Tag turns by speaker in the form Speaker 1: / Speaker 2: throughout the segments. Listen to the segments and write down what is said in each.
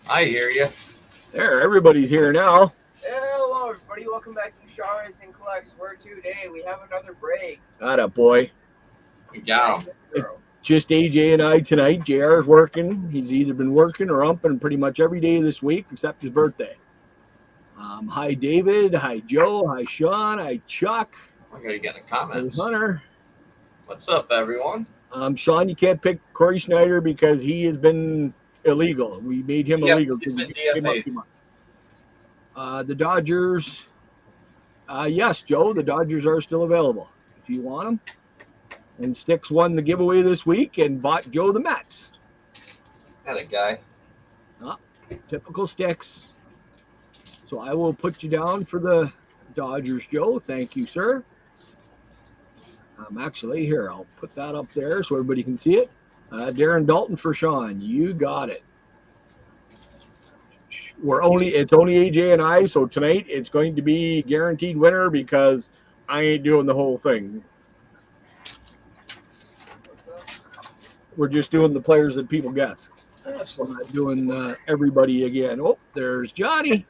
Speaker 1: I hear you.
Speaker 2: There, everybody's here now.
Speaker 3: Hello, everybody. Welcome back to Shaw's and Collects, where today we have another break.
Speaker 2: Atta boy.
Speaker 1: Gal.
Speaker 2: Just AJ and I tonight. JR's working. He's either been working or umping pretty much every day this week except his birthday. Hi, David. Hi, Joe. Hi, Sean. Hi, Chuck.
Speaker 1: I gotta get in
Speaker 2: Hi,
Speaker 1: comments.
Speaker 2: Hunter.
Speaker 1: What's up, everyone?
Speaker 2: Sean, you can't pick Corey Schneider because he has been illegal. We made him
Speaker 1: Yep,
Speaker 2: illegal.
Speaker 1: he's been
Speaker 2: because we gave him up
Speaker 1: DFA'd.
Speaker 2: too much. The Dodgers. Yes, Joe, the Dodgers are still available if you want them. And Sticks won the giveaway this week and bought Joe the Mets.
Speaker 1: Had a guy.
Speaker 2: Typical Sticks. So I will put you down for the Dodgers, Joe. Thank you, sir. Actually, here, I'll put that up there so everybody can see it. Darren Dalton for Sean. You got it. It's only AJ and I, so tonight it's going to be guaranteed winner because I ain't doing the whole thing. We're just doing the players that people guess. We're not doing everybody again. Oh, there's Johnny.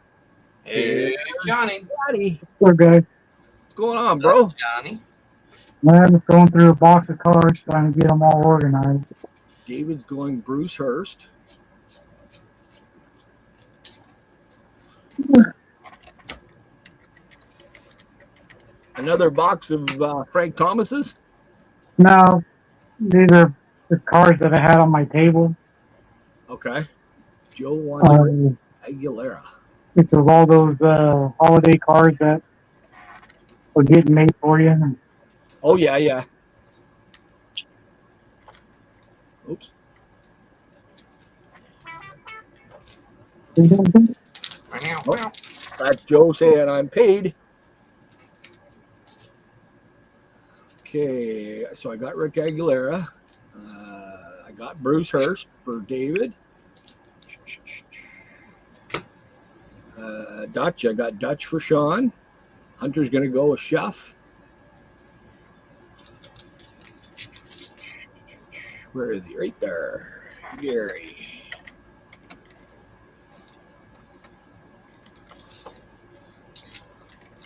Speaker 1: Hey, Johnny.
Speaker 2: Johnny,
Speaker 4: We're good.
Speaker 2: what's going on,
Speaker 1: What's
Speaker 2: bro?
Speaker 1: up, Johnny.
Speaker 4: Man, just going through a box of cards, trying to get them all organized.
Speaker 2: David's going Bruce Hurst. Another box of Frank Thomas's.
Speaker 4: Now, these are the cards that I had on my table.
Speaker 2: Okay. Joe wants Aguilera.
Speaker 4: It's of all those holiday cards that are getting made for you.
Speaker 2: Oh, yeah. Oops. Oh, that's Joe saying I'm paid. Okay, so I got Rick Aguilera. I got Bruce Hurst for David. Dutch, I got Dutch for Sean. Hunter's going to go with Chef. Where is he? Right there. Gary.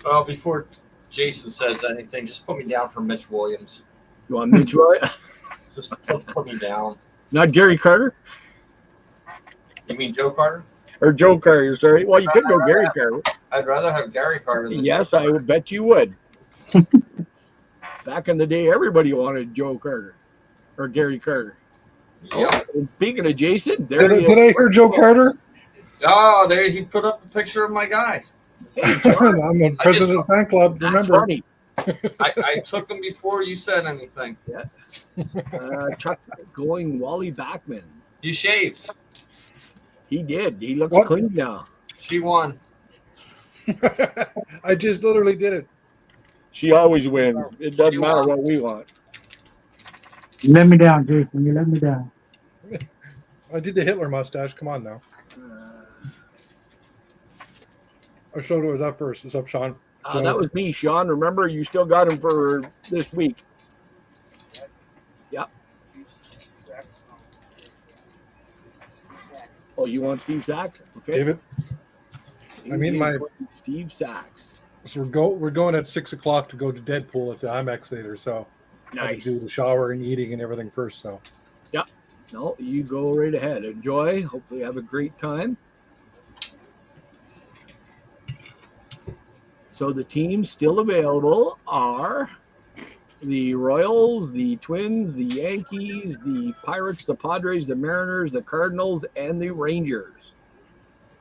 Speaker 1: Well, before Jason says anything, just put me down for Mitch Williams.
Speaker 2: You want Mitch Roy?
Speaker 1: Just put me down.
Speaker 2: Not Gary Carter?
Speaker 1: You mean Joe Carter?
Speaker 2: Or Joe Carter, sorry. Well, you could go Gary Carter.
Speaker 1: I'd rather have Gary Carter than
Speaker 2: Yes,
Speaker 1: Joe
Speaker 2: I would bet you would. Back in the day, everybody wanted Joe Carter or Gary Carter.
Speaker 1: Yep.
Speaker 2: And speaking of Jason, there
Speaker 5: Did I hear Joe Carter?
Speaker 1: Oh, there he put up a picture of my guy.
Speaker 2: Hey, John,
Speaker 5: I'm the president of the fan club.
Speaker 2: that's
Speaker 5: Remember?
Speaker 2: funny.
Speaker 1: I took him before you said anything.
Speaker 2: Chuck going Wally Backman.
Speaker 1: You shaved.
Speaker 2: He did. He looks
Speaker 5: What?
Speaker 2: clean now.
Speaker 1: She won.
Speaker 5: I just literally did it.
Speaker 2: She always wins. It doesn't matter what we want.
Speaker 4: You let me down, Jason. You let me down.
Speaker 5: I did the Hitler mustache. Come on now. I showed it was up first. It's up, Sean.
Speaker 2: That was me, Sean. Remember, you still got him for this week. Yep. Oh, you want Steve Sachs? Okay.
Speaker 5: David. I mean,
Speaker 2: Steve Sachs.
Speaker 5: So we're going at 6 o'clock to go to Deadpool at the IMAX theater. So I have
Speaker 2: Nice.
Speaker 5: to do the shower and eating and everything first. So
Speaker 2: No, you go right ahead. Enjoy. Hopefully, have a great time. So the teams still available are the Royals, the Twins, the Yankees, the Pirates, the Padres, the Mariners, the Cardinals, and the Rangers.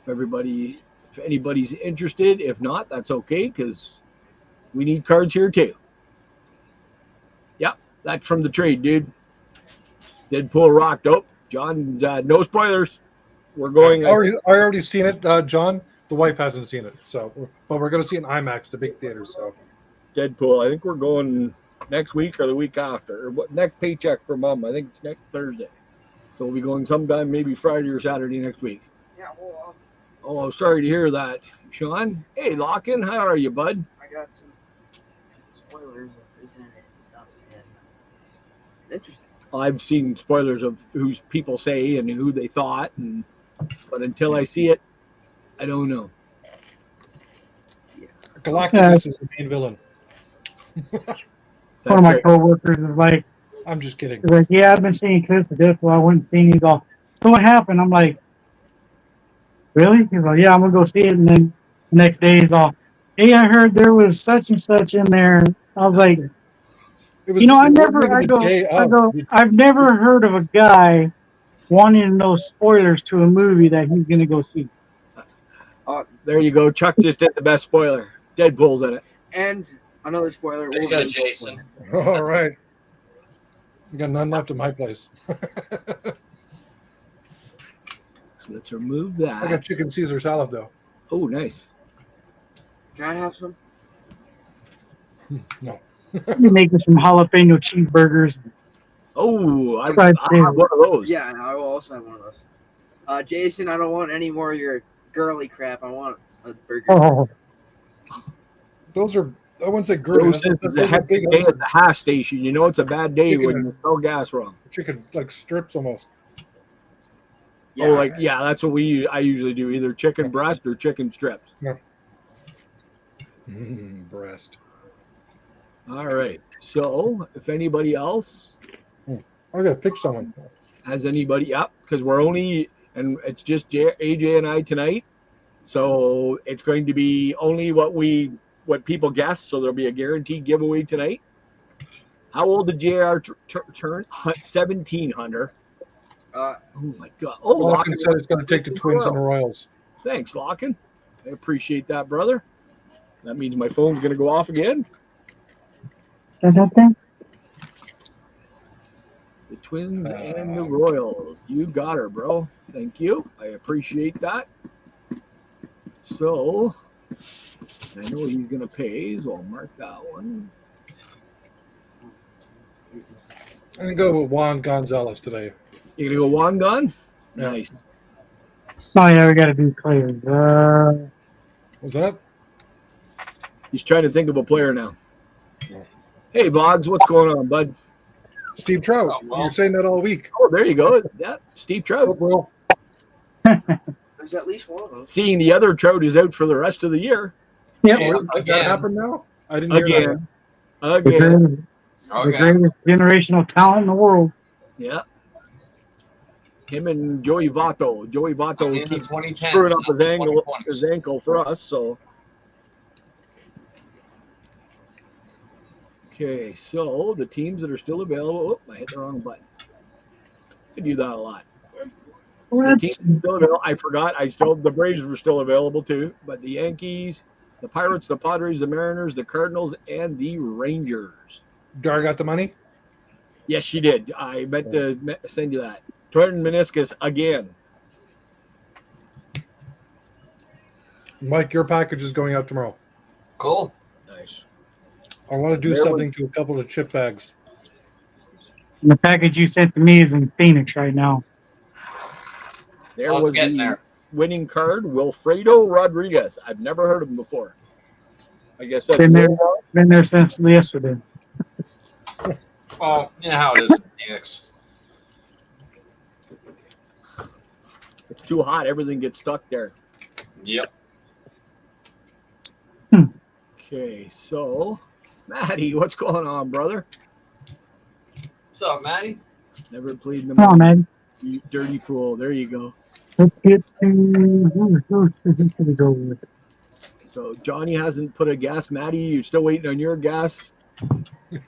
Speaker 2: If anybody's interested, if not, that's okay because we need cards here too. Yep, that's from the trade, dude. Deadpool rocked. Oh, John, no spoilers. We're going.
Speaker 5: I already seen it, John. The wife hasn't seen it, but we're going to see it in IMAX, the big theater. So
Speaker 2: Deadpool. I think we're going next week or the week after. Or what next paycheck for Mom? I think it's next Thursday. So we'll be going sometime, maybe Friday or Saturday next week.
Speaker 3: Yeah, well,
Speaker 2: Oh, sorry to hear that, Sean. Hey, Lockin, how are you, bud?
Speaker 3: I got some spoilers of who's in it and stuff. And interesting.
Speaker 2: I've seen spoilers of who people say and who they thought, and But until I see it, I don't know.
Speaker 5: Galactus is the main villain.
Speaker 4: One of my coworkers is like,
Speaker 5: I'm just kidding.
Speaker 4: yeah, I've been seeing clips of this, I went and seen these all. So what happened? I'm like, really? He's like, yeah, I'm gonna go see it. And then the next day he's all, hey, I heard there was such and such in there. I was like,
Speaker 5: It was,
Speaker 4: you know,
Speaker 5: it wasn't even the day of.
Speaker 4: I've never heard of a guy wanting to know spoilers to a movie that he's gonna go see.
Speaker 2: There you go. Chuck just did the best spoiler. Deadpool's in it.
Speaker 3: And another spoiler.
Speaker 1: There you go, Jason.
Speaker 5: All right. You got none left in my place.
Speaker 2: So let's remove
Speaker 5: I got
Speaker 2: that.
Speaker 5: chicken Caesar salad though.
Speaker 2: Oh, nice.
Speaker 3: Can I have some?
Speaker 5: No.
Speaker 4: You're making some jalapeno cheeseburgers.
Speaker 2: Oh, I
Speaker 4: Fried
Speaker 2: have one of those.
Speaker 3: Yeah, I will also have one of those. Jason, I don't want any more of your girly crap. I want a burger.
Speaker 4: Oh,
Speaker 5: Those are, I wouldn't say girly.
Speaker 2: Those
Speaker 5: That's,
Speaker 2: is
Speaker 5: those
Speaker 2: a
Speaker 5: are big
Speaker 2: hectic day at the hash station. You know it's a bad day
Speaker 5: Chicken
Speaker 2: when
Speaker 5: and-
Speaker 2: you sell gas wrong.
Speaker 5: chicken, like strips almost.
Speaker 2: Oh, like yeah, that's what I usually do. Either chicken breast or chicken strips.
Speaker 5: Breast.
Speaker 2: All right. So if anybody else
Speaker 5: I gotta pick someone.
Speaker 2: has anybody up, because we're only and it's just AJ and I tonight, so it's going to be only what people guess. So there'll be a guaranteed giveaway tonight. How old did JR turn? 17, Hunter.
Speaker 3: Uh,
Speaker 2: Oh my God! Oh,
Speaker 5: Larkin said it's going to take the Twins and the Royals.
Speaker 2: Thanks, Larkin. I appreciate that, brother. That means my phone's going to go off again.
Speaker 4: that thing?
Speaker 2: The Twins and the Royals. You got her, bro. Thank you. I appreciate that. So, I know he's going to pay, so I'll mark that one.
Speaker 5: I'm going to go with Juan Gonzalez today.
Speaker 2: You're going to go Juan Gun?
Speaker 5: Yeah.
Speaker 2: Nice.
Speaker 4: Oh yeah, we got to do clear.
Speaker 5: Was that?
Speaker 2: He's trying to think of a player now.
Speaker 5: Yeah.
Speaker 2: Hey, Boggs, what's going on, bud?
Speaker 5: Steve Trout.
Speaker 1: Oh, well.
Speaker 5: You're saying that all week.
Speaker 2: Oh, there you go. Yeah, Steve Trout.
Speaker 5: Well,
Speaker 3: there's at least one of those.
Speaker 2: Seeing the other Trout is out for the rest of the year.
Speaker 4: Yep.
Speaker 1: Yeah,
Speaker 5: did that
Speaker 1: again.
Speaker 5: happen now? I didn't hear that.
Speaker 2: Again.
Speaker 4: The
Speaker 2: Again.
Speaker 4: greatest, the greatest generational talent in the world.
Speaker 2: Yeah. Him and Joey Votto. Joey Votto
Speaker 1: In the
Speaker 2: keeps
Speaker 1: 2010s,
Speaker 2: screwing up
Speaker 1: not the 2020s.
Speaker 2: his ankle for us. So, okay. So the teams that are still available. Oh, I hit the wrong button. I do that a lot. So the teams still available. I forgot. The Braves were still available too, but the Yankees, the Pirates, the Padres, the Mariners, the Cardinals, and the Rangers.
Speaker 5: Dar got the money?
Speaker 2: Yes, she did. I meant to send you that. Torn meniscus again.
Speaker 5: Mike, your package is going out tomorrow.
Speaker 1: Cool.
Speaker 2: Nice.
Speaker 5: I want to do
Speaker 2: There
Speaker 5: something to a couple of chip bags.
Speaker 4: And the package you sent to me is in Phoenix right now.
Speaker 2: There
Speaker 1: Oh, it's
Speaker 2: was
Speaker 1: getting
Speaker 2: the
Speaker 1: there.
Speaker 2: winning card, Wilfredo Rodriguez. I've never heard of him before. I guess that's
Speaker 4: Been there since yesterday.
Speaker 1: Well, you know how it is in Phoenix.
Speaker 2: it's too hot. Everything gets stuck there.
Speaker 1: Yep.
Speaker 2: Okay, so Maddie, what's going on, brother?
Speaker 1: What's up, Matty?
Speaker 2: Never played in the
Speaker 4: Come on, man.
Speaker 2: You dirty fool. There you go.
Speaker 4: Let's get to who should we go with?
Speaker 2: So Johnny hasn't put a guess. Maddie, you're still waiting on your guess.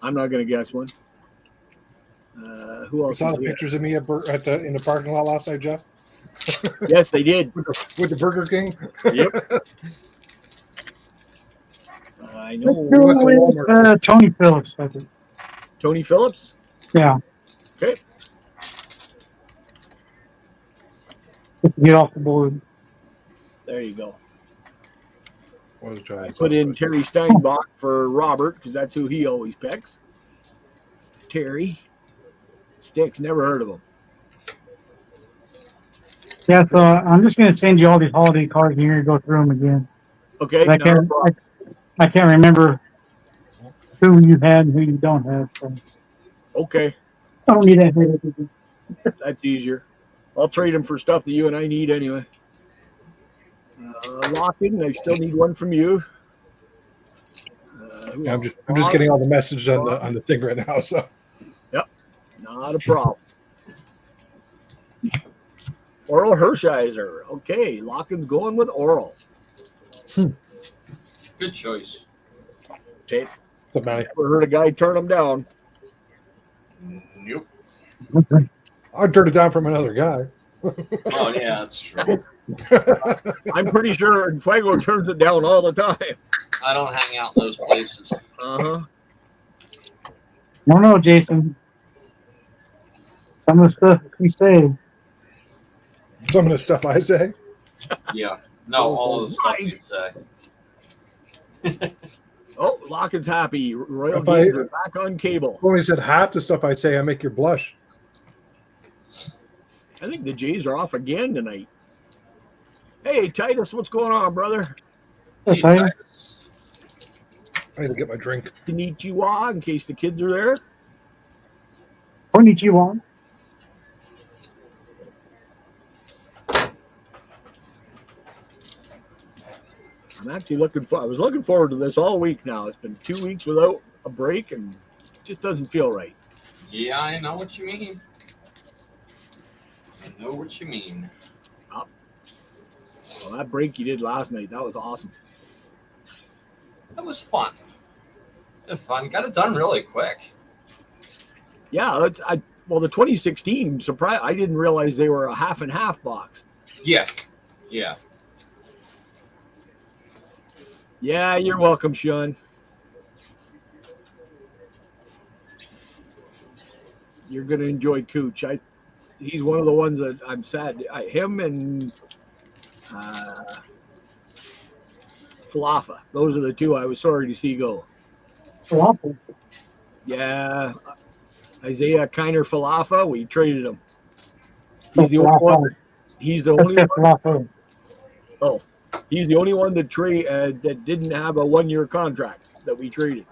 Speaker 2: I'm not going to guess one. Who
Speaker 5: I
Speaker 2: else?
Speaker 5: saw
Speaker 2: is
Speaker 5: the
Speaker 2: here?
Speaker 5: pictures of me in the parking lot last night, Jeff,
Speaker 2: Yes, they did.
Speaker 5: with the Burger King.
Speaker 2: Yep. I know.
Speaker 4: Let's go
Speaker 5: went to
Speaker 4: with
Speaker 5: Walmart.
Speaker 4: Tony Phillips. I think.
Speaker 2: Tony Phillips.
Speaker 4: Yeah.
Speaker 2: Okay.
Speaker 4: Just to get off the board.
Speaker 2: There you go.
Speaker 5: What was Giants?
Speaker 2: Put in Terry Steinbach for Robert because that's who he always picks. Terry. Sticks, never heard of him.
Speaker 4: Yeah, so I'm just going to send you all these holiday cards and you're going to go through them again.
Speaker 2: Okay.
Speaker 4: I can't, I can't remember who you had and who you don't have. So
Speaker 2: Okay.
Speaker 4: I don't need that.
Speaker 2: That's easier. I'll trade him for stuff that you and I need anyway. Lock-in, I still need one from you.
Speaker 5: Yeah, I'm just getting all the messages on the thing right now. So
Speaker 2: Not a problem. Oral Hershiser. Okay, Lockin's going with Oral.
Speaker 1: Good choice.
Speaker 2: Okay.
Speaker 5: the money.
Speaker 2: Never heard a guy turn them down.
Speaker 1: Nope.
Speaker 5: I'd turn it down from another guy.
Speaker 1: Oh yeah, that's true.
Speaker 2: I'm pretty sure Fuego turns it down all the time.
Speaker 1: I don't hang out in those places.
Speaker 2: Uh-huh.
Speaker 4: No, no, Jason. Some of the stuff you say.
Speaker 5: Some of the stuff I say.
Speaker 1: Yeah. No, all of the stuff you say.
Speaker 2: Oh, Lockin's happy. Royal
Speaker 5: If
Speaker 2: Games
Speaker 5: I-
Speaker 2: are back on cable.
Speaker 5: Only said half the stuff I say, I make you blush.
Speaker 2: I think the Jays are off again tonight. Hey, Titus, what's going on, brother?
Speaker 1: Hey,
Speaker 4: Okay.
Speaker 1: Titus.
Speaker 5: I need to get my drink.
Speaker 2: Konnichiwa, in case the kids are there.
Speaker 4: Konnichiwa.
Speaker 2: I'm actually I was looking forward to this all week now. It's been 2 weeks without a break and it just doesn't feel right.
Speaker 1: Yeah, I know what you mean. I know what you mean.
Speaker 2: Well, that break you did last night, that was awesome.
Speaker 1: That was fun. It was fun. Got it done really quick.
Speaker 2: Yeah, the 2016 surprise. I didn't realize they were a half and half box.
Speaker 1: Yeah. Yeah.
Speaker 2: Yeah, you're welcome, Sean. You're gonna enjoy Cooch. He's one of the ones that I'm sad. Him and Falafa. Those are the two I was sorry to see go.
Speaker 4: Falafel.
Speaker 2: Yeah, Isaiah Kiner Falafa. We traded him. He's the only one. He's the
Speaker 4: That's
Speaker 2: only
Speaker 4: it,
Speaker 2: one.
Speaker 4: falafel.
Speaker 2: He's the only one that that didn't have a 1-year contract that we traded.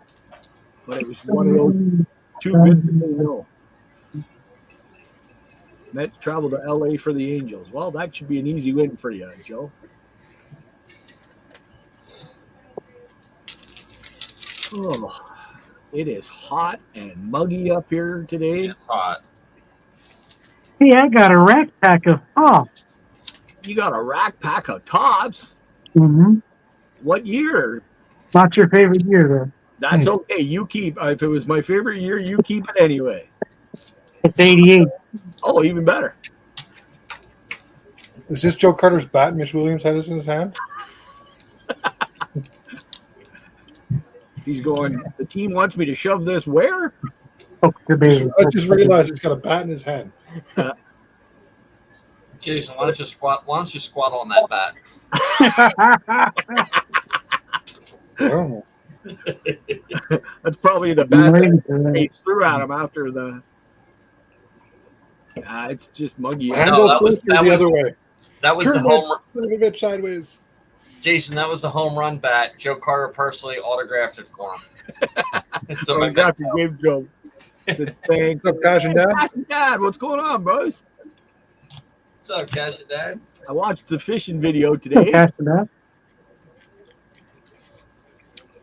Speaker 2: But it was one of those too good to say no. Mets traveled to LA for the Angels. Well, that should be an easy win for you, Joe. Oh, it is hot and muggy up here today.
Speaker 1: It's hot.
Speaker 4: Hey, I got a rack pack of pops.
Speaker 2: You got a rack pack of tops.
Speaker 4: Mm-hmm.
Speaker 2: What year?
Speaker 4: Not your favorite year, though.
Speaker 2: That's okay. You keep. If it was my favorite year, you keep it anyway.
Speaker 4: It's 88.
Speaker 2: Oh, even better.
Speaker 5: Is this Joe Carter's bat Mitch Williams had this in his hand?
Speaker 2: He's going, the team wants me to shove this where?
Speaker 4: Oh, your baby.
Speaker 5: I just realized he's got a bat in his hand.
Speaker 1: Jason, why don't you squat on that bat?
Speaker 5: Oh.
Speaker 2: That's probably the
Speaker 4: I'm
Speaker 2: best
Speaker 4: waiting for that.
Speaker 2: he threw at him after the. It's just muggy.
Speaker 5: Hand
Speaker 1: No,
Speaker 5: goes
Speaker 1: that was-
Speaker 5: first or
Speaker 1: that
Speaker 5: the
Speaker 1: was-
Speaker 5: other way.
Speaker 1: That was
Speaker 5: Turn
Speaker 1: the home
Speaker 5: son of a bitch sideways.
Speaker 1: Jason, that was the home run bat. Joe Carter personally autographed it for him. It's
Speaker 2: So
Speaker 1: a
Speaker 2: I got to
Speaker 1: memento.
Speaker 2: give Joe the thanks.
Speaker 5: What's up, Cash and Dad?
Speaker 2: Cash and Dad, what's going on, bros?
Speaker 1: What's up, Cash and Dad?
Speaker 2: I watched the fishing video today.
Speaker 4: Pass it up.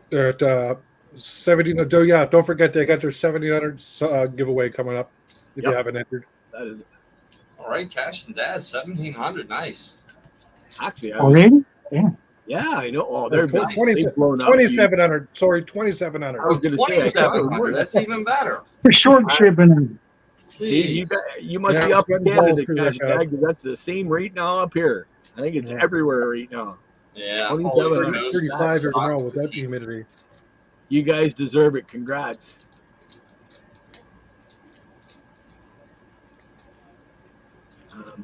Speaker 5: They're at 17. Oh, yeah, don't forget they got their 1,700 giveaway coming up if you
Speaker 2: Yep.
Speaker 5: haven't entered.
Speaker 2: That is
Speaker 1: All right, Cash and Dad, 1,700. Nice.
Speaker 2: actually,
Speaker 4: Already?
Speaker 2: yeah, I know. Oh, they're
Speaker 1: Nice.
Speaker 2: they've blown up.
Speaker 5: 2,700. Sorry,
Speaker 2: I
Speaker 5: 2,700.
Speaker 2: was gonna say, I thought it
Speaker 1: 2,700.
Speaker 2: was.
Speaker 1: That's even better.
Speaker 4: We're short shipping them.
Speaker 2: See,
Speaker 1: Jeez.
Speaker 2: you must
Speaker 5: Yeah,
Speaker 2: be up in
Speaker 5: spread the balls
Speaker 2: Canada,
Speaker 5: through
Speaker 2: Cash
Speaker 5: there,
Speaker 2: and Dad, 'cause that's the same rate now up here. I think it's
Speaker 5: Yeah.
Speaker 2: everywhere right now.
Speaker 1: Yeah.
Speaker 2: 27.
Speaker 1: Holy Ghost,
Speaker 5: 35
Speaker 1: that
Speaker 5: here tomorrow
Speaker 1: sucked.
Speaker 5: with that humidity.
Speaker 2: You guys deserve it. Congrats.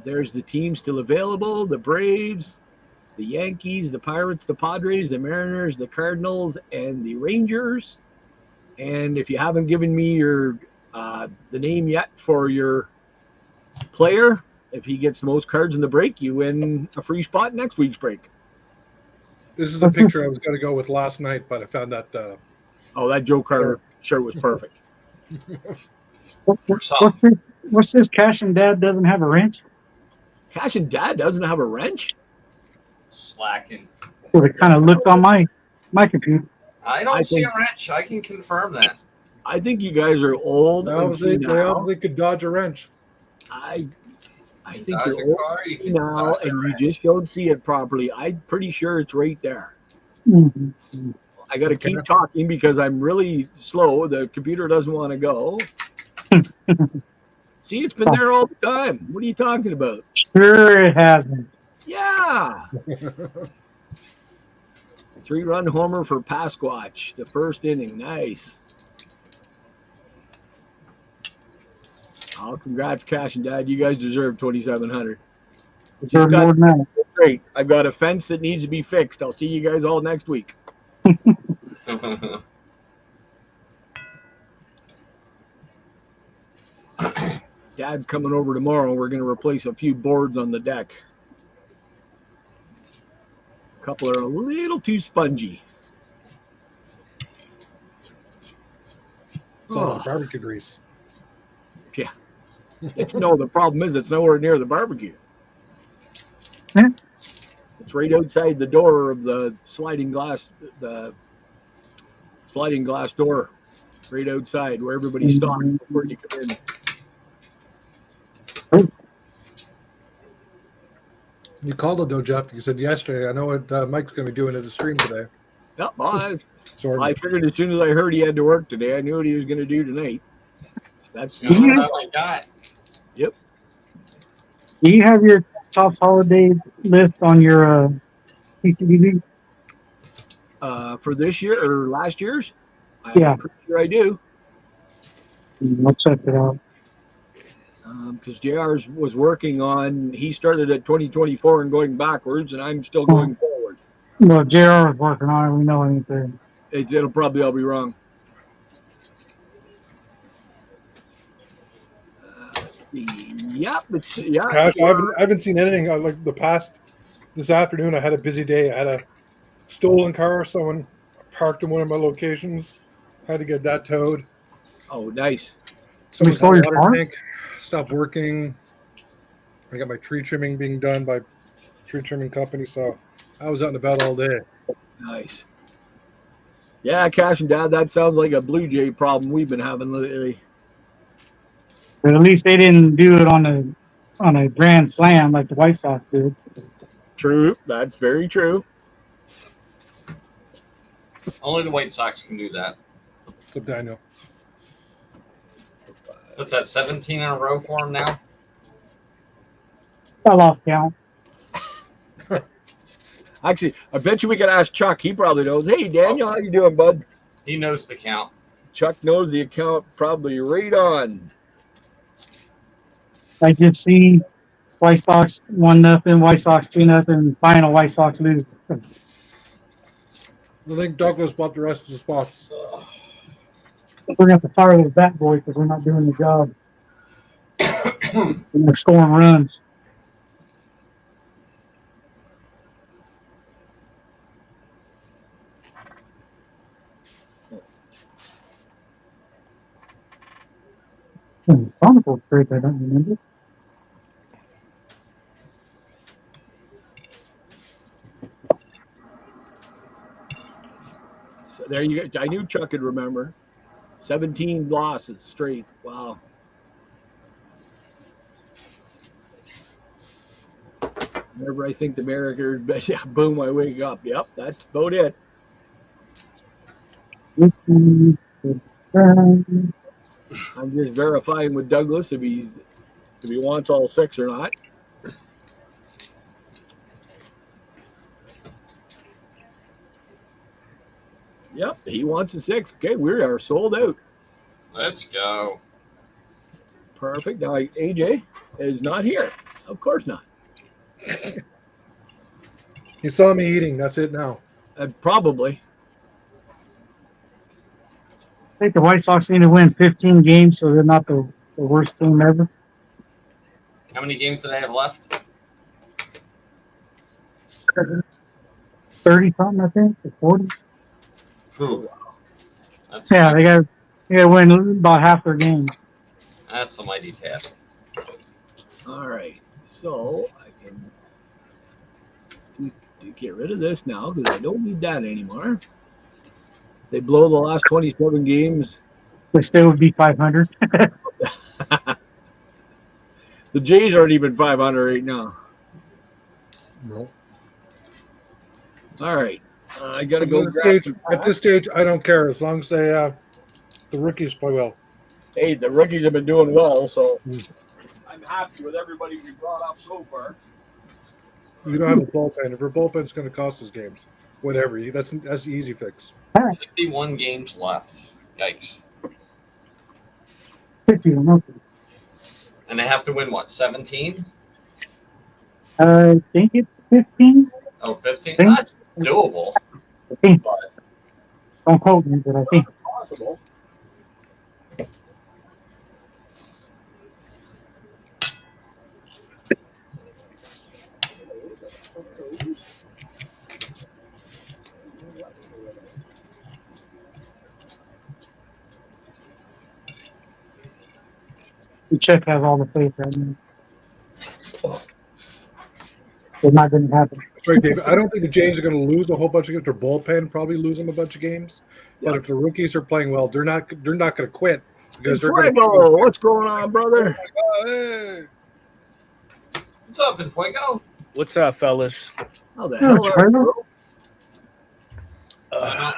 Speaker 2: There's the team still available: the Braves, the Yankees, the Pirates, the Padres, the Mariners, the Cardinals, and the Rangers. And if you haven't given me your the name yet for your player, if he gets the most cards in the break, you win a free spot next week's break.
Speaker 5: This is the picture I was going to go with last night, but I found that
Speaker 2: Oh, that Joe Carter shirt was perfect.
Speaker 1: For some.
Speaker 4: What's this Cash and Dad doesn't have a wrench?
Speaker 2: Cash and Dad doesn't have a wrench?
Speaker 1: Slacking.
Speaker 4: Well, it kind of looks on my computer.
Speaker 1: I
Speaker 2: I
Speaker 1: don't see
Speaker 2: think-
Speaker 1: a wrench. I can confirm that.
Speaker 2: I think you guys are old
Speaker 5: Now
Speaker 2: and
Speaker 5: they
Speaker 2: senile.
Speaker 5: could dodge a wrench.
Speaker 2: I think
Speaker 1: Dodge
Speaker 2: you're
Speaker 1: a
Speaker 2: old
Speaker 1: car, you can
Speaker 2: now,
Speaker 1: dodge a
Speaker 2: and you
Speaker 1: wrench.
Speaker 2: just don't see it properly. I'm pretty sure it's right there.
Speaker 4: Mhm.
Speaker 2: I got to
Speaker 5: Okay.
Speaker 2: keep talking because I'm really slow. The computer doesn't want to go. See, it's been there all the time. What are you talking about?
Speaker 4: Sure, it hasn't.
Speaker 2: Yeah. 3-run homer for Pasquatch, the first inning. Nice. Oh, congrats, Cash and Dad. You guys deserve 2,700.
Speaker 4: Deserve
Speaker 2: got-
Speaker 4: more than that.
Speaker 2: Great. I've got a fence that needs to be fixed. I'll see you guys all next week. Dad's coming over tomorrow. We're going to replace a few boards on the deck. A couple are a little too spongy.
Speaker 5: It's all
Speaker 2: Oh.
Speaker 5: the barbecue grease.
Speaker 2: No, the problem is it's nowhere near the barbecue.
Speaker 4: Hmm.
Speaker 2: It's right outside the door of the sliding glass door, right outside where everybody stops before you come in.
Speaker 5: You called it though, Jeff. You said yesterday. I know what Mike's going to be doing at the stream today.
Speaker 2: Yep, I
Speaker 5: Sorry.
Speaker 2: figured as soon as I heard he had to work today, I knew what he was going to do tonight. That's
Speaker 1: That's what I got.
Speaker 4: Do you have your Tops holiday list on your PCDB?
Speaker 2: For this year or last year's.
Speaker 4: Yeah.
Speaker 2: I'm pretty sure I do.
Speaker 4: I'll check it out.
Speaker 2: Because JR's was working on, he started at 2024 and going backwards, and I'm still going forwards.
Speaker 4: Well, JR is working on it. We know anything.
Speaker 2: It'll probably all be wrong. Yep, yeah.
Speaker 5: Gosh, I haven't seen anything like the past. This afternoon, I had a busy day. I had a stolen car. Someone parked in one of my locations. Had to get that towed.
Speaker 2: Oh, nice.
Speaker 5: Someone's
Speaker 4: stole your
Speaker 5: water
Speaker 4: car?
Speaker 5: tank stopped working. I got my tree trimming being done by tree trimming company. So I was out and about all day.
Speaker 2: Nice. Yeah, Cash and Dad, that sounds like a Blue Jay problem we've been having lately.
Speaker 4: But at least they didn't do it on a grand slam like the White Sox did.
Speaker 2: True. That's very true.
Speaker 1: Only the White Sox can do that.
Speaker 5: So Daniel.
Speaker 1: What's that, 17 in a row for him now?
Speaker 4: I lost count.
Speaker 2: Actually, I bet you we could ask Chuck. He probably knows. Hey, Daniel, how you doing, bud?
Speaker 1: He knows the count.
Speaker 2: Chuck knows the account probably right on.
Speaker 4: I did see White Sox 1-0, White Sox 2-0, final White Sox lose.
Speaker 5: I think Douglas bought the rest of the spots.
Speaker 4: We're going to have to fire those bat boy because we're not doing the job. We're scoring runs. Chronicle trade, I don't remember.
Speaker 2: So there you go. I knew Chuck could remember. 17 losses straight. Wow. Whenever I think the Mariners, yeah, boom, I wake up. Yep, that's about it. I'm just verifying with Douglas if he wants all 6 or not. Yep, he wants a 6. Okay, we are sold out.
Speaker 1: Let's go.
Speaker 2: Perfect. Now AJ is not here. Of course not.
Speaker 5: You saw me eating. That's it now.
Speaker 2: Probably.
Speaker 4: I think the White Sox need to win 15 games so they're not the worst team ever.
Speaker 1: How many games did I have left?
Speaker 4: 30 something, I think, or 40.
Speaker 1: Whew. That's,
Speaker 4: Yeah, they got to win about half their games.
Speaker 1: that's a mighty task.
Speaker 2: All right. So I can get rid of this now because I don't need that anymore. They blow the last 27 games.
Speaker 4: It still would be 500.
Speaker 2: The Jays aren't even 500 right now.
Speaker 5: No.
Speaker 2: All right. I got to
Speaker 5: At
Speaker 2: go
Speaker 5: this
Speaker 2: grab
Speaker 5: stage,
Speaker 2: some
Speaker 5: at this stage, I don't care as long as they the rookies play well.
Speaker 2: Hey, the rookies have been doing well, so I'm happy with everybody we brought up so far.
Speaker 5: You don't have a bullpen. If your bullpen's going to cost us games, whatever. That's the easy fix.
Speaker 1: 51 games left. Yikes.
Speaker 4: 51, okay.
Speaker 1: And they have to win, what, 17?
Speaker 4: I think it's 15.
Speaker 1: Oh, 15?
Speaker 4: Think-
Speaker 1: That's doable.
Speaker 4: I think.
Speaker 1: But
Speaker 4: Don't quote me, but I think.
Speaker 2: Possible.
Speaker 4: The check has all the faith right now. It's not going to happen.
Speaker 5: That's right, David. I don't think the Jays are going to lose a whole bunch of games. Their bullpen probably lose them a bunch of games. But if the rookies are playing well, they're not going to quit because they're going
Speaker 2: Fuego, what's going on, brother?
Speaker 5: Hey.
Speaker 1: what's up, Infuego?
Speaker 6: What's up, fellas?
Speaker 2: How the
Speaker 4: Oh,
Speaker 2: hell are
Speaker 4: Trevor?
Speaker 2: you?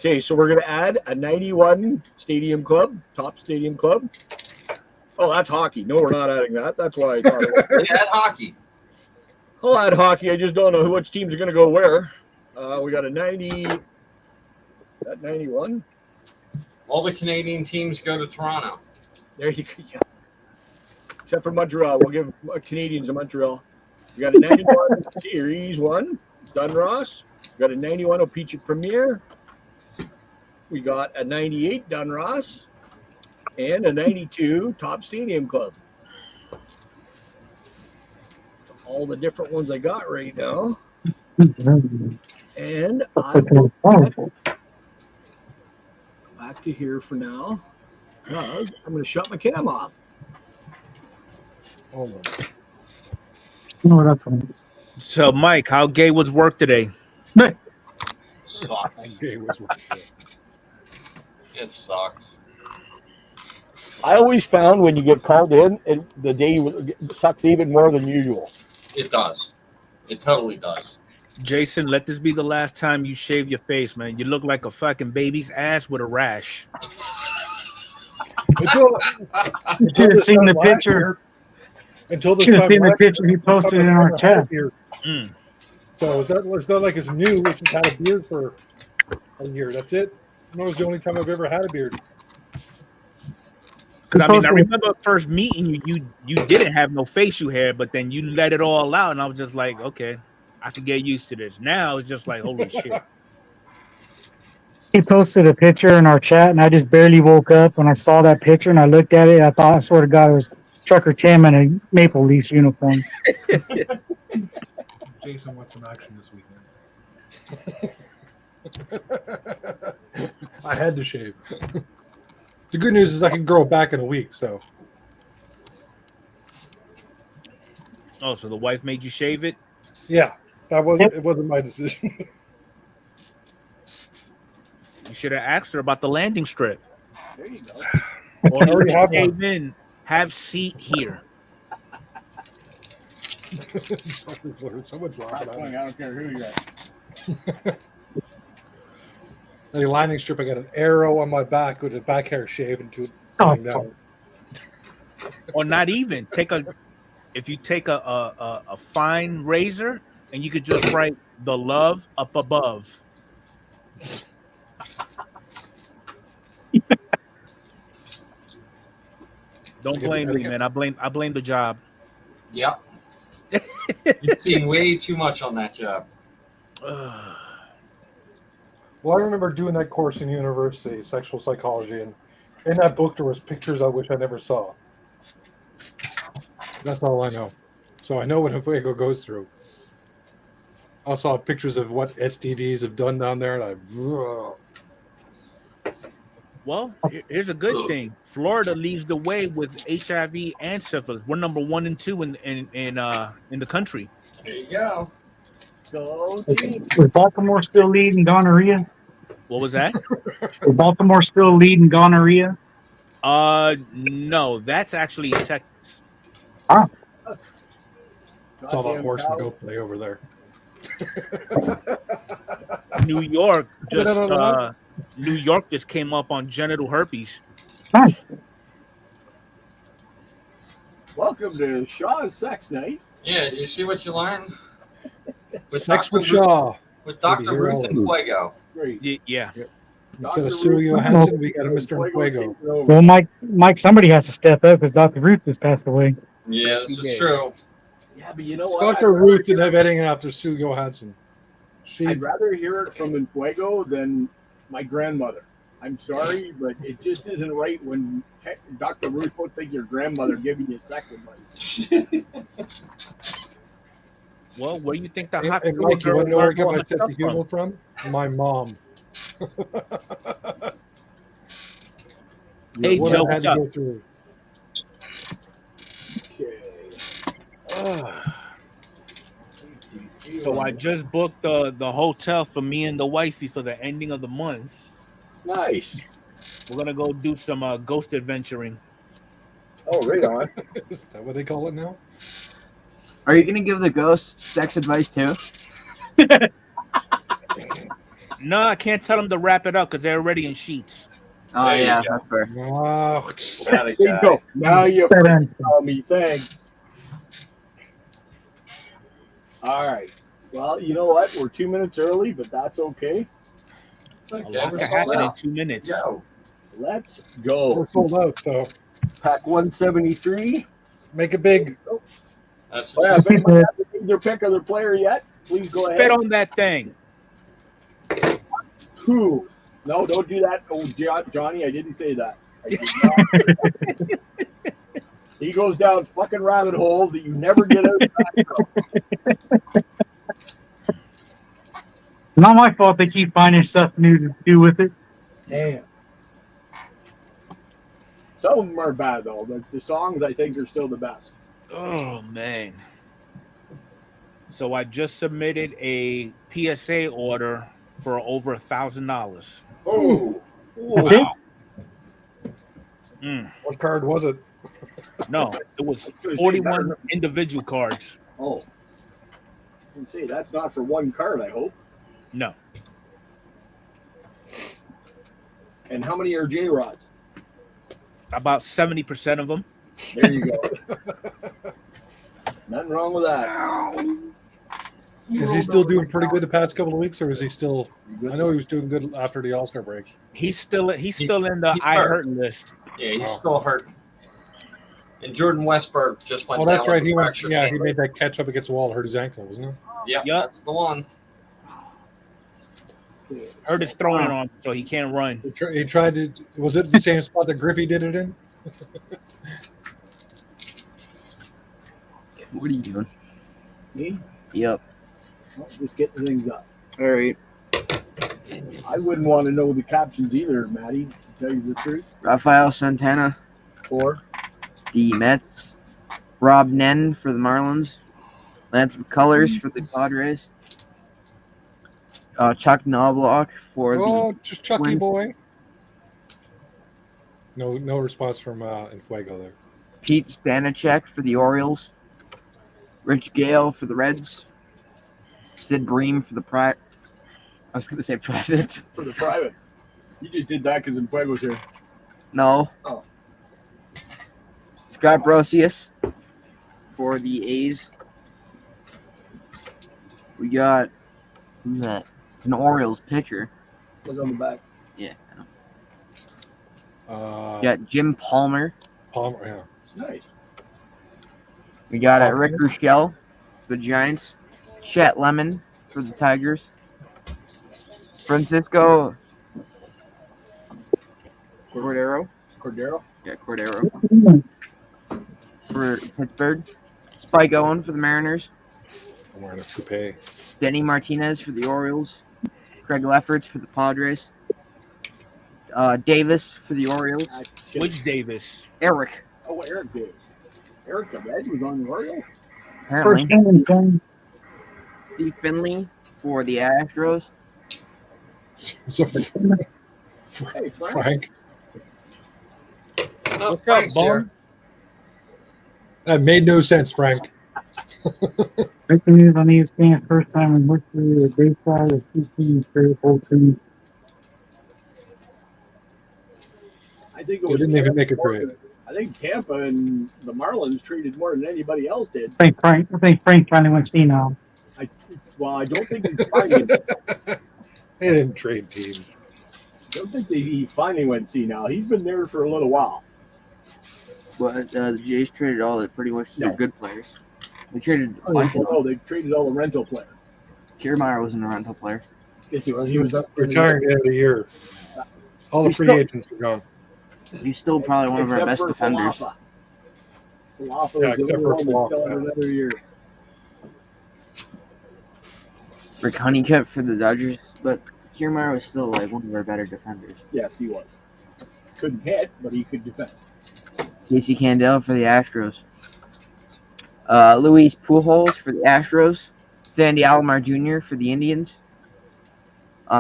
Speaker 2: Okay, so we're going to add a 91 stadium club, top stadium club. Oh, that's hockey. No, we're not adding that. That's why I thought it was.
Speaker 1: They had hockey.
Speaker 2: I'll add hockey. I just don't know which teams are going to go where. We got a 90. That 91.
Speaker 1: All the Canadian teams go to Toronto.
Speaker 2: There you go. Yeah. Except for Montreal. We'll give Canadians a Montreal. We got a 91 Series 1, Dunross. We got a 91 O-Pee-Chee Premier. We got a 98 Dunross. And a 92 Top Stadium Club. That's all the different ones I got right now. And I will go back to here for now. Because I'm going to shut my cam off.
Speaker 5: Hold on.
Speaker 4: No, that's fine.
Speaker 6: So, Mike, how gay was work today?
Speaker 1: Sucked.
Speaker 5: Okay, what's wrong with it?
Speaker 1: It sucked.
Speaker 2: I always found when you get called in, the day sucks even more than usual.
Speaker 1: It does. It totally does.
Speaker 6: Jason, let this be the last time you shave your face, man. You look like a fucking baby's ass with a rash.
Speaker 5: Until
Speaker 4: You should have
Speaker 5: this
Speaker 4: seen
Speaker 5: time
Speaker 4: the
Speaker 5: last
Speaker 4: picture.
Speaker 5: year- Until this
Speaker 4: Should have
Speaker 5: time
Speaker 4: seen the
Speaker 5: last year,
Speaker 4: picture he posted in our chat.
Speaker 6: Mm.
Speaker 5: So it's not like it's new. It's just had a beard for a year. That's it. That was the only time I've ever had a beard.
Speaker 6: Because I mean, I remember first meeting you didn't have no facial hair, but then you let it all out, and I was just like, okay, I could get used to this. Now it's just like, holy shit.
Speaker 4: He posted a picture in our chat, and I just barely woke up when I saw that picture, and I looked at it. I thought, I swear to God, it was Trucker Tim in a Maple Leafs uniform.
Speaker 5: Jason wants some action this weekend. I had to shave. The good news is I can grow it back in a week. So
Speaker 6: Oh, so the wife made you shave it?
Speaker 5: yeah, it wasn't my decision.
Speaker 6: You should have asked her about the landing strip.
Speaker 2: There you go.
Speaker 6: Or
Speaker 5: I already have one.
Speaker 6: cave in, have seat here.
Speaker 5: Someone's laughing at me.
Speaker 2: I don't care who you are.
Speaker 5: The lining strip, I got an arrow on my back with a back hair shave into it.
Speaker 4: Oh,
Speaker 5: Down.
Speaker 6: Or not even. If you take a fine razor and you could just write the love up above. Don't blame me, man. I blame the job.
Speaker 1: Yep. You've seen way too much on that job.
Speaker 5: Well, I remember doing that course in university, sexual psychology, and in that book there was pictures I wish I never saw. That's all I know. So I know what Fuego goes through. I saw pictures of what STDs have done down there, and
Speaker 6: Well, Well, here's a good thing. Florida leads the way with HIV and syphilis. We're number 1 and 2 in the country.
Speaker 1: There you go.
Speaker 3: Go team.
Speaker 4: Was Baltimore still leading gonorrhea?
Speaker 6: What was that?
Speaker 4: Was Baltimore still leading gonorrhea?
Speaker 6: No, that's actually Texas.
Speaker 5: It's all that
Speaker 3: Goddamn
Speaker 5: horse and
Speaker 3: cow.
Speaker 5: goat play over there.
Speaker 6: New York
Speaker 5: No.
Speaker 6: just came up on genital herpes.
Speaker 4: Nice.
Speaker 3: Welcome to Shaw's Sex Night.
Speaker 1: Yeah, do you see what you learn?
Speaker 5: Sex with
Speaker 1: Dr.
Speaker 5: Shaw.
Speaker 1: With Dr.
Speaker 5: Maybe
Speaker 1: Ruth
Speaker 5: here
Speaker 1: and Fuego.
Speaker 3: Great.
Speaker 6: Yeah.
Speaker 5: Instead of Suyo Hansen, we got a Mr. Fuego.
Speaker 4: Well, Mike, somebody has to step up because Dr. Ruth just passed away.
Speaker 1: Yeah, this
Speaker 6: She
Speaker 1: is
Speaker 6: did.
Speaker 1: true.
Speaker 3: Yeah, but you know what?
Speaker 5: Dr. Ruth didn't have anything after Suyo Hansen.
Speaker 2: I'd rather hear it from Infuego than my grandmother. I'm sorry, but it just isn't right when Dr. Ruth looks like your grandmother giving you sex advice.
Speaker 6: Well, where do you think the hot
Speaker 5: And
Speaker 6: girl
Speaker 5: Mike, you want to know where I get
Speaker 6: learned all
Speaker 5: my
Speaker 6: the
Speaker 5: sense
Speaker 6: stuff
Speaker 5: of humor from? My mom.
Speaker 6: Hey,
Speaker 5: What
Speaker 6: Joe,
Speaker 5: I had
Speaker 6: what's
Speaker 5: to
Speaker 6: up?
Speaker 5: go through.
Speaker 6: So I just booked the hotel for me and the wifey for the ending of the month.
Speaker 2: Nice.
Speaker 6: We're gonna go do some ghost adventuring.
Speaker 2: Oh, right on.
Speaker 5: Is that what they call it now?
Speaker 3: Are you gonna give the ghosts sex advice too?
Speaker 6: No, I can't tell them to wrap it up because they're already in sheets.
Speaker 3: Oh
Speaker 1: There you
Speaker 3: yeah,
Speaker 1: go.
Speaker 3: that's fair.
Speaker 5: Oh,
Speaker 1: Got it,
Speaker 2: There you
Speaker 1: guy.
Speaker 2: go. Now you freaking tell me. Thanks. All right. Well, you know what? We're 2 minutes early, but that's okay.
Speaker 1: It's
Speaker 6: A
Speaker 1: okay.
Speaker 6: lot
Speaker 1: We're
Speaker 6: can
Speaker 1: sold
Speaker 6: happen in
Speaker 1: out.
Speaker 6: 2 minutes.
Speaker 1: Go.
Speaker 2: Let's go.
Speaker 5: we're sold out, so
Speaker 2: Pack 173.
Speaker 5: make it big.
Speaker 1: That's
Speaker 2: Oh,
Speaker 1: what
Speaker 2: yeah,
Speaker 1: you
Speaker 2: if
Speaker 1: said.
Speaker 2: anybody hasn't made their pick of their player yet, please go
Speaker 6: Spit
Speaker 2: ahead.
Speaker 6: on that thing.
Speaker 2: Who? No, don't do that. Oh, Johnny, I didn't say that. I did not. He goes down fucking rabbit holes that you never get out of.
Speaker 4: It's not my fault they keep finding stuff new to do with it.
Speaker 2: Damn. Some of them are bad though. The songs I think are still the best.
Speaker 6: Oh man. So I just submitted a PSA order for over $1,000.
Speaker 1: Oh,
Speaker 4: That's it?
Speaker 5: What card was it?
Speaker 6: No, it was 41 individual cards.
Speaker 2: Oh. I can say that's not for one card, I hope.
Speaker 6: No.
Speaker 2: And how many are J Rods?
Speaker 6: About 70% of them.
Speaker 2: There you go. Nothing wrong with that.
Speaker 5: Is he still doing pretty good the past couple of weeks, or is he still? I know he was doing good after the All-Star break.
Speaker 6: He's still in the
Speaker 1: he's
Speaker 6: I
Speaker 1: hurt.
Speaker 6: hurt list.
Speaker 1: yeah, he's
Speaker 5: Oh.
Speaker 1: still hurting. And Jordan Westberg just went
Speaker 5: Oh,
Speaker 1: down
Speaker 5: that's right.
Speaker 1: with
Speaker 5: He
Speaker 1: a
Speaker 5: went.
Speaker 1: fractured
Speaker 5: Yeah, he
Speaker 1: finger.
Speaker 5: made that catch up against the wall, hurt his ankle, wasn't it?
Speaker 1: Yep,
Speaker 6: Yep.
Speaker 1: that's the one.
Speaker 6: Hurt his throwing arm, so he can't run.
Speaker 5: He tried to. Was it the same spot that Griffey did it in?
Speaker 3: What are you doing?
Speaker 2: Me?
Speaker 3: Yep.
Speaker 2: Well, just getting things up.
Speaker 3: All right.
Speaker 2: I wouldn't want to know the captions either, Maddie, to tell you the truth.
Speaker 3: Rafael Santana
Speaker 2: Or
Speaker 3: the Mets. Rob Nen for the Marlins. Lance McCullers for the Padres. Chuck Knobloch for
Speaker 5: Oh, just Chucky
Speaker 3: Twins.
Speaker 5: boy. No response from Infuego there.
Speaker 3: Pete Stanacek for the Orioles. Rich Gale for the Reds. Sid Bream for the I was going to say Privates.
Speaker 2: for the privates. You just did that because Infuego's here.
Speaker 3: No.
Speaker 2: Oh.
Speaker 3: Scott Brosius for the A's. We got who's that? An Orioles pitcher.
Speaker 2: Was on the back.
Speaker 3: Yeah.
Speaker 5: Uh,
Speaker 3: We got Jim Palmer.
Speaker 5: Palmer, yeah.
Speaker 2: It's nice.
Speaker 3: We got Rick Rochelle for the Giants. Chet Lemon for the Tigers. Francisco Cordero.
Speaker 2: Cordero.
Speaker 3: Yeah, Cordero for Pittsburgh. Spike Owen for the Mariners.
Speaker 5: I'm wearing a toupee.
Speaker 3: Denny Martinez for the Orioles. Craig Lefferts for the Padres. Davis for the Orioles.
Speaker 6: Which Davis?
Speaker 3: Eric,
Speaker 2: Oh, Eric Davis. Eric the Red was on the Orioles.
Speaker 3: apparently.
Speaker 4: First inning, son.
Speaker 3: Steve Finley for the Astros.
Speaker 5: So,
Speaker 2: Hey, Frank.
Speaker 5: Frank,
Speaker 1: No,
Speaker 6: What's
Speaker 1: Frank's
Speaker 6: up,
Speaker 1: here.
Speaker 6: Bum?
Speaker 5: that made no sense, Frank.
Speaker 4: Breaking news on ESPN, first time in history of baseball with 2 teams trade whole team.
Speaker 2: I think it
Speaker 5: They
Speaker 2: was
Speaker 5: didn't even
Speaker 2: Tampa
Speaker 5: make a
Speaker 2: more
Speaker 5: trade.
Speaker 2: than- I think Tampa and the Marlins traded more than anybody else did.
Speaker 4: I think Frank finally went senile.
Speaker 2: Well, I don't think he's finally.
Speaker 5: They didn't trade teams.
Speaker 2: I don't think he finally went senile. He's been there for a little while.
Speaker 3: But the Jays traded all the pretty much their
Speaker 2: No.
Speaker 3: good players. They traded a
Speaker 2: Oh,
Speaker 3: bunch of them.
Speaker 2: no, they traded all the rental players.
Speaker 3: Kiermaier wasn't a rental player.
Speaker 2: Yes, he was.
Speaker 5: He was retiring at the end of the year. All the
Speaker 3: He's
Speaker 5: free
Speaker 3: still-
Speaker 5: agents were gone.
Speaker 3: He's still probably one of our best defenders.
Speaker 2: Falafa.
Speaker 5: Yeah,
Speaker 2: Falafa is the
Speaker 5: except
Speaker 2: only
Speaker 5: for
Speaker 2: one that's
Speaker 5: Falafa,
Speaker 2: still had
Speaker 5: yeah.
Speaker 2: another year.
Speaker 3: Rick Honeycutt for the Dodgers, but Kiermaier was still like one of our better defenders.
Speaker 2: Yes, he was. Couldn't hit, but he could defend.
Speaker 3: Casey Candel for the Astros. Luis Pujols for the Astros. Sandy Alomar Jr. for the Indians.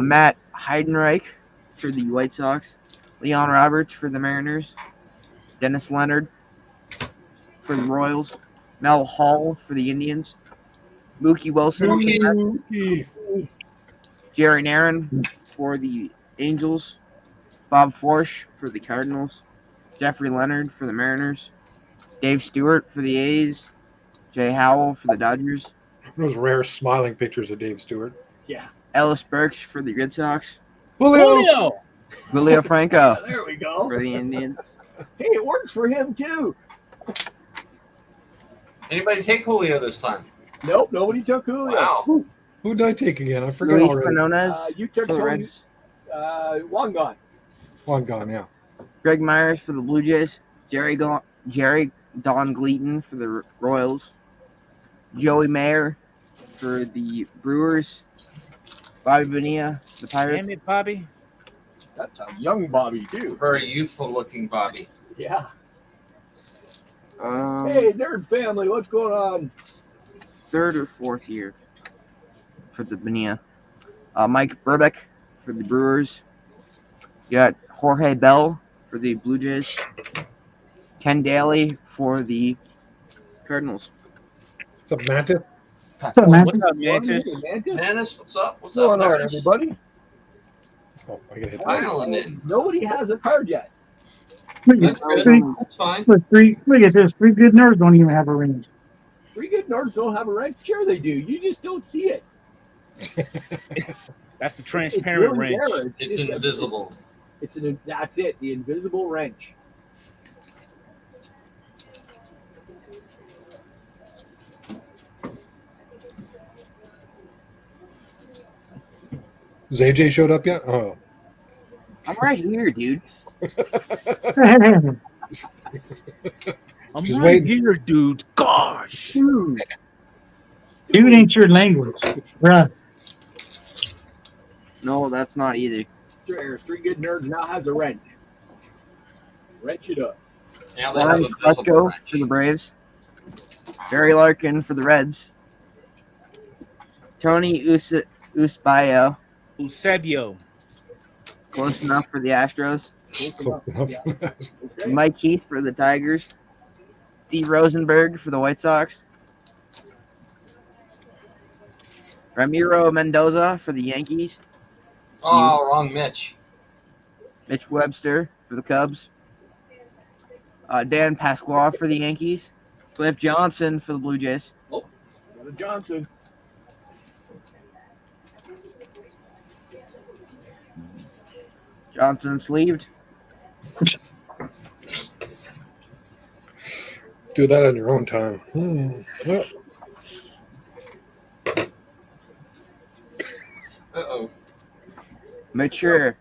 Speaker 3: Matt Heidenreich for the White Sox. Leon Roberts for the Mariners. Dennis Leonard for the Royals. Mel Hall for the Indians. Mookie Wilson.
Speaker 5: Mookie.
Speaker 3: Jerry Narron for the Angels. Bob Forsch for the Cardinals. Jeffrey Leonard for the Mariners. Dave Stewart for the A's. Jay Howell for the Dodgers.
Speaker 5: Those rare smiling pictures of Dave Stewart.
Speaker 2: Yeah.
Speaker 3: Ellis Burks for the Red Sox.
Speaker 6: Julio!
Speaker 3: Julio Franco
Speaker 2: There we go.
Speaker 3: for the Indians.
Speaker 2: Hey, it works for him too.
Speaker 1: Anybody take Julio this time?
Speaker 2: Nope, nobody took Julio.
Speaker 1: Wow.
Speaker 5: Who did I take again? I forgot
Speaker 3: Luis
Speaker 5: already.
Speaker 3: Quinones
Speaker 2: You took
Speaker 3: for the
Speaker 2: Tony
Speaker 3: Reds.
Speaker 2: Wangon.
Speaker 5: One gone, yeah.
Speaker 3: Greg Myers for the Blue Jays. Jerry Don Gleaton for the Royals. Joey Mayer for the Brewers. Bobby Bonilla for the Pirates.
Speaker 6: Damn it, Bobby.
Speaker 2: That's a young Bobby too.
Speaker 1: Very youthful looking Bobby.
Speaker 2: Yeah.
Speaker 3: Um,
Speaker 2: Hey, nerd family, what's going on?
Speaker 3: third or fourth year for the Bonilla. Mike Burbeck for the Brewers. You got Jorge Bell for the Blue Jays. Ken Daly for the Cardinals.
Speaker 5: What's up, Mantis?
Speaker 4: What's up, man?
Speaker 6: What's up, Mantis?
Speaker 2: Mantis?
Speaker 1: Manus, what's up? What's
Speaker 2: What's
Speaker 1: up,
Speaker 2: going on,
Speaker 1: nerds?
Speaker 2: everybody?
Speaker 5: Oh, I gotta hit that.
Speaker 1: Dialing in.
Speaker 2: Nobody has a card yet.
Speaker 4: Look
Speaker 1: That's
Speaker 4: at,
Speaker 1: good.
Speaker 4: three,
Speaker 1: That's fine.
Speaker 4: look at this. 3 good nerds don't even have a ring.
Speaker 2: Three good nerds don't have a rank. Sure they do. You just don't see it.
Speaker 6: That's the
Speaker 2: It's
Speaker 6: transparent
Speaker 2: really
Speaker 6: wrench.
Speaker 2: there.
Speaker 1: It's invisible.
Speaker 2: That's it. The invisible wrench.
Speaker 5: Has AJ showed up yet? Oh.
Speaker 3: I'm right here, dude.
Speaker 6: I'm
Speaker 5: Just
Speaker 6: right
Speaker 5: waiting.
Speaker 6: here, dude. Gosh.
Speaker 2: Dude.
Speaker 4: Dude ain't your language. Bruh.
Speaker 3: No, that's not either.
Speaker 2: There's three good nerds now has a wrench. Wrench it up.
Speaker 1: Now they have
Speaker 3: Ryan
Speaker 1: a visible
Speaker 3: Krusko
Speaker 1: wrench.
Speaker 3: for the Braves. Barry Larkin for the Reds. Tony Usbayo,
Speaker 6: Eusebio.
Speaker 3: close enough for the Astros.
Speaker 5: Close enough.
Speaker 2: Yeah. Okay.
Speaker 3: Mike Heath for the Tigers. Steve Rosenberg for the White Sox. Ramiro Mendoza for the Yankees.
Speaker 1: Oh, wrong Mitch.
Speaker 3: Mitch Webster for the Cubs. Dan Pasqua for the Yankees. Cliff Johnson for the Blue Jays.
Speaker 2: Got a Johnson.
Speaker 3: Johnson sleeved.
Speaker 5: Do that on your own time. Well,
Speaker 1: Uh-oh.
Speaker 3: Mature.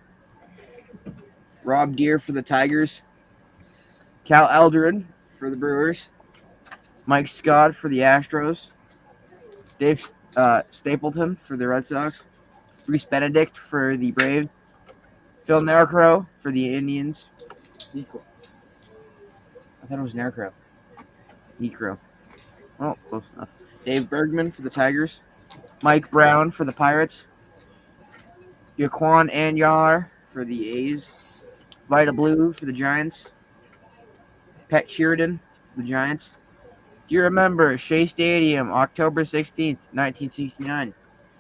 Speaker 3: Rob Deere for the Tigers. Cal Eldred for the Brewers. Mike Scott for the Astros. Dave Stapleton for the Red Sox. Bruce Benedict for the Braves. Phil Necro for the Indians.
Speaker 2: Equal.
Speaker 3: I thought it was Necro. Necro. Oh, close enough. Dave Bergman for the Tigers. Mike Brown for the Pirates. Yaquan Anyar for the A's. Vita Blue for the Giants. Pet Sheridan for the Giants. Do you remember Shea Stadium, October 16th, 1969?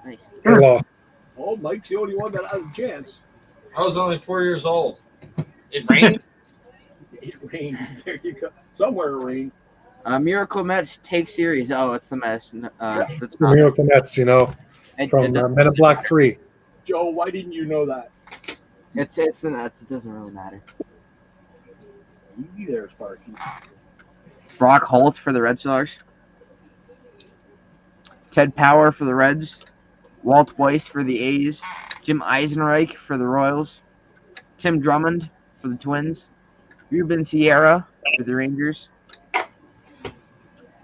Speaker 3: Nice.
Speaker 5: They lost.
Speaker 2: Oh, Mike's the only one that has a chance.
Speaker 1: I was only 4 years old. It rained.
Speaker 2: It rained. There you go. Somewhere it rained.
Speaker 3: Miracle Mets take series. Oh, it's the Mets. That's
Speaker 5: The
Speaker 3: not.
Speaker 5: Miracle Mets, you know,
Speaker 3: It,
Speaker 5: from Men in Black 3.
Speaker 2: Joe, why didn't you know that?
Speaker 3: it's the Mets. It doesn't really matter.
Speaker 2: You be there, Sparky.
Speaker 3: Brock Holt for the Red Sox. Ted Power for the Reds. Walt Weiss for the A's. Jim Eisenreich for the Royals. Tim Drummond for the Twins. Ruben Sierra for the Rangers.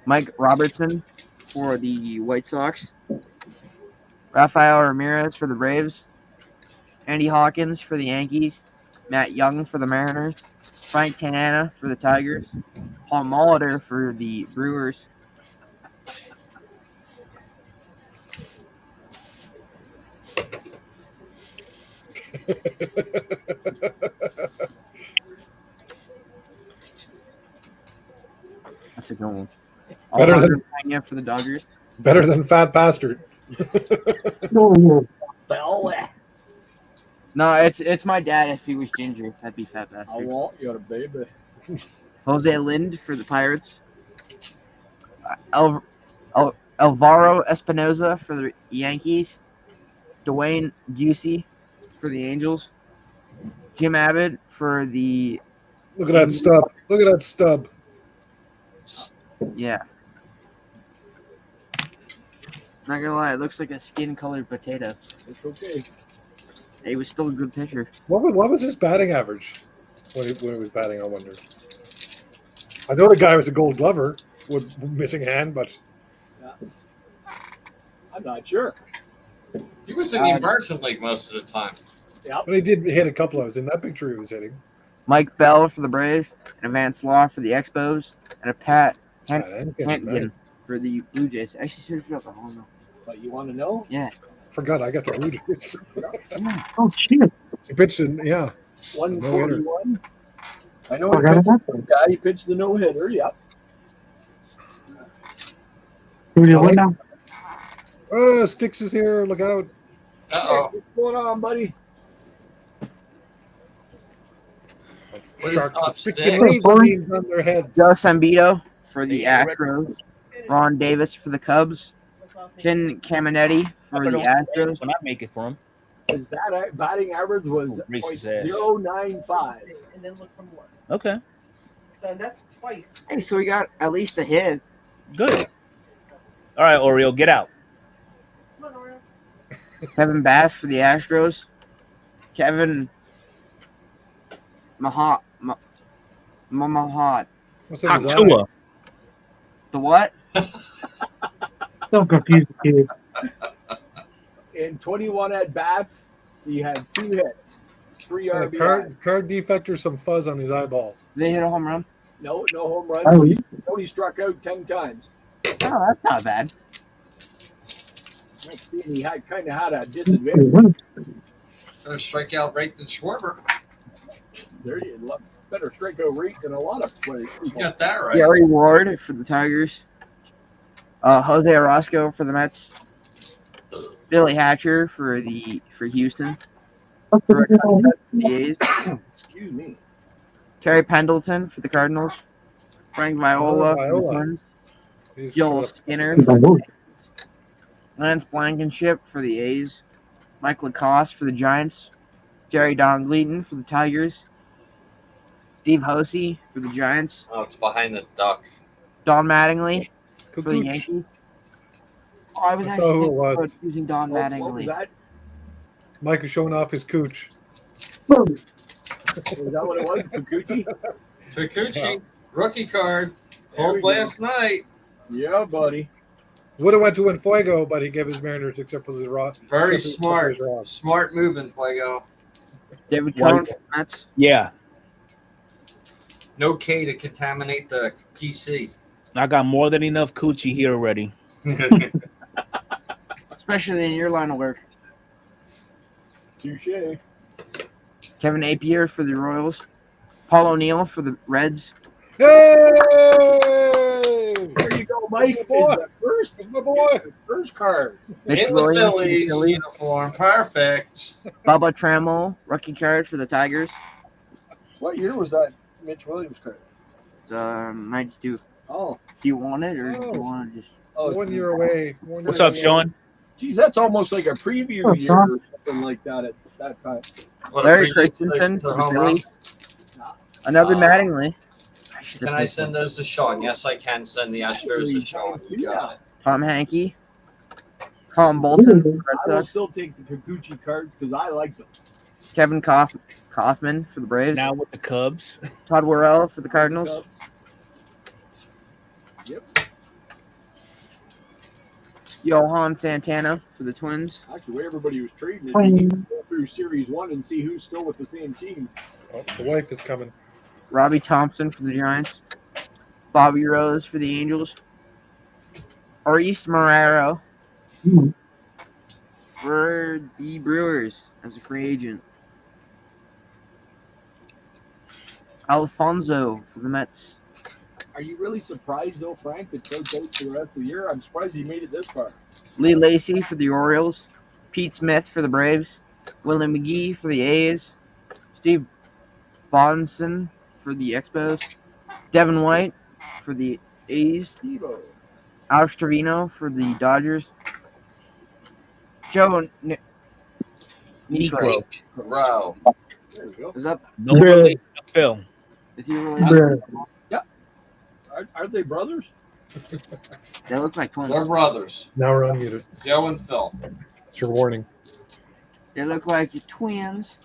Speaker 3: Mike Robertson for the White Sox. Rafael Ramirez for the Braves. Andy Hawkins for the Yankees. Matt Young for the Mariners. Frank Tanana for the Tigers. Paul Molitor for the Brewers. That's a good one.
Speaker 5: Better than-
Speaker 3: Alejandro Pena for the Dodgers.
Speaker 5: Better than Fat Bastard.
Speaker 2: Well,
Speaker 3: No, it's my dad. If he was ginger, that'd be Fat
Speaker 2: I
Speaker 3: Bastard.
Speaker 2: want you, baby.
Speaker 3: Jose Lind for the Pirates. Alvaro Espinoza for the Yankees. Dwayne Busey for the Angels. Jim Abbott for the
Speaker 5: Look at that stub. Look at that stub.
Speaker 3: yeah. Not gonna lie, it looks like a skin-colored potato.
Speaker 2: It's okay.
Speaker 3: He was still a good pitcher.
Speaker 5: What was his batting average when he was batting, I wonder? I know the guy was a Gold Glover with missing hand, but
Speaker 2: I'm not sure.
Speaker 1: He was in the American League most of the time.
Speaker 5: he did hit a couple of us. In that picture he was hitting.
Speaker 3: Mike Bell for the Braves, and a Vance Law for the Expos, and a Pat Hampton for the Blue Jays. I actually searched it up. I don't know.
Speaker 2: But you want to know?
Speaker 3: Yeah.
Speaker 5: Forgot I got the Blue Jays.
Speaker 4: Oh, shit.
Speaker 5: He pitched in, yeah.
Speaker 2: 141. I know
Speaker 4: Forgot
Speaker 2: he
Speaker 4: about
Speaker 2: pitched the guy. He pitched the no-hitter. Yep.
Speaker 4: Who do you win now?
Speaker 5: Sticks is here. Look out.
Speaker 1: Uh-oh.
Speaker 2: What's going on, buddy?
Speaker 1: What is
Speaker 5: Sharks
Speaker 1: up,
Speaker 5: with
Speaker 1: Stick?
Speaker 5: freaking razor beams on their heads.
Speaker 3: Joe Sambito for the Astros. Ron Davis for the Cubs. Ken Caminetti for the Astros.
Speaker 6: When I make it for him.
Speaker 2: His batting average was
Speaker 6: Racist ass.
Speaker 2: .095.
Speaker 7: And then look for more.
Speaker 6: Okay.
Speaker 7: So that's twice.
Speaker 3: Hey, so we got at least a hit.
Speaker 6: Good. All right, Oreo, get out.
Speaker 7: Come on, Oreo.
Speaker 3: Kevin Bass for the Astros. Kevin Mahat.
Speaker 5: What's that, his eye?
Speaker 6: Tua.
Speaker 3: The what?
Speaker 4: Don't confuse the kid.
Speaker 2: In 21 at-bats, he had 2 hits, 3
Speaker 5: It's a
Speaker 2: RBI.
Speaker 5: card defect or some fuzz on his eyeball.
Speaker 3: They hit a home run.
Speaker 2: No home runs.
Speaker 4: Oh,
Speaker 2: He only struck out 10 times.
Speaker 3: Oh, that's not bad.
Speaker 2: He kind of had a disadvantage.
Speaker 1: Better strikeout rate than Schwarber.
Speaker 2: There you go. Better strikeout rate than a lot of players.
Speaker 1: You got that right.
Speaker 3: Gary Ward for the Tigers. Jose Orozco for the Mets. Billy Hatcher for Houston. For the A's.
Speaker 2: Excuse me.
Speaker 3: Terry Pendleton for the Cardinals. Frank Viola for the
Speaker 5: Viola.
Speaker 3: Twins.
Speaker 5: He's
Speaker 3: Joel Skinner. Lance Blankenship for the A's. Mike Lacoste for the Giants. Jerry Don Gleaton for the Tigers. Steve Hosey for the Giants.
Speaker 1: Oh, it's behind the duck.
Speaker 3: Don Mattingly for the
Speaker 5: Cuckooch.
Speaker 3: Yankees. Oh, I was
Speaker 5: I saw
Speaker 3: actually
Speaker 5: who it
Speaker 3: thinking
Speaker 5: was.
Speaker 3: about using Don
Speaker 2: What was
Speaker 3: Mattingly.
Speaker 2: that?
Speaker 5: Mike is showing off his cooch.
Speaker 2: Was that what it was? Kikuchi?
Speaker 1: Kikuchi, rookie card.
Speaker 2: There we
Speaker 1: Pulled
Speaker 2: go.
Speaker 1: last night.
Speaker 2: Yeah, buddy.
Speaker 5: Would have went to Fuego, but he gave his Mariners except for his Ross.
Speaker 1: Very
Speaker 5: except for
Speaker 1: smart.
Speaker 5: his Ross.
Speaker 1: Smart moving, Fuego.
Speaker 3: David
Speaker 6: Why-
Speaker 3: Cohn for the Mets.
Speaker 6: Yeah,
Speaker 1: No K to contaminate the PC.
Speaker 6: I got more than enough coochie here already.
Speaker 3: Especially in your line of work.
Speaker 2: Touche.
Speaker 3: Kevin Napier for the Royals. Paul O'Neill for the Reds.
Speaker 5: Yay!
Speaker 2: There you go, Mike.
Speaker 5: Boy.
Speaker 2: First,
Speaker 5: That's my boy.
Speaker 2: first card.
Speaker 3: Mitch
Speaker 1: In the
Speaker 3: Williams for the
Speaker 1: Phillies
Speaker 3: Phillies.
Speaker 1: uniform. Perfect.
Speaker 3: Bubba Trammell, rookie card for the Tigers.
Speaker 2: What year was that Mitch Williams card?
Speaker 3: 92.
Speaker 2: Oh,
Speaker 3: Do you want it, or do
Speaker 5: Oh.
Speaker 3: you want to just...
Speaker 5: 1 year away. 1
Speaker 6: What's
Speaker 5: year
Speaker 6: up,
Speaker 5: away.
Speaker 6: Sean?
Speaker 2: geez, that's almost like a preview
Speaker 4: Oh,
Speaker 2: year
Speaker 4: Sean.
Speaker 2: or something like that at that time.
Speaker 1: What,
Speaker 3: Larry
Speaker 1: a preview
Speaker 3: Christensen
Speaker 1: to
Speaker 3: for the
Speaker 1: home run?
Speaker 3: Phillies. Another
Speaker 1: Uh,
Speaker 3: Mattingly.
Speaker 1: Can I send those to Sean? Yes, I can send the Astros to Sean. You got it.
Speaker 3: Tom Hankey. Tom Bolton for the
Speaker 2: I
Speaker 3: Red
Speaker 2: will
Speaker 3: Sox.
Speaker 2: still take the Kikuchi cards because I like them.
Speaker 3: Kevin Kaufman for the Braves.
Speaker 6: Now with the Cubs.
Speaker 3: Todd Worrell for the Cardinals.
Speaker 2: Yep.
Speaker 3: Johan Santana for the Twins.
Speaker 2: Actually, the way everybody was trading it,
Speaker 4: Twins.
Speaker 2: you can go through Series 1 and see who's still with the same team.
Speaker 5: Oh, the wife is coming.
Speaker 3: Robbie Thompson for the Giants. Bobby Rose for the Angels. Maurice Marrero
Speaker 4: Hmm.
Speaker 3: for the Brewers as a free agent. Alfonso for the Mets.
Speaker 2: Are you really surprised, though, Frank, that Trout's out for the rest of the year? I'm surprised he made it this far.
Speaker 3: Lee Lacy for the Orioles. Pete Smith for the Braves. Willie McGee for the A's. Steve Bonson for the Expos. Devin White for the A's.
Speaker 2: Steve-O.
Speaker 3: Alex Trevino for the Dodgers. Joe Negro.
Speaker 1: Bro.
Speaker 2: There we go.
Speaker 3: Is that
Speaker 6: No
Speaker 4: Bruh.
Speaker 6: relation to Phil.
Speaker 3: is he related?
Speaker 4: Bruh.
Speaker 2: Aren't they brothers?
Speaker 3: They look like twins.
Speaker 1: We're brothers.
Speaker 5: Now we're unmuted.
Speaker 1: Joe and Phil.
Speaker 5: It's your warning.
Speaker 3: They look like twins.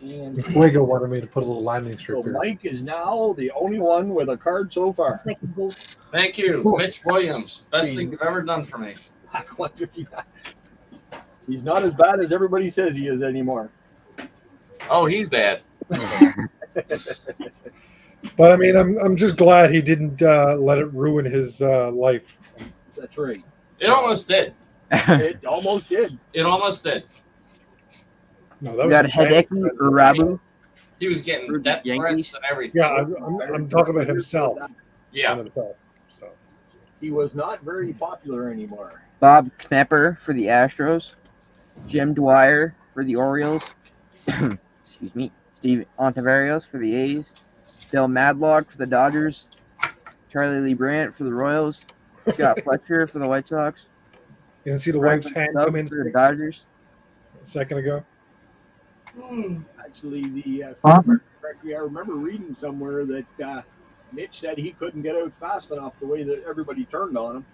Speaker 2: And
Speaker 5: Fuego wanted me to put a little landing strip
Speaker 2: so
Speaker 5: here.
Speaker 2: Mike is now the only one with a card so far.
Speaker 7: Like gold.
Speaker 1: Thank you, Mitch Williams. Best thing you've ever done for me.
Speaker 2: He's not as bad as everybody says he is anymore.
Speaker 1: Oh, he's bad.
Speaker 5: But I mean, I'm just glad he didn't let it ruin his life.
Speaker 2: That's right.
Speaker 1: It almost did.
Speaker 2: It almost did.
Speaker 1: It almost did.
Speaker 5: No, that
Speaker 3: You
Speaker 5: was
Speaker 3: got Hideki or Rabu.
Speaker 1: He was getting
Speaker 3: For the
Speaker 1: death
Speaker 3: Yankees?
Speaker 1: threats and everything.
Speaker 5: Yeah, I'm talking about himself.
Speaker 1: Yeah.
Speaker 5: Not himself. So
Speaker 2: He was not very popular anymore.
Speaker 3: Bob Knepper for the Astros. Jim Dwyer for the Orioles. Excuse me. Steve Ontiverios for the A's. Bill Madlock for the Dodgers. Charlie Lee Brandt for the Royals. Scott Fletcher for the White Sox.
Speaker 5: you didn't see the wife's hand
Speaker 3: Stubb
Speaker 5: come in
Speaker 3: for the
Speaker 5: a
Speaker 3: Dodgers.
Speaker 5: second ago.
Speaker 2: Actually,
Speaker 4: Huh?
Speaker 2: correctly, I remember reading somewhere that Mitch said he couldn't get out fast enough the way that everybody turned on him.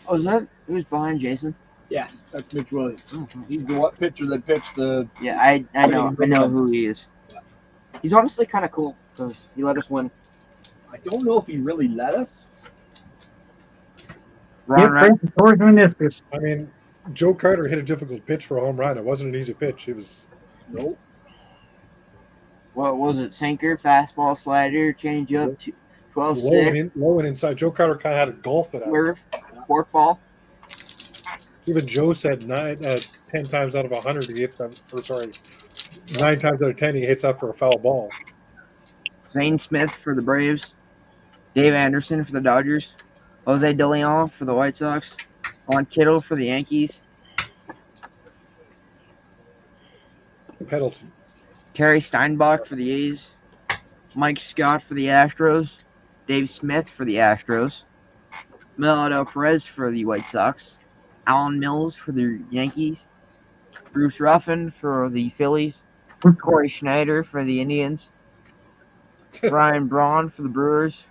Speaker 3: Oh, is that who's behind Jason?
Speaker 2: Yeah, that's Mitch Williams. He's the one pitcher that pitched the.
Speaker 3: Yeah, I know who he is. He's honestly kind of cool because he let us win.
Speaker 2: I don't know if he really let us.
Speaker 3: Ron
Speaker 4: Give
Speaker 3: Rapp,
Speaker 4: Frank Torres meniscus.
Speaker 5: I mean, Joe Carter hit a difficult pitch for a home run. It wasn't an easy pitch. It was
Speaker 2: Nope.
Speaker 3: what was it? Sinker, fastball, slider, changeup, 12-6,
Speaker 5: low and inside. Joe Carter kind of had to golf it out.
Speaker 3: swerve, fork ball.
Speaker 5: Even Joe said 10 times out of 100 he hits that. Or sorry, 9 times out of 10 he hits that for a foul ball.
Speaker 3: Zane Smith for the Braves. Dave Anderson for the Dodgers. Jose De Leon for the White Sox. Juan Kittle for the Yankees.
Speaker 5: Penalty.
Speaker 3: Terry Steinbach for the A's. Mike Scott for the Astros. Dave Smith for the Astros. Melado Perez for the White Sox. Alan Mills for the Yankees. Bruce Ruffin for the Phillies. Corey Schneider for the Indians. Brian Braun for the Brewers.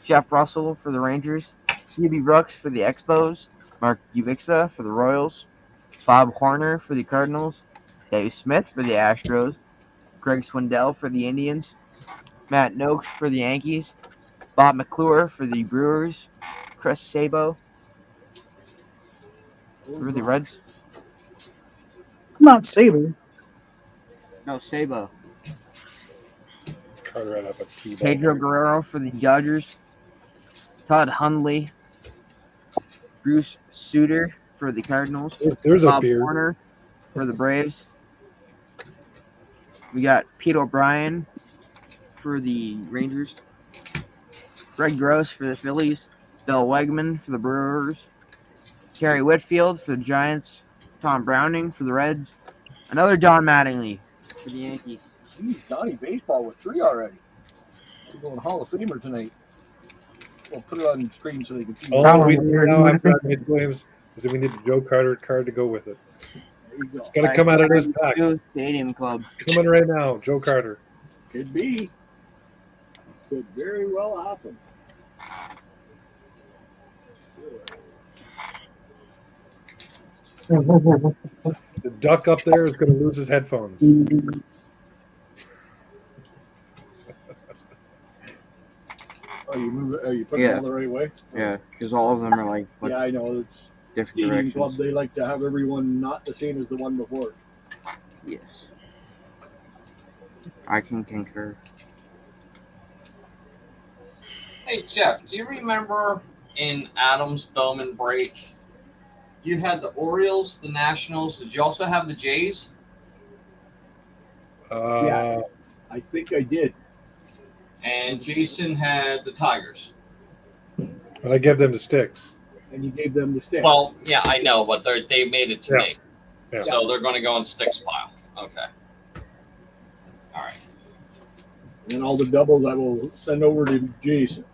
Speaker 3: Jeff Russell for the Rangers. Hubie Brooks for the Expos. Mark Ubixa for the Royals. Bob Horner for the Cardinals. Dave Smith for the Astros. Greg Swindell for the Indians. Matt Noakes for the Yankees. Bob McClure for the Brewers. Chris Sabo for the Reds.
Speaker 4: Not Saber.
Speaker 3: No, Sabo.
Speaker 5: Carter had up a key.
Speaker 3: Pedro Guerrero for the Dodgers. Todd Hundley. Bruce Sutter for the Cardinals.
Speaker 5: There's a
Speaker 3: Bob
Speaker 5: beer.
Speaker 3: Warner for the Braves. We got Pete O'Brien for the Rangers. Greg Gross for the Phillies. Bill Wegman for the Brewers. Terry Whitfield for the Giants. Tom Browning for the Reds. Another Don Mattingly for the Yankees.
Speaker 2: Geez, Donnie Baseball with 3 already. We're going Hall of Famer tonight. We'll put it on the screen so they can see.
Speaker 5: All we need now after Mitch Williams is that we need the Joe Carter card to go with it.
Speaker 2: There you go.
Speaker 5: It's got to come out of this pack.
Speaker 3: Stadium Club.
Speaker 5: Coming right now, Joe Carter.
Speaker 2: Could be. Could very well happen.
Speaker 5: The duck up there is going to lose his headphones.
Speaker 2: Are you putting
Speaker 3: Yeah.
Speaker 2: it all the right way?
Speaker 3: Yeah, because all of them are like
Speaker 2: Yeah, I know. It's
Speaker 3: different
Speaker 2: Stadium Club.
Speaker 3: directions.
Speaker 2: They like to have everyone not the same as the one before.
Speaker 3: Yes. I can concur.
Speaker 1: Hey Jeff, do you remember in Adams Bowman break, you had the Orioles, the Nationals. Did you also have the Jays?
Speaker 2: Yeah. I think I did.
Speaker 1: And Jason had the Tigers.
Speaker 5: But I give them the sticks.
Speaker 2: And you gave them the stick.
Speaker 1: Well, yeah, I know, but they made it to
Speaker 5: Yeah.
Speaker 1: me.
Speaker 5: Yeah.
Speaker 1: So they're going to go in sticks pile. Okay. All right.
Speaker 2: And all the doubles I will send over to Jason.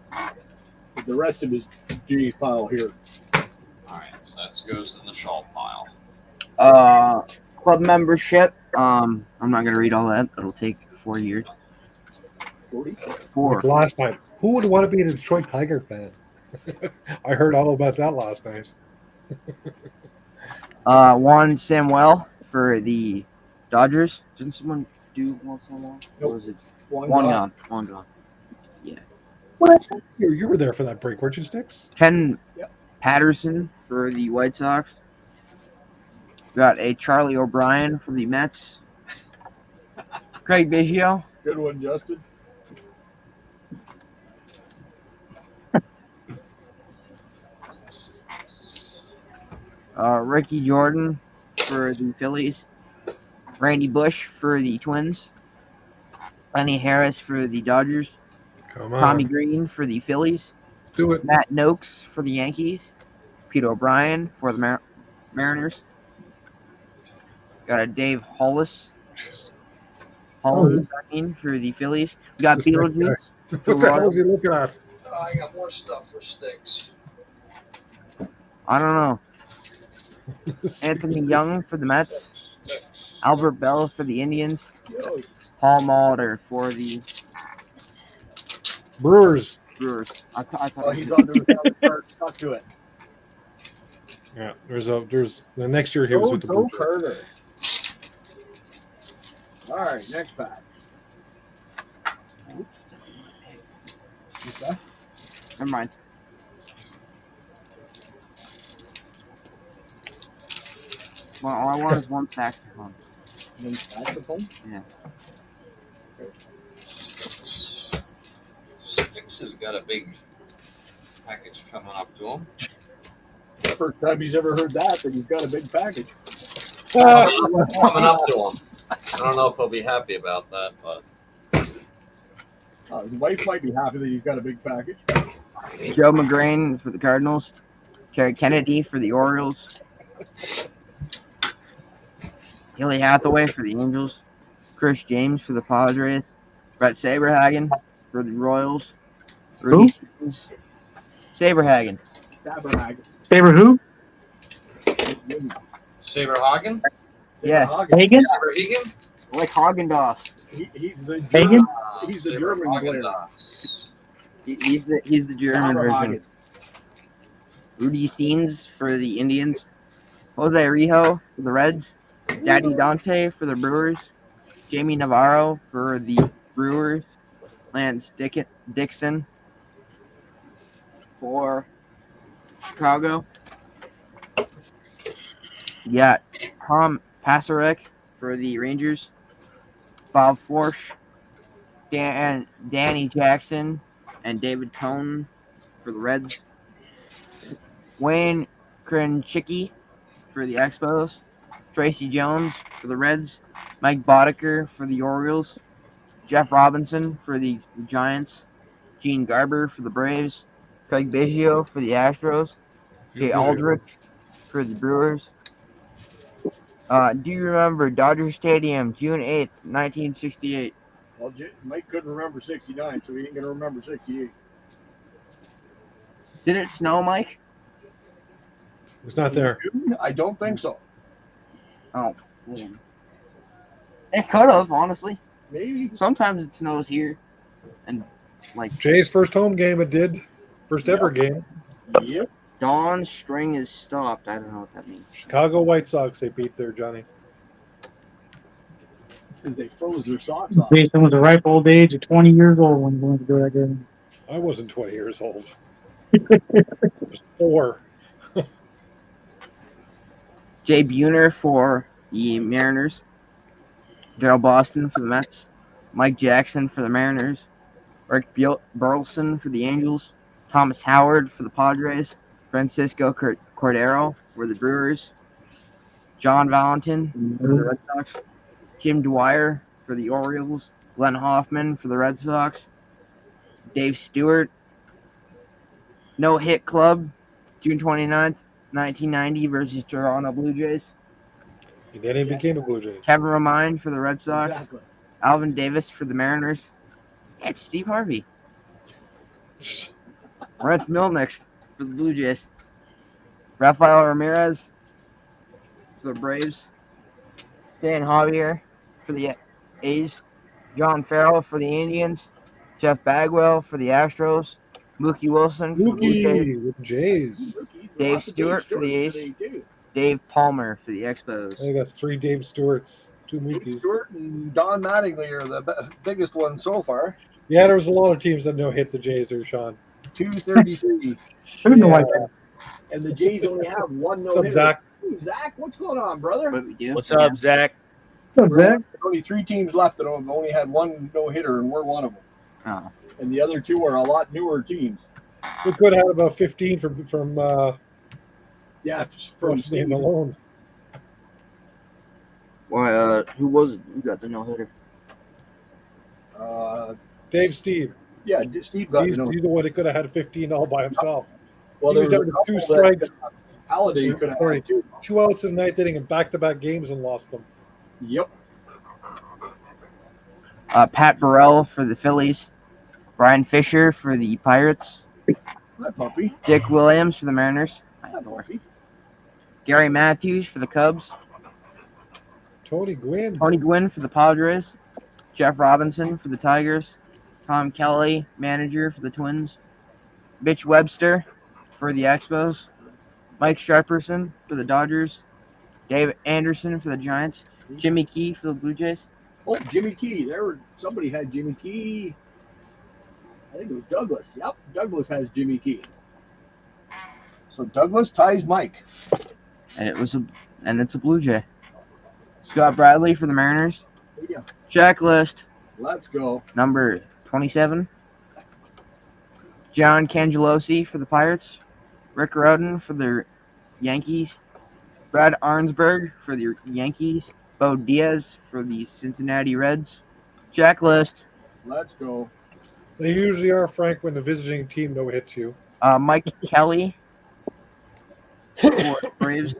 Speaker 2: But the rest of his G pile here.
Speaker 1: All right. So that goes in the shawl pile.
Speaker 3: Club membership. I'm not gonna read all that. It'll take 4 years.
Speaker 2: 40?
Speaker 3: 4.
Speaker 5: Like last night. Who would want to be a Detroit Tiger fan? I heard all about that last night.
Speaker 3: Juan Samuel for the Dodgers. Didn't someone do Juan Samuel?
Speaker 2: Nope.
Speaker 3: Or was it
Speaker 2: One
Speaker 3: Juan
Speaker 2: guy.
Speaker 3: gone? Juan gone.
Speaker 5: You were there for that break, weren't you, Sticks?
Speaker 3: Ken
Speaker 2: Yep.
Speaker 3: Patterson for the White Sox. Got a Charlie O'Brien for the Mets. Craig Biggio.
Speaker 2: Good one, Justin.
Speaker 3: Ricky Jordan for the Phillies. Randy Bush for the Twins. Lenny Harris for the Dodgers.
Speaker 5: Come on.
Speaker 3: Tommy Green for the Phillies.
Speaker 5: Let's do it.
Speaker 3: Matt Noakes for the Yankees. Pete O'Brien for the Mariners. Got a Dave Hollis. Holland for the Phillies. We got
Speaker 5: Just like
Speaker 3: Beetlejuice.
Speaker 5: What the hell is he looking at?
Speaker 1: Oh, I got more stuff for sticks.
Speaker 3: I don't know. Anthony Young for the Mets.
Speaker 1: Sticks.
Speaker 3: Albert Bell for the Indians.
Speaker 2: Yo,
Speaker 3: Paul Molitor for the
Speaker 5: Brewers.
Speaker 3: Brewers. I thought
Speaker 2: oh,
Speaker 3: it
Speaker 2: he's
Speaker 3: was-
Speaker 2: on the start. Stuck to it.
Speaker 5: Yeah, there's the next year he was with the
Speaker 2: Joe
Speaker 5: Brewers.
Speaker 2: Carter. All right, next pack. What's that?
Speaker 3: Never mind. Well, all I want is one saxophone.
Speaker 2: One saxophone?
Speaker 3: Yeah.
Speaker 1: Sticks has got a big package coming up to him.
Speaker 2: First time he's ever heard that he's got a big package.
Speaker 1: Coming up to him. I don't know if he'll be happy about that, but
Speaker 2: His wife might be happy that he's got a big package.
Speaker 3: Joe McGrain for the Cardinals. Kerry Kennedy for the Orioles. Hilly Hathaway for the Angels. Chris James for the Padres. Brett Saberhagen for the Royals. Rudy Simmons. Saberhagen.
Speaker 2: Saberhagen.
Speaker 4: Saber who?
Speaker 1: Saberhagen?
Speaker 3: Yeah.
Speaker 4: Hagen?
Speaker 1: Saberhagen?
Speaker 3: Like Haagen-Dazs.
Speaker 2: He's the
Speaker 4: Hagen?
Speaker 2: He's the German player.
Speaker 3: He's the German version.
Speaker 2: Saberhagen.
Speaker 3: Rudy Seens for the Indians. Jose Rijo for the Reds. Daddy Dante for the Brewers. Jamie Navarro for the Brewers. Lance Dixon for Chicago. You got Tom Pasarek for the Rangers. Bob Forsch, Danny Jackson, and David Cohn for the Reds. Wayne Krenchicki for the Expos. Tracy Jones for the Reds. Mike Boddicker for the Orioles. Jeff Robinson for the Giants. Gene Garber for the Braves. Craig Biggio for the Astros.
Speaker 5: Feel
Speaker 3: Jay
Speaker 5: good.
Speaker 3: Aldrich for the Brewers. Do you remember Dodger Stadium, June 8th, 1968?
Speaker 2: Well, Mike couldn't remember 69, so he ain't going to remember 68.
Speaker 3: Did it snow, Mike?
Speaker 5: It's not there.
Speaker 2: I don't think so.
Speaker 3: Oh. It could have, honestly.
Speaker 2: Maybe.
Speaker 3: Sometimes it snows here. And, like,
Speaker 5: Jay's first home game, it did. First ever game.
Speaker 2: Yep.
Speaker 3: Dawn's string is stopped. I don't know what that means.
Speaker 5: Chicago White Sox, they beat there, Johnny.
Speaker 2: Because they froze their socks off.
Speaker 4: Jason was a ripe old age of 20 years old when he went to do that game.
Speaker 5: I wasn't 20 years old. I was 4.
Speaker 3: Jay Buhner for the Mariners. Daryl Boston for the Mets. Mike Jackson for the Mariners. Rick Burleson for the Angels. Thomas Howard for the Padres. Francisco Cordero for the Brewers. John Valentin for the Red Sox. Jim Dwyer for the Orioles. Glenn Hoffman for the Red Sox. Dave Stewart. No Hit Club, June 29th, 1990 versus Toronto Blue Jays.
Speaker 5: And then he became a Blue Jay.
Speaker 3: Kevin Romine for the Red Sox.
Speaker 2: Exactly.
Speaker 3: Alvin Davis for the Mariners. It's Steve Harvey. Brent Milnick for the Blue Jays. Rafael Ramirez for the Braves. Stan Javier for the A's. John Farrell for the Indians. Jeff Bagwell for the Astros. Mookie Wilson for the Blue Jays.
Speaker 5: Mookie with Jays.
Speaker 3: Dave Stewart for the A's. Dave Palmer for the Expos.
Speaker 5: I think that's 3 Dave Stewarts, 2
Speaker 2: Dave
Speaker 5: Mookies.
Speaker 2: Stewart and Don Mattingly are the biggest ones so far.
Speaker 5: Yeah, there was a lot of teams that no hit the Jays there, Sean.
Speaker 2: 233.
Speaker 4: Who knew like that?
Speaker 2: And the Jays only have one no
Speaker 5: What's up,
Speaker 2: hitter.
Speaker 5: Zach?
Speaker 2: Hey, Zach, what's going on, brother?
Speaker 3: What we do?
Speaker 6: What's up, Zach?
Speaker 4: What's up, Zach?
Speaker 2: There's only 3 teams left that have only had one no hitter, and we're one of them.
Speaker 3: Oh.
Speaker 2: And the other 2 are a lot newer teams.
Speaker 5: We could have had about 15 from
Speaker 2: Yeah, from
Speaker 5: what's his name alone.
Speaker 3: Well, who was it? Who got the no hitter?
Speaker 5: Dave Steve.
Speaker 2: Yeah, Steve got
Speaker 5: He's
Speaker 2: the no.
Speaker 5: the one that could have had 15 all by himself.
Speaker 2: Well,
Speaker 5: he
Speaker 2: there
Speaker 5: was
Speaker 2: was
Speaker 5: down
Speaker 2: a
Speaker 5: to 2
Speaker 2: couple
Speaker 5: strikes,
Speaker 2: that Halliday could have had 2.
Speaker 5: 2 outs in the 9th inning, and back-to-back games and lost them.
Speaker 2: Yep.
Speaker 3: Pat Burrell for the Phillies. Brian Fisher for the Pirates.
Speaker 2: Hi, puppy.
Speaker 3: Dick Williams for the Mariners.
Speaker 2: Hi, puppy.
Speaker 3: Gary Matthews for the Cubs.
Speaker 5: Tony Gwynn.
Speaker 3: Tony Gwynn for the Padres. Jeff Robinson for the Tigers. Tom Kelly, manager for the Twins. Mitch Webster for the Expos. Mike Sharperson for the Dodgers. Dave Anderson for the Giants. Jimmy Key for the Blue Jays.
Speaker 2: Oh, Jimmy Key. Somebody had Jimmy Key. I think it was Douglas. Yep, Douglas has Jimmy Key. So Douglas ties Mike.
Speaker 3: And it's a Blue Jay. Scott Bradley for the Mariners.
Speaker 2: Yeah.
Speaker 3: Checklist
Speaker 2: Let's go.
Speaker 3: number 27. John Cangelosi for the Pirates. Rick Rhoden for the Yankees. Brad Arnsberg for the Yankees. Bo Diaz for the Cincinnati Reds. Checklist.
Speaker 2: Let's go.
Speaker 5: They usually are, Frank, when the visiting team no hits you.
Speaker 3: Mike Kelly for the Braves.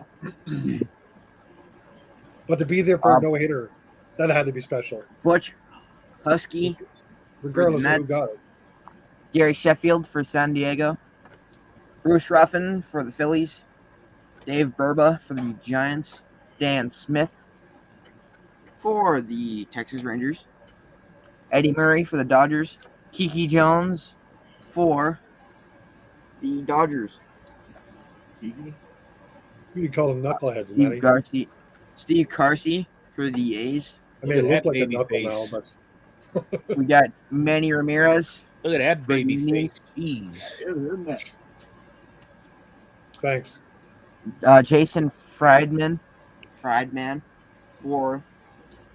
Speaker 5: But to be there for a no-hitter, that had to be special,
Speaker 3: Butch Husky.
Speaker 5: regardless of who
Speaker 3: Mets.
Speaker 5: got it.
Speaker 3: Gary Sheffield for San Diego. Bruce Ruffin for the Phillies. Dave Burba for the Giants. Dan Smith for the Texas Rangers. Eddie Murray for the Dodgers. Kiki Jones for the Dodgers.
Speaker 5: Who do you call them knuckleheads, Matty?
Speaker 3: Steve Carsey for the A's.
Speaker 5: I mean, it
Speaker 6: Look at
Speaker 5: looked like a
Speaker 6: that
Speaker 5: knuckle
Speaker 6: baby
Speaker 5: now,
Speaker 6: face.
Speaker 5: but
Speaker 3: We got Manny Ramirez.
Speaker 6: Look at that baby
Speaker 3: Green.
Speaker 6: face. Jeez.
Speaker 2: Isn't that?
Speaker 5: thanks.
Speaker 3: Jason Friedman for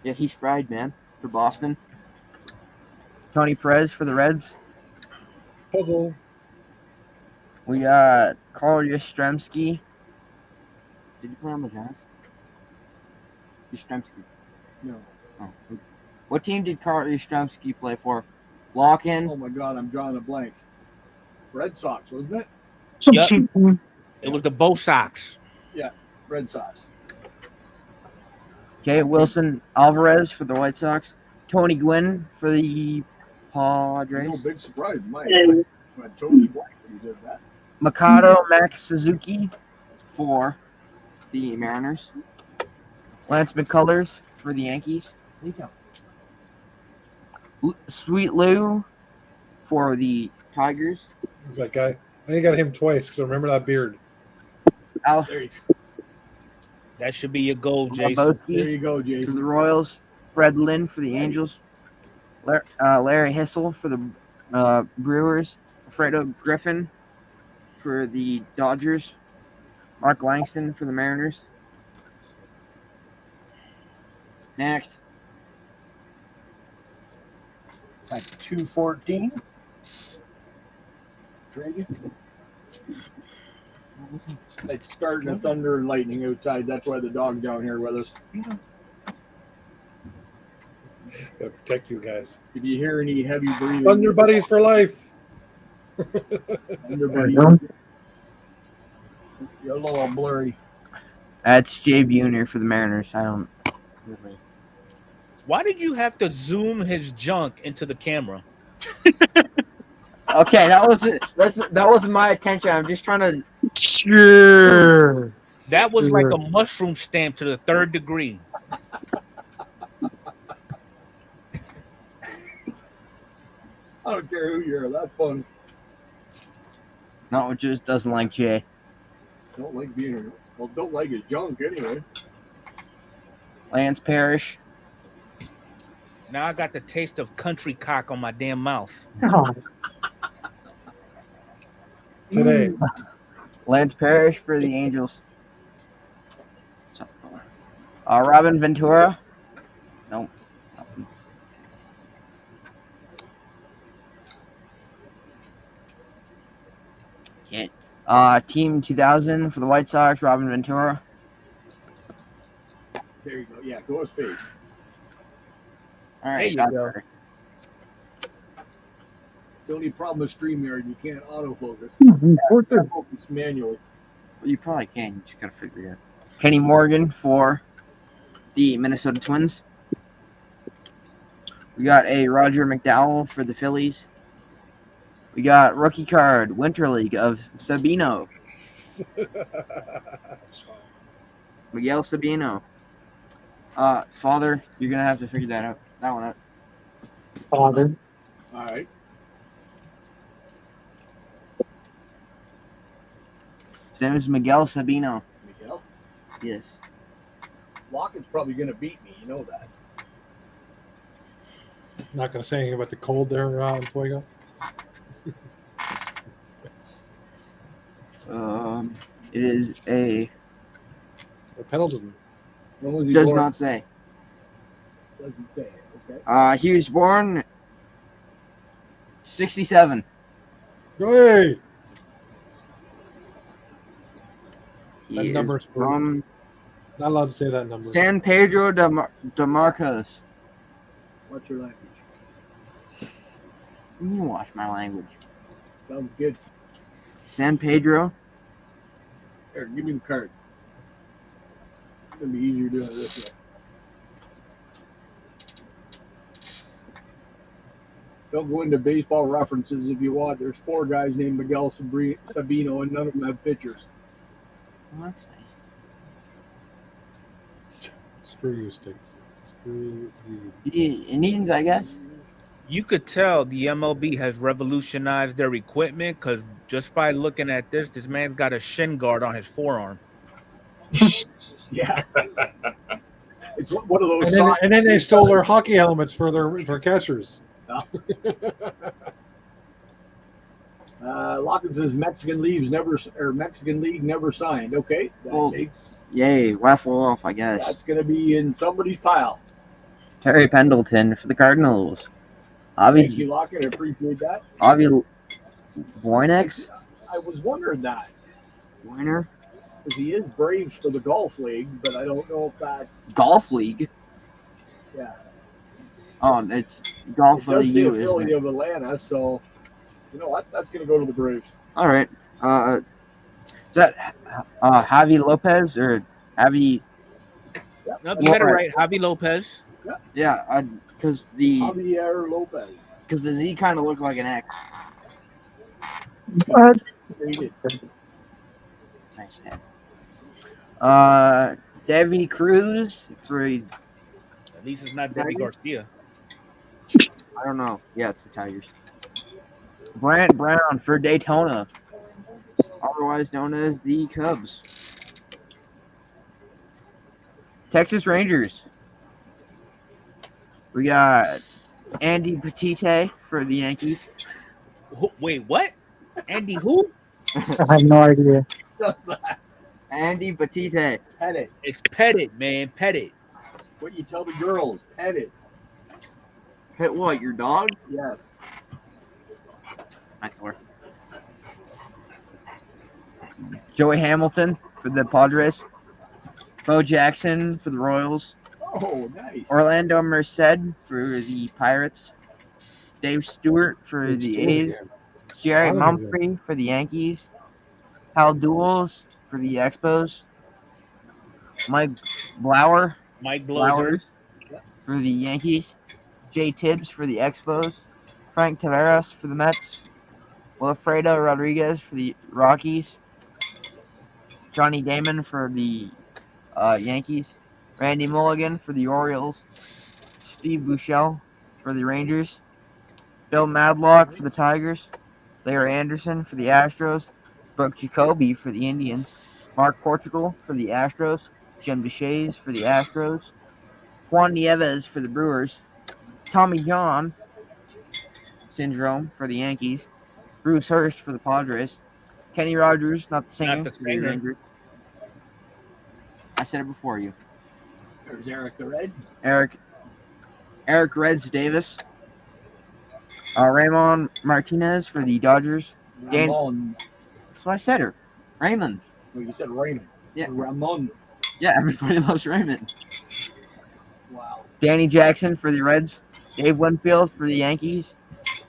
Speaker 3: he's Friedman for Boston. Tony Perez for the Reds.
Speaker 5: Puzzle.
Speaker 3: We got Carl Yastrzemski. Did you play on the Giants? Yastrzemski.
Speaker 2: No.
Speaker 3: Oh. What team did Carl Yastrzemski play for? Lock-in.
Speaker 2: Oh my God, I'm drawing a blank. Red Sox, wasn't it?
Speaker 4: Some
Speaker 6: Yep.
Speaker 4: cheap one.
Speaker 6: It was the Bo Sox.
Speaker 2: Red Sox.
Speaker 3: Okay, Wilson Alvarez for the White Sox. Tony Gwynn for the Padres.
Speaker 2: No big surprise, Mike.
Speaker 4: Yeah.
Speaker 2: I totally blanked when you did that.
Speaker 3: Mikado Max Suzuki for the Mariners. Lance McCullers for the Yankees. Sweet Lou for the Tigers.
Speaker 5: Who's that guy? I think I got him twice because I remember that beard.
Speaker 3: Al
Speaker 2: There you,
Speaker 6: That should be your goal, Jason.
Speaker 2: there
Speaker 3: Boski
Speaker 2: you go,
Speaker 3: for
Speaker 2: Jason.
Speaker 3: the Royals. Fred Lynn for the Angels. Larry Hissel for the Brewers. Fredo Griffin for the Dodgers. Mark Langston for the Mariners. Next.
Speaker 2: At 214. Trade. It's starting to thunder and lightning outside. That's why the dog's down here with us.
Speaker 5: Gotta protect you guys.
Speaker 2: If you hear any heavy breathing,
Speaker 5: Thunder buddies for life.
Speaker 2: Thunder
Speaker 4: There you
Speaker 2: buddies.
Speaker 4: go.
Speaker 2: You're a little blurry.
Speaker 3: That's Jay Buhner for the Mariners. I don't.
Speaker 6: Why did you have to zoom his junk into the camera?
Speaker 3: Okay, that wasn't my attention. I'm just trying to.
Speaker 4: Sure.
Speaker 6: That was like
Speaker 4: Sure.
Speaker 6: a mushroom stamp to the 3rd degree.
Speaker 2: I don't care who you are. That's fun.
Speaker 3: No, it just doesn't like Jay.
Speaker 2: Don't like being here. Well, don't like his junk anyway.
Speaker 3: Lance Parrish.
Speaker 6: Now I got the taste of country cock on my damn mouth.
Speaker 4: Oh,
Speaker 5: Today.
Speaker 3: Lance Parrish for the Angels. Robin Ventura. Nope. Nothing. Okay. Team 2000 for the White Sox. Robin Ventura.
Speaker 2: There you go. Yeah, go his face.
Speaker 3: All
Speaker 6: There
Speaker 3: right.
Speaker 6: you
Speaker 3: got
Speaker 6: go.
Speaker 3: her.
Speaker 2: The only problem with StreamYard, you can't autofocus.
Speaker 4: important.
Speaker 2: Focus manually.
Speaker 3: Well, you probably can. You just gotta figure it out. Kenny Morgan for the Minnesota Twins. We got a Roger McDowell for the Phillies. We got rookie card Winter League of Sabino, Miguel Sabino. Father, you're gonna have to figure that one out.
Speaker 4: Father.
Speaker 2: All right.
Speaker 3: His name is Miguel Sabino.
Speaker 2: Miguel.
Speaker 3: Yes.
Speaker 2: Lockett's probably going to beat me. You know that.
Speaker 5: Not going to say anything about the cold there in Fuego.
Speaker 3: It is a
Speaker 5: Or Pendleton.
Speaker 2: When was he
Speaker 3: does
Speaker 2: born?
Speaker 3: not say.
Speaker 2: Doesn't say it. Okay.
Speaker 3: He was born 67.
Speaker 5: Hey!
Speaker 3: He
Speaker 5: That
Speaker 3: is
Speaker 5: number's
Speaker 3: from
Speaker 5: Not allowed to say that number.
Speaker 3: San Pedro de Marcos.
Speaker 2: What's your language?
Speaker 3: You can watch my language.
Speaker 2: Sounds good.
Speaker 3: San Pedro.
Speaker 2: Here, give me the card. It's going to be easier doing it this way. Don't go into baseball references if you want. There's 4 guys named Miguel Sabino, and none of them have pitchers.
Speaker 3: Oh, that's nice.
Speaker 5: Screw you, Sticks. Screw you.
Speaker 3: Indians, I guess.
Speaker 6: You could tell the MLB has revolutionized their equipment because just by looking at this man's got a shin guard on his forearm.
Speaker 2: Yeah. It's one of those
Speaker 5: And then,
Speaker 2: signs.
Speaker 5: and then they stole their hockey helmets for their catchers.
Speaker 2: Lockett says Mexican League never signed. Okay, that
Speaker 3: Well,
Speaker 2: makes
Speaker 3: Yay, waffle off, I guess.
Speaker 2: that's going to be in somebody's pile.
Speaker 3: Terry Pendleton for the Cardinals.
Speaker 2: Thank
Speaker 3: Avi
Speaker 2: you, Lockett. I appreciate that.
Speaker 3: Voinex.
Speaker 2: I was wondering that
Speaker 3: Winner.
Speaker 2: because he is Braves for the golf league, but I don't know if that's
Speaker 3: Golf League.
Speaker 2: yeah.
Speaker 3: Oh, it's Golf
Speaker 2: It
Speaker 3: for the
Speaker 2: does say
Speaker 3: U,
Speaker 2: affiliate
Speaker 3: isn't it?
Speaker 2: of Atlanta, so you know what? That's gonna go to the Braves.
Speaker 3: All right. Is that Javi Lopez or Javi?
Speaker 6: No, you had it right. Javi Lopez.
Speaker 3: Yeah, because
Speaker 2: Javier Lopez.
Speaker 3: the Z kind of looked like an X.
Speaker 4: But
Speaker 2: Faded.
Speaker 3: Nice Dad. Debbie Cruz for
Speaker 6: At least it's not Debbie Garcia.
Speaker 3: I don't know. Yeah, it's the Tigers. Brant Brown for Daytona, otherwise known as the Cubs. Texas Rangers. We got Andy Petite for the Yankees.
Speaker 6: Wait, what? Andy who?
Speaker 4: I have no idea.
Speaker 3: Andy Petite.
Speaker 2: Pet it.
Speaker 6: It's Pettit, man. Pettit.
Speaker 2: What you tell the girls? Pet it.
Speaker 3: Hit what? Your dog?
Speaker 2: Yes.
Speaker 3: Nice work. Joey Hamilton for the Padres. Bo Jackson for the Royals.
Speaker 2: Oh, nice.
Speaker 3: Orlando Merced for the Pirates. Dave Stewart for
Speaker 5: Dave
Speaker 3: the
Speaker 5: Stewart
Speaker 3: A's.
Speaker 5: again.
Speaker 3: Jerry
Speaker 5: Smiling again.
Speaker 3: Mumphrey for the Yankees. Hal Duels for the Expos. Mike Blauer
Speaker 6: Mike Blowser.
Speaker 3: for the Yankees. Jay Tibbs for the Expos. Frank Taveras for the Mets. Wilfredo Rodriguez for the Rockies. Johnny Damon for the Yankees. Randy Mulligan for the Orioles. Steve Buechele for the Rangers. Bill Madlock for the Tigers. Larry Anderson for the Astros. Brooke Jacoby for the Indians. Mark Portugal for the Astros. Jim DeShays for the Astros. Juan Nieves for the Brewers. Tommy John Syndrome for the Yankees. Bruce Hurst for the Padres. Kenny Rogers, not the singer,
Speaker 6: Not the
Speaker 3: for the
Speaker 6: singer.
Speaker 3: Rangers. I said it before you.
Speaker 2: There's Eric the Red.
Speaker 3: Eric Reds Davis. Raymond Martinez for the Dodgers. Dan-
Speaker 2: Ramon.
Speaker 3: That's what I said her. Raymond.
Speaker 2: Well, you said Raymond.
Speaker 3: Yeah.
Speaker 2: Ramon.
Speaker 3: Yeah, everybody loves Raymond.
Speaker 2: Wow.
Speaker 3: Danny Jackson for the Reds. Dave Winfield for the Yankees.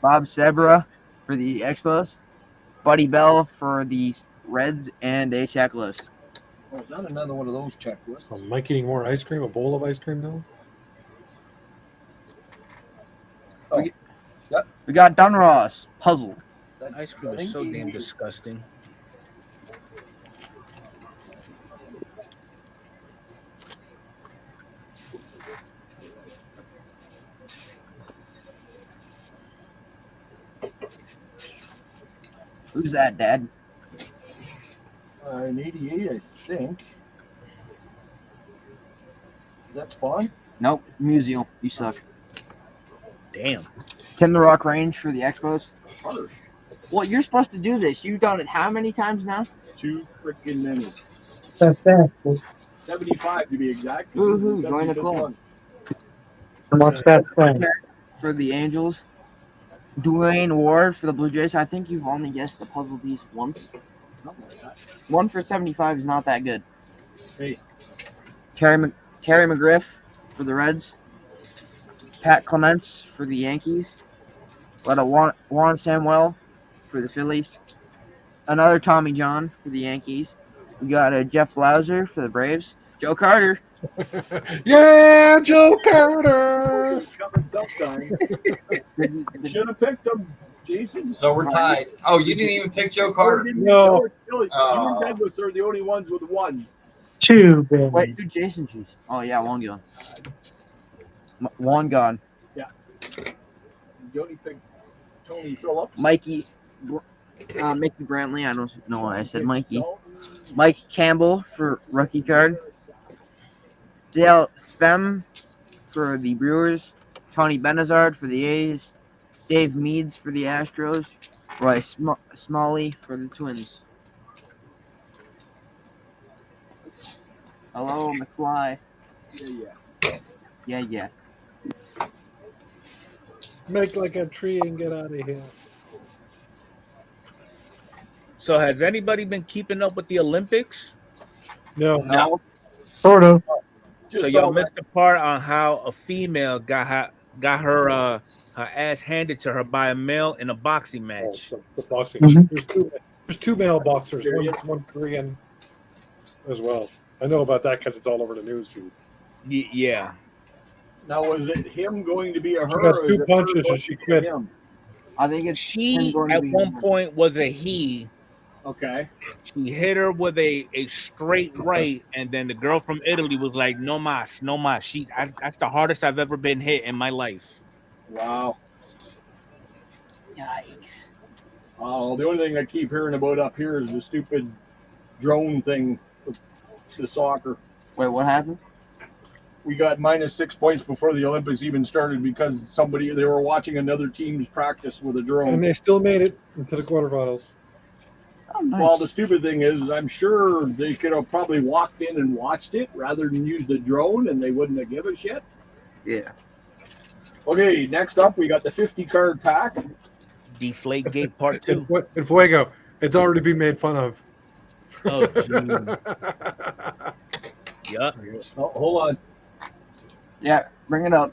Speaker 3: Bob Sebra for the Expos. Buddy Bell for the Reds and a checklist.
Speaker 2: Oh, it's not another one of those checklists.
Speaker 5: So Mike eating more ice cream, a bowl of ice cream now?
Speaker 3: We got Dunross. Puzzle.
Speaker 2: That's
Speaker 6: Ice cream is so damn disgusting.
Speaker 3: Who's that, Dad?
Speaker 2: An 88, I think. That's fun.
Speaker 3: Nope. Musial. You suck.
Speaker 6: Damn.
Speaker 3: Tim the Rock Range for the Expos.
Speaker 2: Harsh.
Speaker 3: Well, you're supposed to do this. You've done it how many times now?
Speaker 2: Too freaking many.
Speaker 4: That's that.
Speaker 2: 75 to be exact.
Speaker 3: Woohoo, join the
Speaker 2: 75th
Speaker 3: club.
Speaker 2: one.
Speaker 4: What's that thing?
Speaker 3: For the Angels. Dwayne Ward for the Blue Jays. I think you've only guessed the puzzle piece once.
Speaker 2: Something like that.
Speaker 3: 1 for 75 is not that good.
Speaker 2: Hey.
Speaker 3: Terry McGriff for the Reds. Pat Clements for the Yankees. Got a Juan Samuel for the Phillies. Another Tommy John for the Yankees. We got a Jeff Blauser for the Braves. Joe Carter.
Speaker 5: Yeah, Joe Carter!
Speaker 2: Coming sometime. Should have picked him, Jason.
Speaker 1: So we're tied. Oh, you didn't even pick Joe Carter?
Speaker 5: No.
Speaker 2: You and Ted was the only ones with one.
Speaker 4: Two, baby.
Speaker 3: Wait, who Jason choose? Oh yeah, one gone. One gone.
Speaker 2: You only picked Tony Phillips.
Speaker 3: Mickey Brantley. I don't know why I said Mikey. Mike Campbell for rookie card. Dale Spem for the Brewers. Tony Benazard for the A's. Dave Meads for the Astros. Roy Smalley for the Twins. Hello, McFly.
Speaker 2: Yeah.
Speaker 3: Yeah.
Speaker 5: Make like a tree and get out of here.
Speaker 6: So has anybody been keeping up with the Olympics?
Speaker 5: No.
Speaker 3: No.
Speaker 4: Sort of.
Speaker 6: So
Speaker 2: Just
Speaker 6: y'all
Speaker 2: all
Speaker 6: missed the part on how a female got her ass handed to her by a male in a boxing
Speaker 5: Oh,
Speaker 6: match.
Speaker 5: the boxing.
Speaker 4: Mhm.
Speaker 5: There's two male boxers. One Korean as well. I know about that because it's all over the news feed.
Speaker 6: Yeah.
Speaker 2: Now, was it him going to be a
Speaker 5: She
Speaker 2: her?
Speaker 5: got
Speaker 2: Or is
Speaker 5: two
Speaker 2: it her
Speaker 5: punches
Speaker 2: going
Speaker 5: and she
Speaker 2: to be a
Speaker 5: quit.
Speaker 2: him?
Speaker 3: I think it's him
Speaker 6: She
Speaker 3: going to
Speaker 6: at
Speaker 3: be
Speaker 6: one point was a he.
Speaker 2: Okay.
Speaker 6: She hit her with a straight right, and then the girl from Italy was like, "No mas, no mas." That's the hardest I've ever been hit in my life.
Speaker 2: Wow.
Speaker 3: Yikes.
Speaker 2: The only thing I keep hearing about up here is the stupid drone thing with the soccer.
Speaker 3: Wait, what happened?
Speaker 2: We got -6 points before the Olympics even started because they were watching another team's practice with a drone.
Speaker 5: And they still made it into the quarterfinals.
Speaker 3: Oh, nice.
Speaker 2: Well, the stupid thing is, I'm sure they could have probably walked in and watched it rather than used the drone, and they wouldn't have given a shit.
Speaker 3: Yeah.
Speaker 2: Okay, next up, we got the 50 card pack.
Speaker 6: Deflate Gate Part 2.
Speaker 5: In Fuego, it's already been made fun of.
Speaker 6: Oh, geez. Yeah.
Speaker 2: Oh, hold on.
Speaker 3: Yeah, bring it up.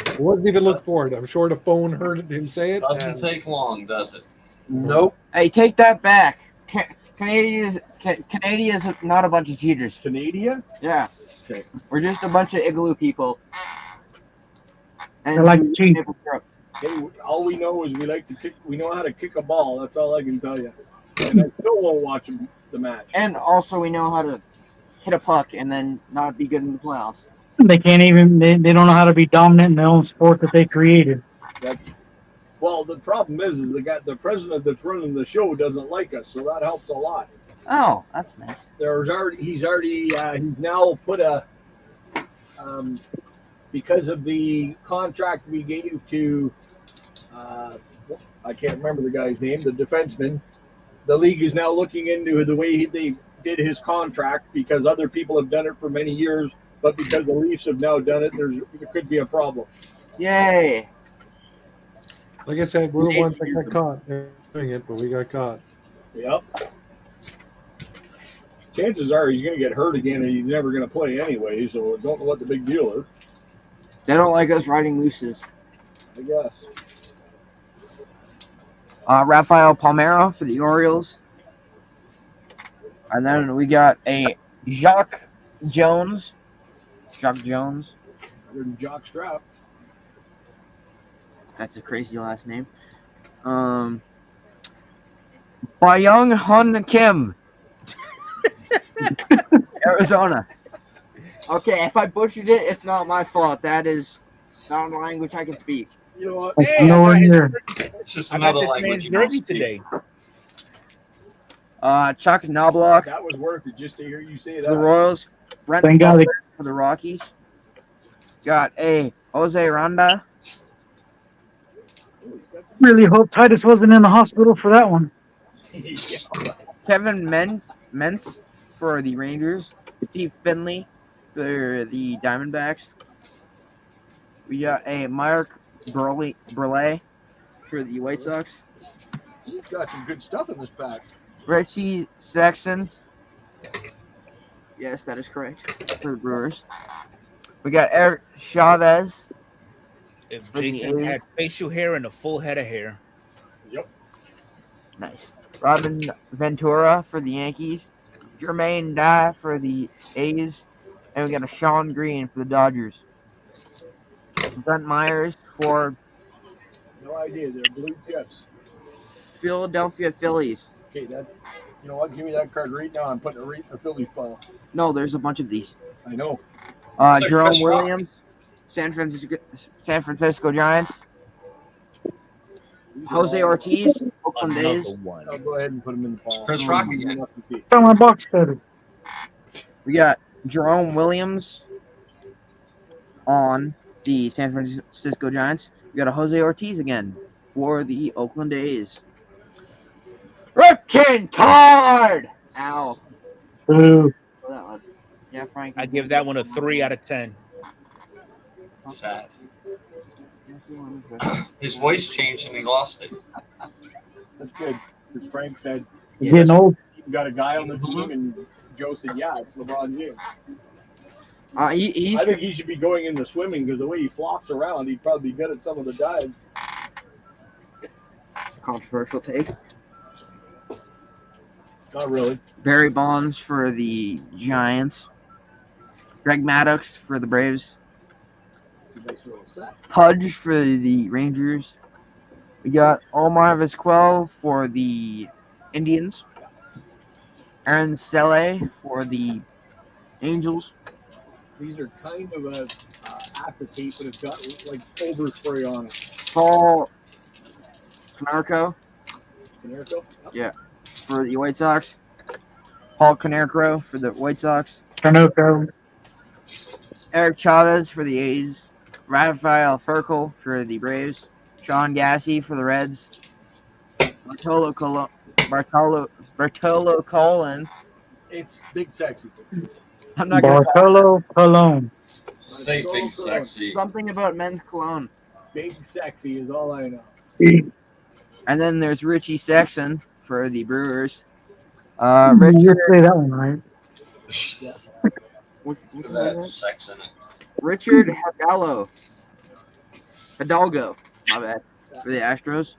Speaker 5: I wasn't even look for it. I'm sure the phone heard him say it.
Speaker 1: Doesn't
Speaker 5: and-
Speaker 1: take long, does it?
Speaker 2: Nope.
Speaker 3: Hey, take that back. Canadians is not a bunch of cheaters.
Speaker 2: Canadian?
Speaker 3: Yeah.
Speaker 2: Okay.
Speaker 3: We're just a bunch of igloo people.
Speaker 4: They like to cheat.
Speaker 2: Hey, all we know is we know how to kick a ball. That's all I can tell you. And I still won't watch the match.
Speaker 3: And also we know how to hit a puck and then not be good in the playoffs.
Speaker 4: They can't even. They don't know how to be dominant in their own sport that they created.
Speaker 2: Well, the problem is the president that's running the show doesn't like us, so that helps a lot.
Speaker 3: Oh, that's nice.
Speaker 2: He's now put because of the contract we gave to I can't remember the guy's name, the defenseman. The league is now looking into the way they did his contract because other people have done it for many years, but because the Leafs have now done it, there could be a problem.
Speaker 3: Yay.
Speaker 5: Like I said, we're the ones that got caught doing it, but we got caught.
Speaker 2: Yep. Chances are he's going to get hurt again, and he's never going to play anyway. So I don't know what the big deal is.
Speaker 3: They don't like us riding mooses.
Speaker 2: I guess.
Speaker 3: Rafael Palmeiro for the Orioles. And then we got a Jacques Jones.
Speaker 2: Other than Jock Strap.
Speaker 3: That's a crazy last name. Byung Hun Kim. Arizona. Okay, if I butchered it, it's not my fault. That is not a language I can speak.
Speaker 2: You know what?
Speaker 4: That's
Speaker 6: Hey,
Speaker 4: nowhere
Speaker 6: I got
Speaker 4: near.
Speaker 1: It's just
Speaker 6: I got
Speaker 1: another
Speaker 6: this
Speaker 1: language
Speaker 6: man's
Speaker 1: you don't
Speaker 6: jersey
Speaker 1: speak.
Speaker 6: today.
Speaker 3: Chuck Knobloch
Speaker 2: That was worth it just to hear you say
Speaker 3: for the
Speaker 2: that.
Speaker 3: Royals. Brent
Speaker 4: Thank God.
Speaker 3: Butler for the Rockies. Got a Jose Randa.
Speaker 4: Really hope Titus wasn't in the hospital for that one.
Speaker 3: Kevin Mentz for the Rangers. Steve Finley for the Diamondbacks. We got a Mark Burley for the White Sox.
Speaker 2: You've got some good stuff in this pack.
Speaker 3: Richie Saxon. Yes, that is correct. For the Brewers. We got Eric Chavez.
Speaker 6: If
Speaker 3: For the
Speaker 6: Jason
Speaker 3: A's.
Speaker 6: had facial hair and a full head of hair.
Speaker 3: Nice. Robin Ventura for the Yankees. Jermaine Dye for the A's. And we got a Sean Green for the Dodgers. Brent Myers for
Speaker 2: No idea. They're blue chips.
Speaker 3: Philadelphia Phillies.
Speaker 2: Okay, you know what? Give me that card right now. I'm putting it right in the Phillies file.
Speaker 3: No, there's a bunch of these.
Speaker 2: I know.
Speaker 1: It's like
Speaker 3: Jerome
Speaker 1: Chris Rock.
Speaker 3: Williams, San Francisco Giants. Jose Ortiz, Oakland A's.
Speaker 6: Another one.
Speaker 2: I'll go ahead and put them in the file.
Speaker 1: Chris Rock again.
Speaker 4: Got my box cutter.
Speaker 3: We got Jerome Williams on the San Francisco Giants. We got a Jose Ortiz again for the Oakland A's. Action card. Ow.
Speaker 4: Boo.
Speaker 3: For that one. Yeah, Frank.
Speaker 6: I give that one a 3 out of 10.
Speaker 1: Sad. His voice changed and he lost it.
Speaker 2: That's good. Because Frank said
Speaker 4: You're getting old.
Speaker 2: you got a guy on the team, and Joe said, "Yeah, it's LeBron James."
Speaker 3: He's
Speaker 2: I think he should be going into swimming because the way he flops around, he'd probably be good at some of the dives.
Speaker 3: controversial take.
Speaker 2: Not really.
Speaker 3: Barry Bonds for the Giants. Greg Maddux for the Braves.
Speaker 2: It's a nice little set.
Speaker 3: Pudge for the Rangers. We got Omar Vizquel for the Indians. Aaron Sele for the Angels.
Speaker 2: These are kind of a acetate, but it's got like overspray on it.
Speaker 3: Paul Canarco
Speaker 2: Canerico?
Speaker 3: Yeah. for the White Sox. Paul Canarco for the White Sox.
Speaker 4: Tanoco.
Speaker 3: Eric Chavez for the A's. Rafael Furcal for the Braves. Sean Gassey for the Reds. Bartolo Colon.
Speaker 2: It's big sexy.
Speaker 3: I'm not gonna
Speaker 4: Bartolo Colon.
Speaker 1: Say big sexy.
Speaker 3: something about men's cologne.
Speaker 2: Big sexy is all I know.
Speaker 3: And then there's Richie Sexton for the Brewers.
Speaker 4: You
Speaker 3: Richard
Speaker 4: say that one right.
Speaker 3: what's his
Speaker 1: That
Speaker 3: name?
Speaker 1: sex in it.
Speaker 3: Richard Hidalgo, my bad, for the Astros.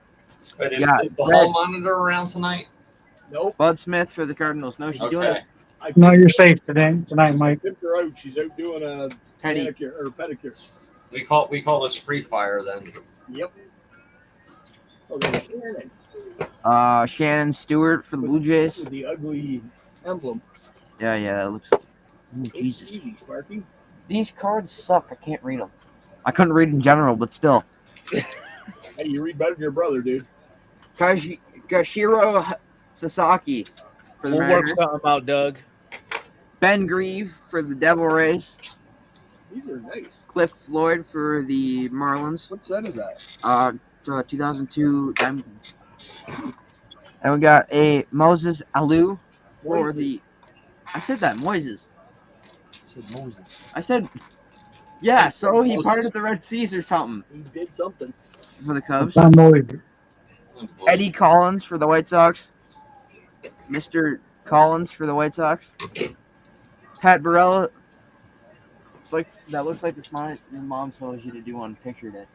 Speaker 1: But
Speaker 3: Yeah,
Speaker 1: is the
Speaker 3: Red.
Speaker 1: hall monitor around tonight?
Speaker 2: Nope.
Speaker 3: Bud Smith for the Cardinals. No, she's doing
Speaker 1: Okay.
Speaker 3: it.
Speaker 2: I
Speaker 4: No, you're safe tonight, Mike.
Speaker 2: tipped her out. She's out doing a
Speaker 3: Teddy.
Speaker 2: manicure or pedicure.
Speaker 1: We call this free fire then.
Speaker 2: Yep. Oh, there's Shannon
Speaker 3: Shannon Stewart for the Blue Jays.
Speaker 2: with the ugly emblem.
Speaker 3: Yeah, that looks. Ooh,
Speaker 2: It's
Speaker 3: Jesus,
Speaker 2: easy, Sparky.
Speaker 3: these cards suck. I can't read them. I couldn't read in general, but still.
Speaker 2: Hey, you read better than your brother, dude.
Speaker 3: Kashiro Sasaki for the
Speaker 6: We'll work
Speaker 3: Mariners.
Speaker 6: something out, Doug.
Speaker 3: Ben Grieve for the Devil Rays.
Speaker 2: These are nice.
Speaker 3: Cliff Floyd for the Marlins.
Speaker 2: What set is that?
Speaker 3: 2002 Diamond. And we got a Moses Alou for
Speaker 2: Moises.
Speaker 3: the. I said that Moises.
Speaker 2: Said Moses.
Speaker 3: I said. Yeah, so he
Speaker 1: Moses.
Speaker 3: parted the Red Seas or something
Speaker 2: He did something.
Speaker 3: for the Cubs.
Speaker 4: Not noisy.
Speaker 1: Oh, boy.
Speaker 3: Eddie Collins for the White Sox. Mr. Collins for the White Sox. Pat Burrell. It's like that looks like the smile your mom tells you to do on picture day.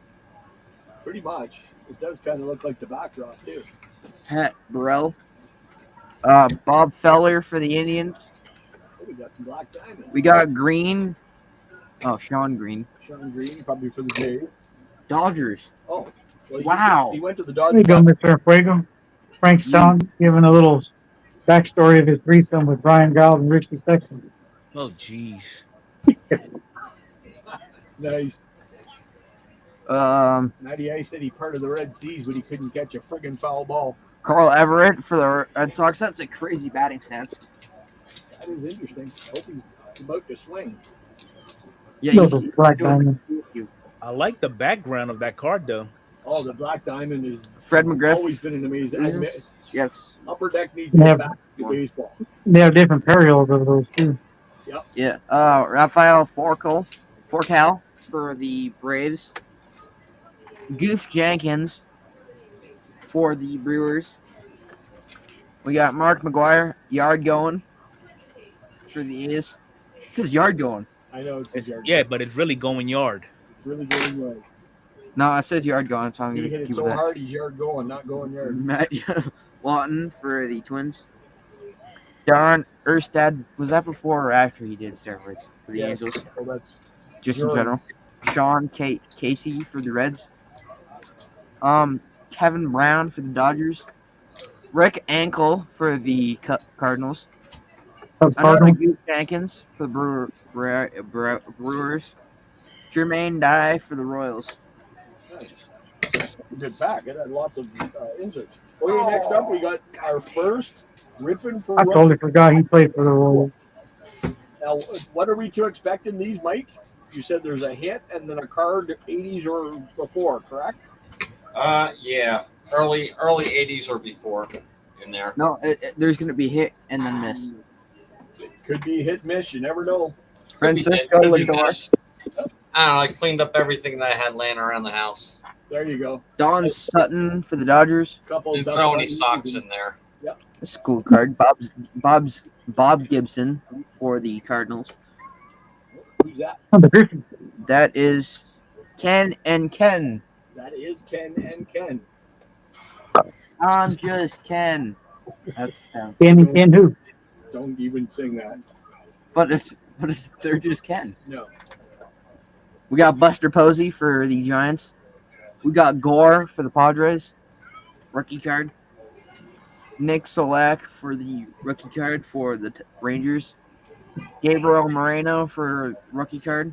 Speaker 2: Pretty much. It does kind of look like the backdrop, too.
Speaker 3: Pat Burrell. Bob Feller for the Indians.
Speaker 2: Oh, we got some black diamond.
Speaker 3: We got Green. Oh, Sean Green.
Speaker 2: Sean Green, probably for the Jays.
Speaker 3: Dodgers.
Speaker 2: Oh. Well,
Speaker 3: Wow.
Speaker 2: He went to the
Speaker 4: There you
Speaker 2: Dodgers.
Speaker 4: go, Mr. Fuego. Frank's telling, giving a little backstory of his threesome with Brian Giles and Richie Sexton.
Speaker 6: Oh, jeez.
Speaker 2: Nice. 98 said he parted the Red Seas, but he couldn't catch a friggin' foul ball.
Speaker 3: Carl Everett for the Red Sox. That's a crazy batting stance.
Speaker 2: That is interesting. I hope he's about to swing.
Speaker 3: Yeah,
Speaker 4: Those are black diamonds.
Speaker 6: I like the background of that card, though.
Speaker 2: Oh, the black diamond is
Speaker 3: Fred McGriff.
Speaker 2: always been an amazing.
Speaker 3: Mhm. Yes.
Speaker 2: Upper Deck needs to
Speaker 4: Yeah.
Speaker 2: get back to baseball.
Speaker 4: They have different periods of those, too.
Speaker 3: Yeah. Rafael Forcal for the Braves. Goof Jenkins for the Brewers. We got Mark McGuire, yard going for the A's. It says yard going.
Speaker 2: I know it's his yard.
Speaker 6: Yeah, but it's really going yard.
Speaker 2: It's really going right.
Speaker 3: No, it says yard going, so I'm
Speaker 2: He
Speaker 3: going to
Speaker 2: hit it
Speaker 3: keep
Speaker 2: so
Speaker 3: with that.
Speaker 2: hard he's yard going, not going yard.
Speaker 3: Matt Lawton for the Twins. Don Erstad, was that before or after he did steroids for the
Speaker 2: Yes.
Speaker 3: Angels?
Speaker 2: So that's
Speaker 3: Just in
Speaker 2: Sure.
Speaker 3: general. Sean Casey for the Reds. Kevin Brown for the Dodgers. Rick Ankle for the Cardinals. Another Goof Jenkins for the Brewers. Jermaine Dye for the Royals.
Speaker 2: nice. Good pack. It had lots of inserts. Okay, next up we got our first ripping for
Speaker 4: I
Speaker 2: Royals.
Speaker 4: totally forgot he played for the Royals.
Speaker 2: Now, what are we to expect in these, Mike? You said there's a hit and then a card 80s or before, correct?
Speaker 1: Yeah. Early 80s or before. in there.
Speaker 3: No, there's going to be hit and then miss.
Speaker 2: It could be hit miss. You never know.
Speaker 1: Could be hit,
Speaker 3: Francisco
Speaker 1: could be
Speaker 3: Lindor.
Speaker 1: miss. I don't know. I cleaned up everything that I had laying around the house.
Speaker 2: There you go.
Speaker 3: Don Sutton for the Dodgers.
Speaker 2: Couple
Speaker 1: Didn't
Speaker 2: dust
Speaker 1: throw any
Speaker 2: buttons.
Speaker 1: socks in there.
Speaker 3: That's a cool card. Bob Gibson for the Cardinals.
Speaker 2: Who's that?
Speaker 4: Oh, the Griffins.
Speaker 3: That is Ken and Ken.
Speaker 2: That is Ken and Ken.
Speaker 3: I'm just Ken. That's them.
Speaker 4: Ken who?
Speaker 2: Don't even sing that.
Speaker 3: But they're just Ken.
Speaker 2: No.
Speaker 3: We got Buster Posey for the Giants. We got Gore for the Padres. Rookie card. Nick Solak for the rookie card for the Rangers. Gabriel Moreno for rookie card.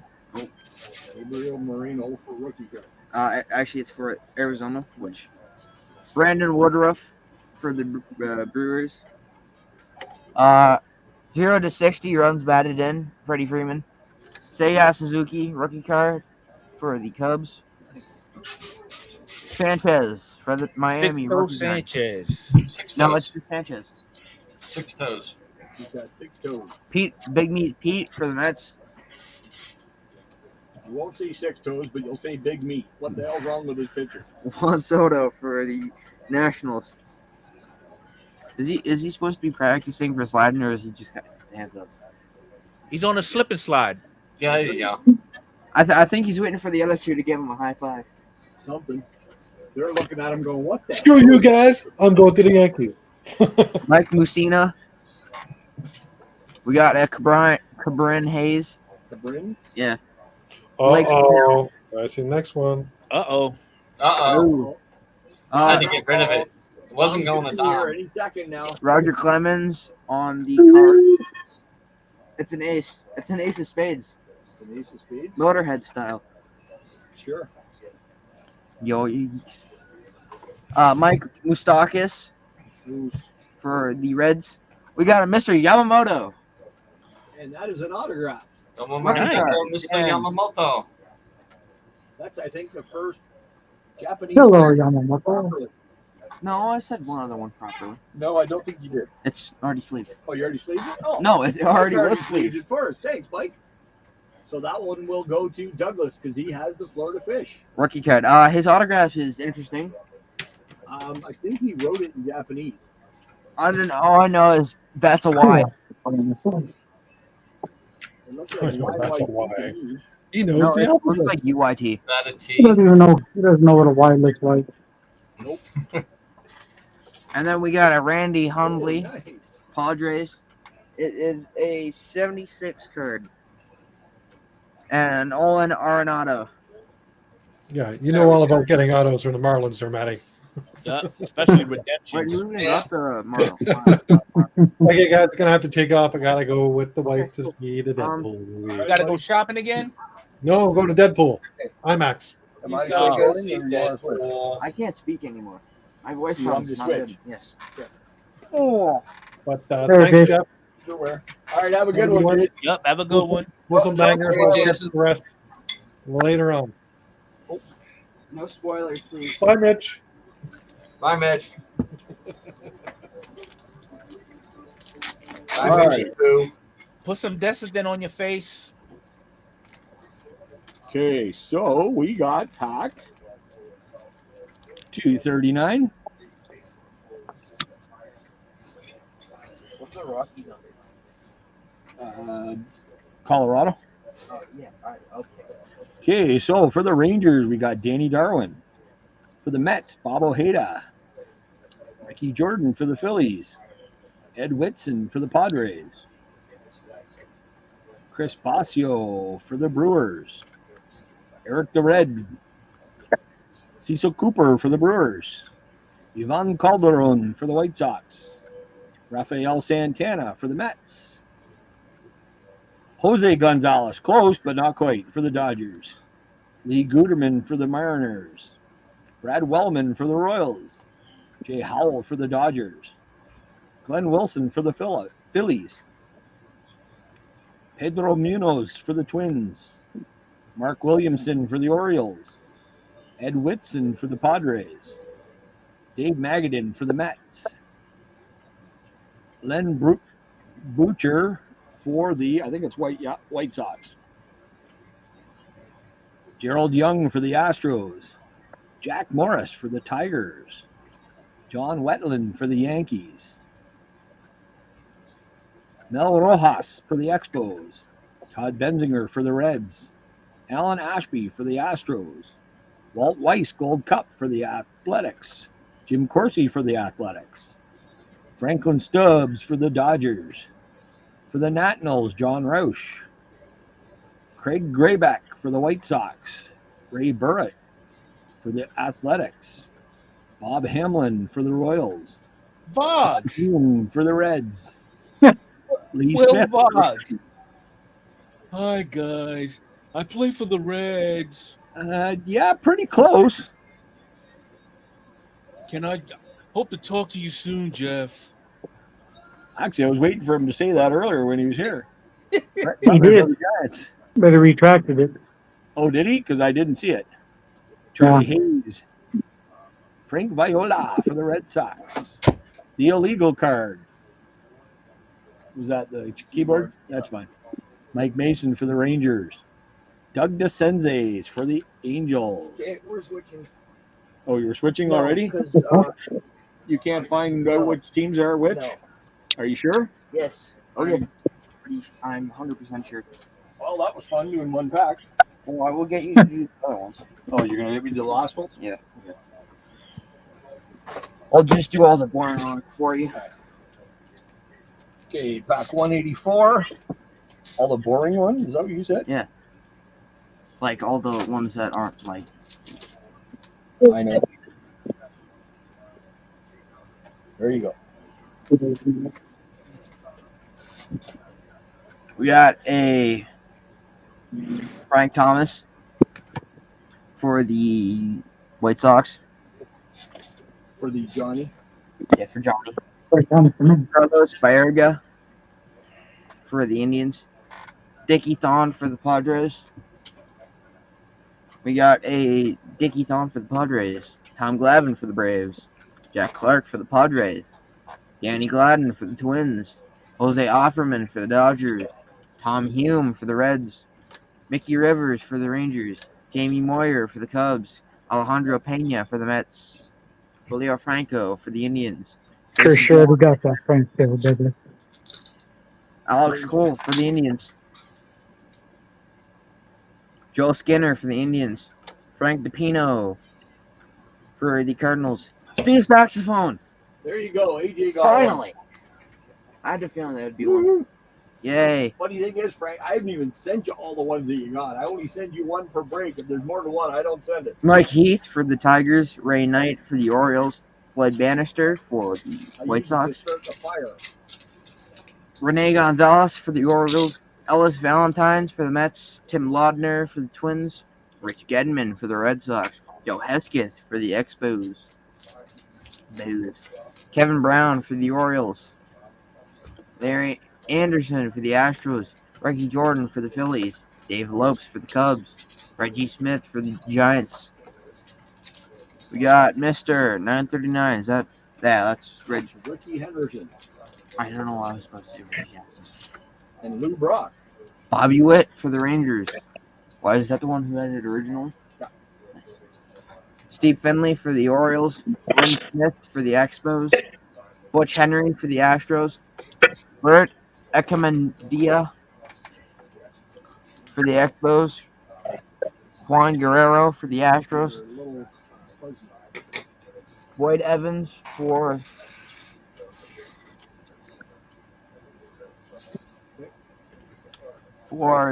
Speaker 2: Gabriel Moreno for rookie card.
Speaker 3: Actually, it's for Arizona. Which Brandon Woodruff for the Brewers. 0 to 60 runs batted in. Freddie Freeman. Seiya Suzuki rookie card for the Cubs. Sanchez for the Miami
Speaker 6: Victor
Speaker 3: rookie card.
Speaker 6: Sanchez.
Speaker 1: 6
Speaker 3: No,
Speaker 1: toes.
Speaker 3: it's just Sanchez.
Speaker 1: 6 toes.
Speaker 2: He's got 6 toes.
Speaker 3: Big Meat Pete for the Mets.
Speaker 2: You won't say 6 toes, but you'll say big meat. What the hell's wrong with this picture?
Speaker 3: Juan Soto for the Nationals. Is he supposed to be practicing for sliding, or is he just got his hands up?
Speaker 6: He's on a slip and slide.
Speaker 1: Yeah, there you go.
Speaker 3: I think he's waiting for the other two to give him a high five.
Speaker 2: Something. They're looking at him going, what the
Speaker 5: Screw you guys. I'm going to the Yankees.
Speaker 3: Mike Mussina. We got Cabrin Hayes.
Speaker 2: Cabrin?
Speaker 3: Yeah.
Speaker 5: Uh-oh. I see the next one.
Speaker 6: Uh-oh.
Speaker 1: Uh-oh. I had
Speaker 3: Uh,
Speaker 1: to get rid of it. It wasn't going to
Speaker 2: Here
Speaker 1: Dom.
Speaker 2: any second now.
Speaker 3: Roger Clemens on the card. It's an ace. It's an ace of spades.
Speaker 2: An ace of spades?
Speaker 3: Motorhead style.
Speaker 2: Sure.
Speaker 3: Yo. Mike Moustakis
Speaker 2: Who's-
Speaker 3: for the Reds. We got a Mr. Yamamoto.
Speaker 2: And that is an autograph.
Speaker 1: Yamamoto, Mr.
Speaker 3: Yeah.
Speaker 1: Yamamoto.
Speaker 2: That's, I think, the first Japanese.
Speaker 4: Hello, Yamamoto.
Speaker 3: No, I said one other one properly.
Speaker 2: No, I don't think you did.
Speaker 3: It's already sleeved.
Speaker 2: Oh, you already sleeved it? Oh,
Speaker 3: No, it already was
Speaker 2: sleeved
Speaker 3: sleeved.
Speaker 2: it first. Thanks, Mike. So that one will go to Douglas because he has the Florida Fish.
Speaker 3: Rookie card. His autograph is interesting.
Speaker 2: I think he wrote it in Japanese.
Speaker 3: I don't know. All I know is that's a Y.
Speaker 2: It looks like
Speaker 5: That's a Y. He knows
Speaker 3: No,
Speaker 5: the
Speaker 3: it looks
Speaker 5: alphabet.
Speaker 3: like UYT.
Speaker 1: Is that a
Speaker 4: He
Speaker 1: T?
Speaker 4: doesn't even know. He doesn't know what a Y looks like.
Speaker 3: And then we got a Randy Hundley,
Speaker 2: Nice.
Speaker 3: Padres. It is a 76 card. And Olin Arenado.
Speaker 5: Yeah, you know all about getting autos from the Marlins there, Matty.
Speaker 6: Yeah, especially
Speaker 3: Wait,
Speaker 6: redemptions.
Speaker 3: you even got the Marlins.
Speaker 5: Okay, guys, gonna have to take off. I gotta go with the wife to see the
Speaker 3: Um,
Speaker 5: Deadpool.
Speaker 6: You gotta go shopping again?
Speaker 5: No, go to Deadpool. IMAX.
Speaker 2: Am I
Speaker 1: You
Speaker 2: gonna
Speaker 1: gotta
Speaker 2: go
Speaker 1: go see Deadpool.
Speaker 3: I can't speak anymore. My voice
Speaker 2: You want
Speaker 3: sounds
Speaker 2: to
Speaker 3: not
Speaker 2: switch?
Speaker 3: good. Yes.
Speaker 2: Oh,
Speaker 5: But
Speaker 4: There,
Speaker 5: thanks,
Speaker 4: Dave.
Speaker 5: Jeff.
Speaker 2: all right, have a good one, kid.
Speaker 6: Yep, have a good one.
Speaker 5: For some bangers,
Speaker 1: Well,
Speaker 5: I'll get
Speaker 1: Jason.
Speaker 5: the rest later on.
Speaker 3: No spoilers, please.
Speaker 5: Bye, Mitch.
Speaker 1: Bye, Mitch. Bye,
Speaker 2: All
Speaker 1: Mitchy Boo.
Speaker 6: Put some Desitin on your face.
Speaker 2: Okay, so we got packed. 239.
Speaker 3: What's the Rocky number?
Speaker 2: Colorado.
Speaker 3: Oh, yeah. All right. Okay.
Speaker 2: Okay, so for the Rangers, we got Danny Darwin. For the Mets, Bob Ojeda. Ricky Jordan for the Phillies. Ed Whitson for the Padres. Chris Bosio for the Brewers. Eric the Red. Cecil Cooper for the Brewers. Ivan Calderon for the White Sox. Rafael Santana for the Mets. Jose Gonzalez, close but not quite, for the Dodgers. Lee Guterman for the Mariners. Brad Wellman for the Royals. Jay Howell for the Dodgers. Glenn Wilson for the Phillies. Pedro Munoz for the Twins. Mark Williamson for the Orioles. Ed Whitson for the Padres. Dave Magadan for the Mets. Len Butcher for the, I think it's White Sox. Gerald Young for the Astros. Jack Morris for the Tigers. John Wetland for the Yankees. Mel Rojas for the Expos. Todd Benzinger for the Reds. Alan Ashby for the Astros. Walt Weiss Gold Cup for the Athletics. Jim Corsi for the Athletics. Franklin Stubbs for the Dodgers. For the Nationals, John Roush. Craig Grayback for the White Sox. Ray Burritt for the Athletics. Bob Hamlin for the Royals.
Speaker 6: Boggs.
Speaker 2: Hume for the Reds. Lee
Speaker 6: Will
Speaker 2: Smith.
Speaker 6: Boggs. Hi guys, I play for the Reds.
Speaker 2: Yeah, pretty close.
Speaker 6: Can I hope to talk to you soon, Jeff?
Speaker 2: Actually, I was waiting for him to say that earlier when he was here.
Speaker 4: He
Speaker 2: Butler
Speaker 4: did.
Speaker 2: for the Giants.
Speaker 4: But he retracted it.
Speaker 2: Oh, did he? Because I didn't see it. Charlie Hayes. Frank Viola for the Red Sox. The illegal card. Was that the keyboard? That's fine. Mike Mason for the Rangers. Doug DeCenze for the Angels.
Speaker 3: Okay, we're switching.
Speaker 2: Oh, you were switching already?
Speaker 3: Because,
Speaker 2: You can't find which teams are which?
Speaker 3: no.
Speaker 2: Are you sure?
Speaker 3: Yes.
Speaker 2: Okay.
Speaker 3: I'm 100% sure.
Speaker 2: Well, that was fun doing one pack.
Speaker 3: Well, I will get you the other ones.
Speaker 2: Oh, you're going to give me the last ones?
Speaker 3: Yeah. I'll just do all the boring ones for you.
Speaker 2: Okay, pack 184. All the boring ones? Is that what you said?
Speaker 3: Like all the ones that aren't like.
Speaker 2: I know. There you go.
Speaker 3: We got a Frank Thomas for the White Sox.
Speaker 2: For the Johnny.
Speaker 3: Yeah, for Johnny.
Speaker 4: First time for me.
Speaker 3: Carlos Baerga for the Indians. Dickie Thon for the Padres. We got a Dickie Thon for the Padres. Tom Glavine for the Braves. Jack Clark for the Padres. Danny Gladden for the Twins. Jose Offerman for the Dodgers. Tom Hume for the Reds. Mickey Rivers for the Rangers. Jamie Moyer for the Cubs. Alejandro Pena for the Mets. Julio Franco for the Indians.
Speaker 4: For sure, we got that Frank Bill Douglas.
Speaker 3: Alex Cole for the Indians. Joe Skinner for the Indians. Frank DePino for the Cardinals. Steve Saxophone.
Speaker 2: There you go. AJ got one.
Speaker 3: Finally. I had a feeling that would be one. Yay.
Speaker 2: Funny thing is, Frank, I haven't even sent you all the ones that you got. I only send you one per break. If there's more than one, I don't send it.
Speaker 3: Mike Heath for the Tigers. Ray Knight for the Orioles. Floyd Bannister for the White Sox.
Speaker 2: Start the fire.
Speaker 3: Rene Gonzalez for the Orioles. Ellis Valentines for the Mets. Tim Laudner for the Twins. Rich Gedman for the Red Sox. Joe Hesketh for the Expos. Kevin Brown for the Orioles. Larry Anderson for the Astros. Reggie Jordan for the Phillies. Dave Lopes for the Cubs. Reggie Smith for the Giants. We got Mr. 939. Is that? Yeah, that's Reggie.
Speaker 2: Ricky Henderson
Speaker 3: I don't know what I was supposed to say. Reggie.
Speaker 2: and Lou Brock.
Speaker 3: Bobby Witt for the Rangers. Why is that the one who had it originally?
Speaker 2: Yeah.
Speaker 3: Steve Finley for the Orioles. Lynn Smith for the Expos. Butch Henry for the Astros. Bert Ekamandia for the Expos. Juan Guerrero for the Astros. Boyd Evans for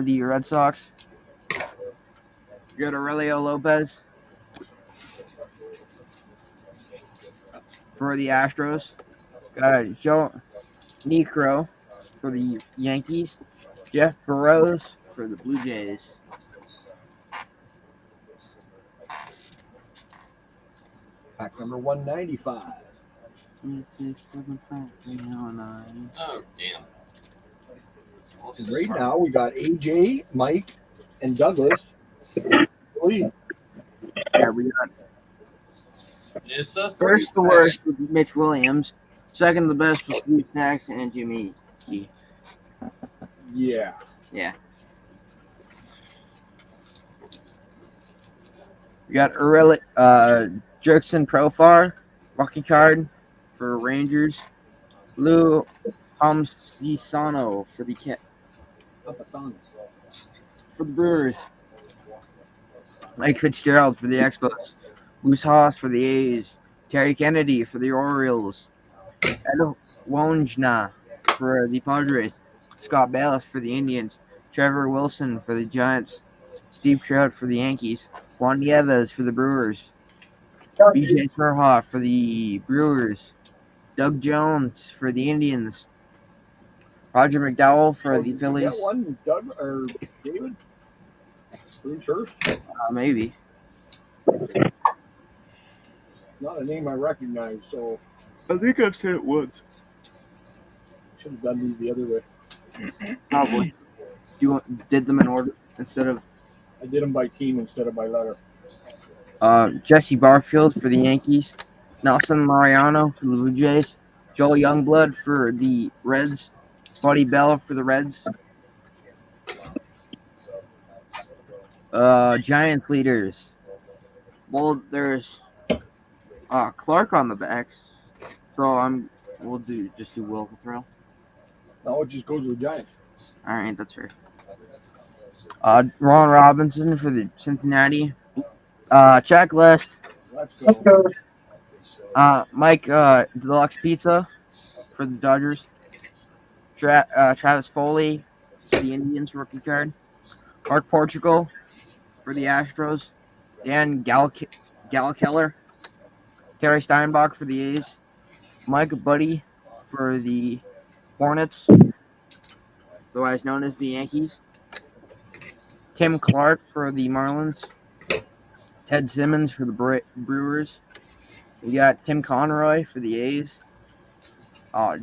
Speaker 3: the Red Sox. We got Aurelio Lopez for the Astros. Got Joe Necro for the Yankees. Jeff Burrows for the Blue Jays.
Speaker 2: Pack number 195.
Speaker 3: 2, 6, 7, 5, 3, 9.
Speaker 1: Oh, damn.
Speaker 2: And right now we got AJ, Mike, and Douglas. Lead.
Speaker 3: Yeah, we got
Speaker 1: It's a
Speaker 3: First the
Speaker 1: three-way.
Speaker 3: worst was Mitch Williams. Second the best was Steve Snacks and Jimmy G.
Speaker 2: Yeah.
Speaker 3: Yeah. We got Jerkson Profar, rookie card for Rangers. Lou Homsisano for the Brewers. Mike Fitzgerald for the Expos. Moose Haas for the A's. Terry Kennedy for the Orioles. Ed Wonjna for the Padres. Scott Balis for the Indians. Trevor Wilson for the Giants. Steve Trout for the Yankees. Juan Nieves for the Brewers. BJ Surhoff for the Brewers. Doug Jones for the Indians. Roger McDowell for the
Speaker 2: Did you
Speaker 3: Phillies.
Speaker 2: get one, Doug or David? Bruce Hurst?
Speaker 3: Maybe.
Speaker 2: Not a name I recognize, so
Speaker 3: I think I've said it once.
Speaker 2: should have done these the other way.
Speaker 3: Probably. You did them in order instead of
Speaker 2: I did them by team instead of by letter.
Speaker 3: Jesse Barfield for the Yankees. Nelson Mariano for the Blue Jays. Joel Youngblood for the Reds. Buddy Bell for the Reds. Giants leaders. Well, there's Clark on the backs, so we'll just do Will Thrill.
Speaker 2: No, it just goes with Giants.
Speaker 3: All right, that's fair. Ron Robinson for the Cincinnati. Checklist.
Speaker 2: Let's go.
Speaker 3: Mike Deluxe Pizza for the Dodgers. Travis Foley for the Indians rookie card. Mark Portugal for the Astros. Dan Galkeller. Terry Steinbach for the A's. Mike Buddy for the Hornets, otherwise known as the Yankees. Tim Clark for the Marlins. Ted Simmons for the Brewers. We got Tim Conroy for the A's.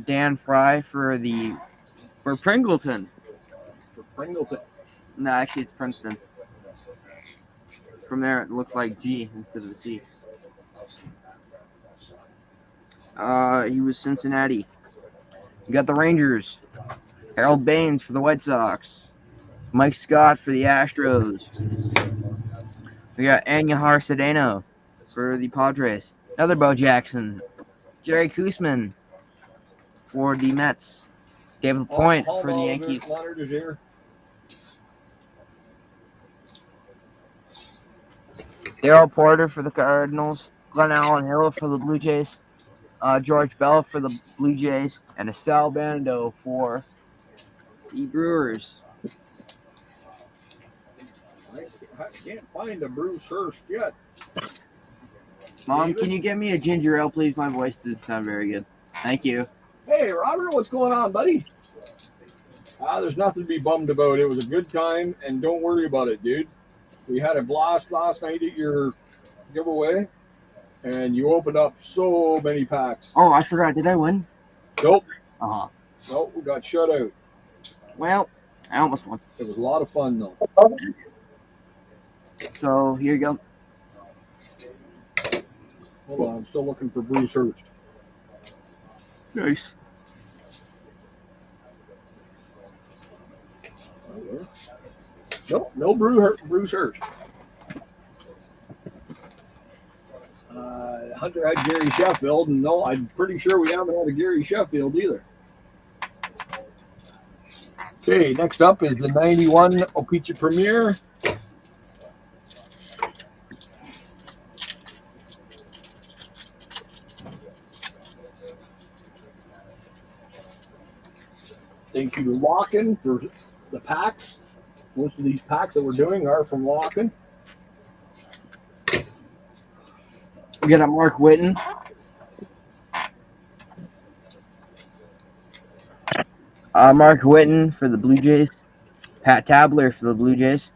Speaker 3: Dan Fry for Pringleton.
Speaker 2: For Pringleton.
Speaker 3: No, actually it's Princeton. From there it looked like G instead of the C. He was Cincinnati. You got the Rangers. Harold Baines for the White Sox. Mike Scott for the Astros. We got Andujar Cedeno for the Padres. Another Bo Jackson. Jerry Koosman for the Mets. David Point for the Yankees. Darryl Porter for the Cardinals. Glenn Allen Hill for the Blue Jays. George Bell for the Blue Jays. And Sal Bando for the Brewers.
Speaker 2: I can't find a Bruce Hurst yet.
Speaker 3: Mom,
Speaker 2: David?
Speaker 3: can you get me a ginger ale, please? My voice didn't sound very good. Thank you.
Speaker 2: Hey, Robert, what's going on, buddy? There's nothing to be bummed about. It was a good time, and don't worry about it, dude. We had a blast last night at your giveaway, and you opened up so many packs.
Speaker 3: Oh, I forgot. Did I win?
Speaker 2: Nope.
Speaker 3: Uh-huh.
Speaker 2: Nope, we got shut out.
Speaker 3: Well, I almost won.
Speaker 2: It was a lot of fun, though.
Speaker 3: So, here you go.
Speaker 2: Hold on, I'm still looking for Bruce Hurst.
Speaker 3: Nice.
Speaker 2: Nope, no Bruce Hurst. Hunter had Gary Sheffield, and no, I'm pretty sure we haven't had a Gary Sheffield either. Okay, next up is the 91 Opecha Premier. Thank you to Lockin for the packs. Most of these packs that we're doing are from Lockin.
Speaker 3: We got a Mark Whitten. Mark Whitten for the Blue Jays. Pat Tabler for the Blue Jays.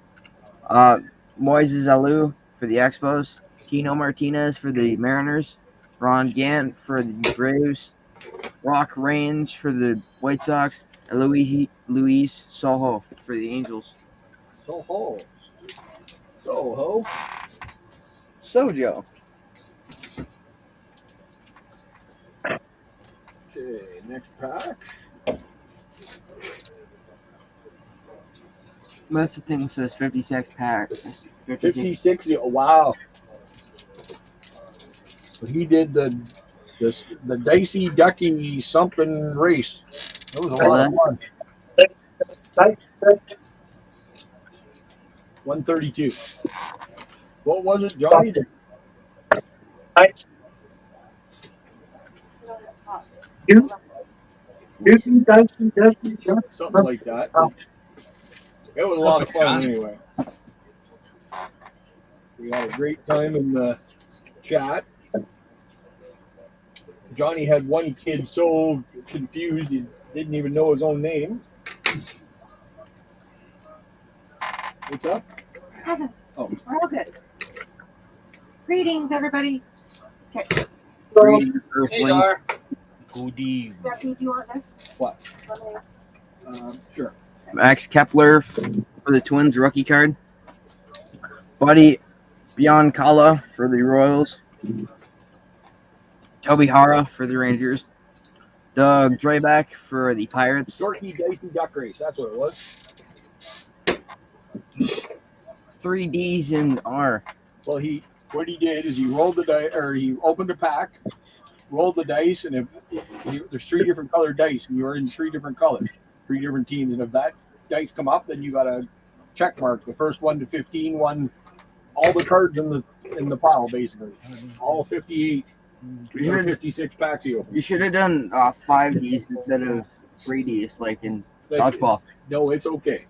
Speaker 3: Moises Alou for the Expos. Tino Martinez for the Mariners. Ron Gant for the Braves. Rock Range for the White Sox. And Luis Soho for the Angels.
Speaker 2: Soho.
Speaker 3: Sojo.
Speaker 2: Okay, next pack.
Speaker 3: Most of the things says 56 pack. 56.
Speaker 2: 56. Oh, wow. He did the dicey ducky something race. That was a lot of fun. 132. What was it, Johnny? Something like that. It was a lot of fun anyway. We had a great time in the chat. Johnny had one kid so confused he didn't even know his own name. What's up?
Speaker 8: Nothing.
Speaker 2: Oh,
Speaker 8: We're all good. Greetings, everybody. Okay.
Speaker 3: Greetings,
Speaker 1: Hey,
Speaker 3: Earthling.
Speaker 1: Dar.
Speaker 6: Good evening.
Speaker 8: Jeffy, do you want this?
Speaker 2: what? Sure.
Speaker 3: Max Kepler for the Twins rookie card. Buddy Biancala for the Royals. Toby Hara for the Rangers. Doug Drayback for the Pirates.
Speaker 2: Dorky Dicey Duck Race. That's what it was.
Speaker 3: 3 Ds in R.
Speaker 2: Well, what he did is he rolled the dice, or he opened a pack, rolled the dice, and there's 3 different colored dice, and you're in 3 different colors, 3 different teams, and if that dice come up, then you got to check mark the first 1 to 15 won all the cards in the pile, basically, all 58 or 56 packs he opened.
Speaker 3: You should have done 5 Ds instead of 3 Ds, like in dodgeball.
Speaker 2: No, it's okay.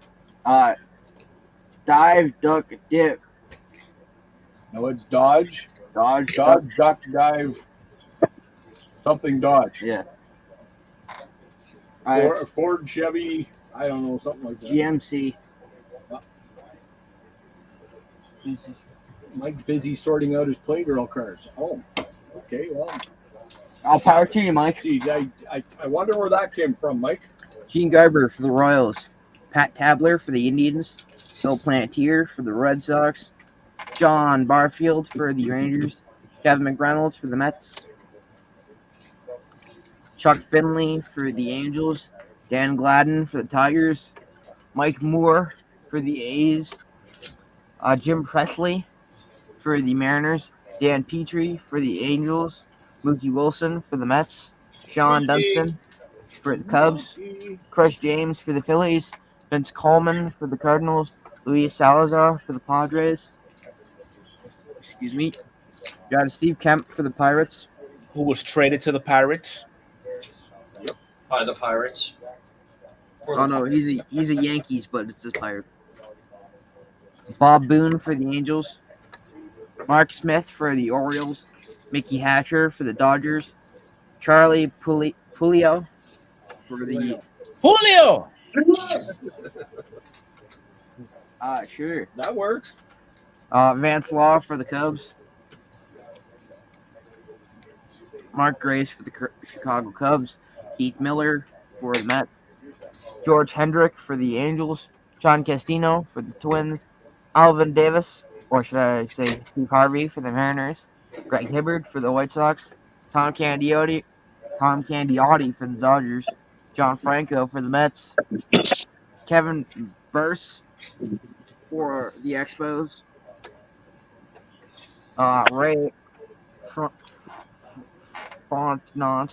Speaker 3: Dive, duck, dip.
Speaker 2: No, it's dodge,
Speaker 3: Dodge,
Speaker 2: duck, dive, something dodge.
Speaker 3: Yeah.
Speaker 2: Ford, Chevy, I don't know, something like that.
Speaker 3: GMC.
Speaker 2: Mike's busy sorting out his Playgirl cards. Oh, okay, well.
Speaker 3: All power to you, Mike.
Speaker 2: Geez, I wonder where that came from, Mike.
Speaker 3: Gene Garber for the Royals. Pat Tabler for the Indians. Phil Plantier for the Red Sox. John Barfield for the Rangers. Kevin McReynolds for the Mets. Chuck Finley for the Angels. Dan Gladden for the Tigers. Mike Moore for the A's. Jim Presley for the Mariners. Dan Petrie for the Angels. Mookie Wilson for the Mets. Sean Dunston for the Cubs. Chris James for the Phillies. Vince Coleman for the Cardinals. Luis Salazar for the Padres. Excuse me. Got Steve Kemp for the Pirates.
Speaker 6: Who was traded to the Pirates?
Speaker 1: By the Pirates.
Speaker 3: Oh no, he's a Yankees, but it's the Pirates. Bob Boone for the Angels. Mark Smith for the Orioles. Mickey Hatcher for the Dodgers. Charlie Pulio for the
Speaker 6: Julio!
Speaker 3: sure.
Speaker 2: That works.
Speaker 3: Vance Law for the Cubs. Mark Grace for the Chicago Cubs. Keith Miller for the Mets. George Hendrick for the Angels. John Castino for the Twins. Alvin Davis, or should I say Steve Harvey for the Mariners. Greg Hibbard for the White Sox. Tom Candiotti for the Dodgers. John Franco for the Mets. Kevin Burse for the Expos. Ray Fontenot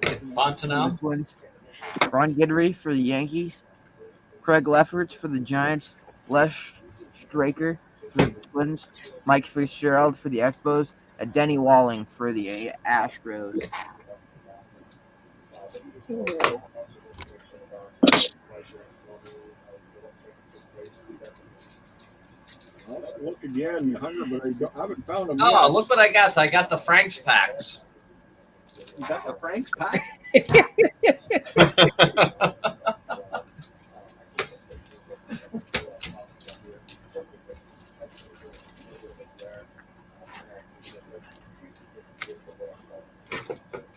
Speaker 3: for the Twins. Ron Guidry for the Yankees. Craig Lefferts for the Giants. Les Straker for the Twins. Mike Fitzgerald for the Expos. And Denny Walling for the Astros.
Speaker 2: Look again, Hunter, but I haven't found them.
Speaker 1: Oh, look what I got. I got the Frank's packs.
Speaker 2: You got the Frank's pack?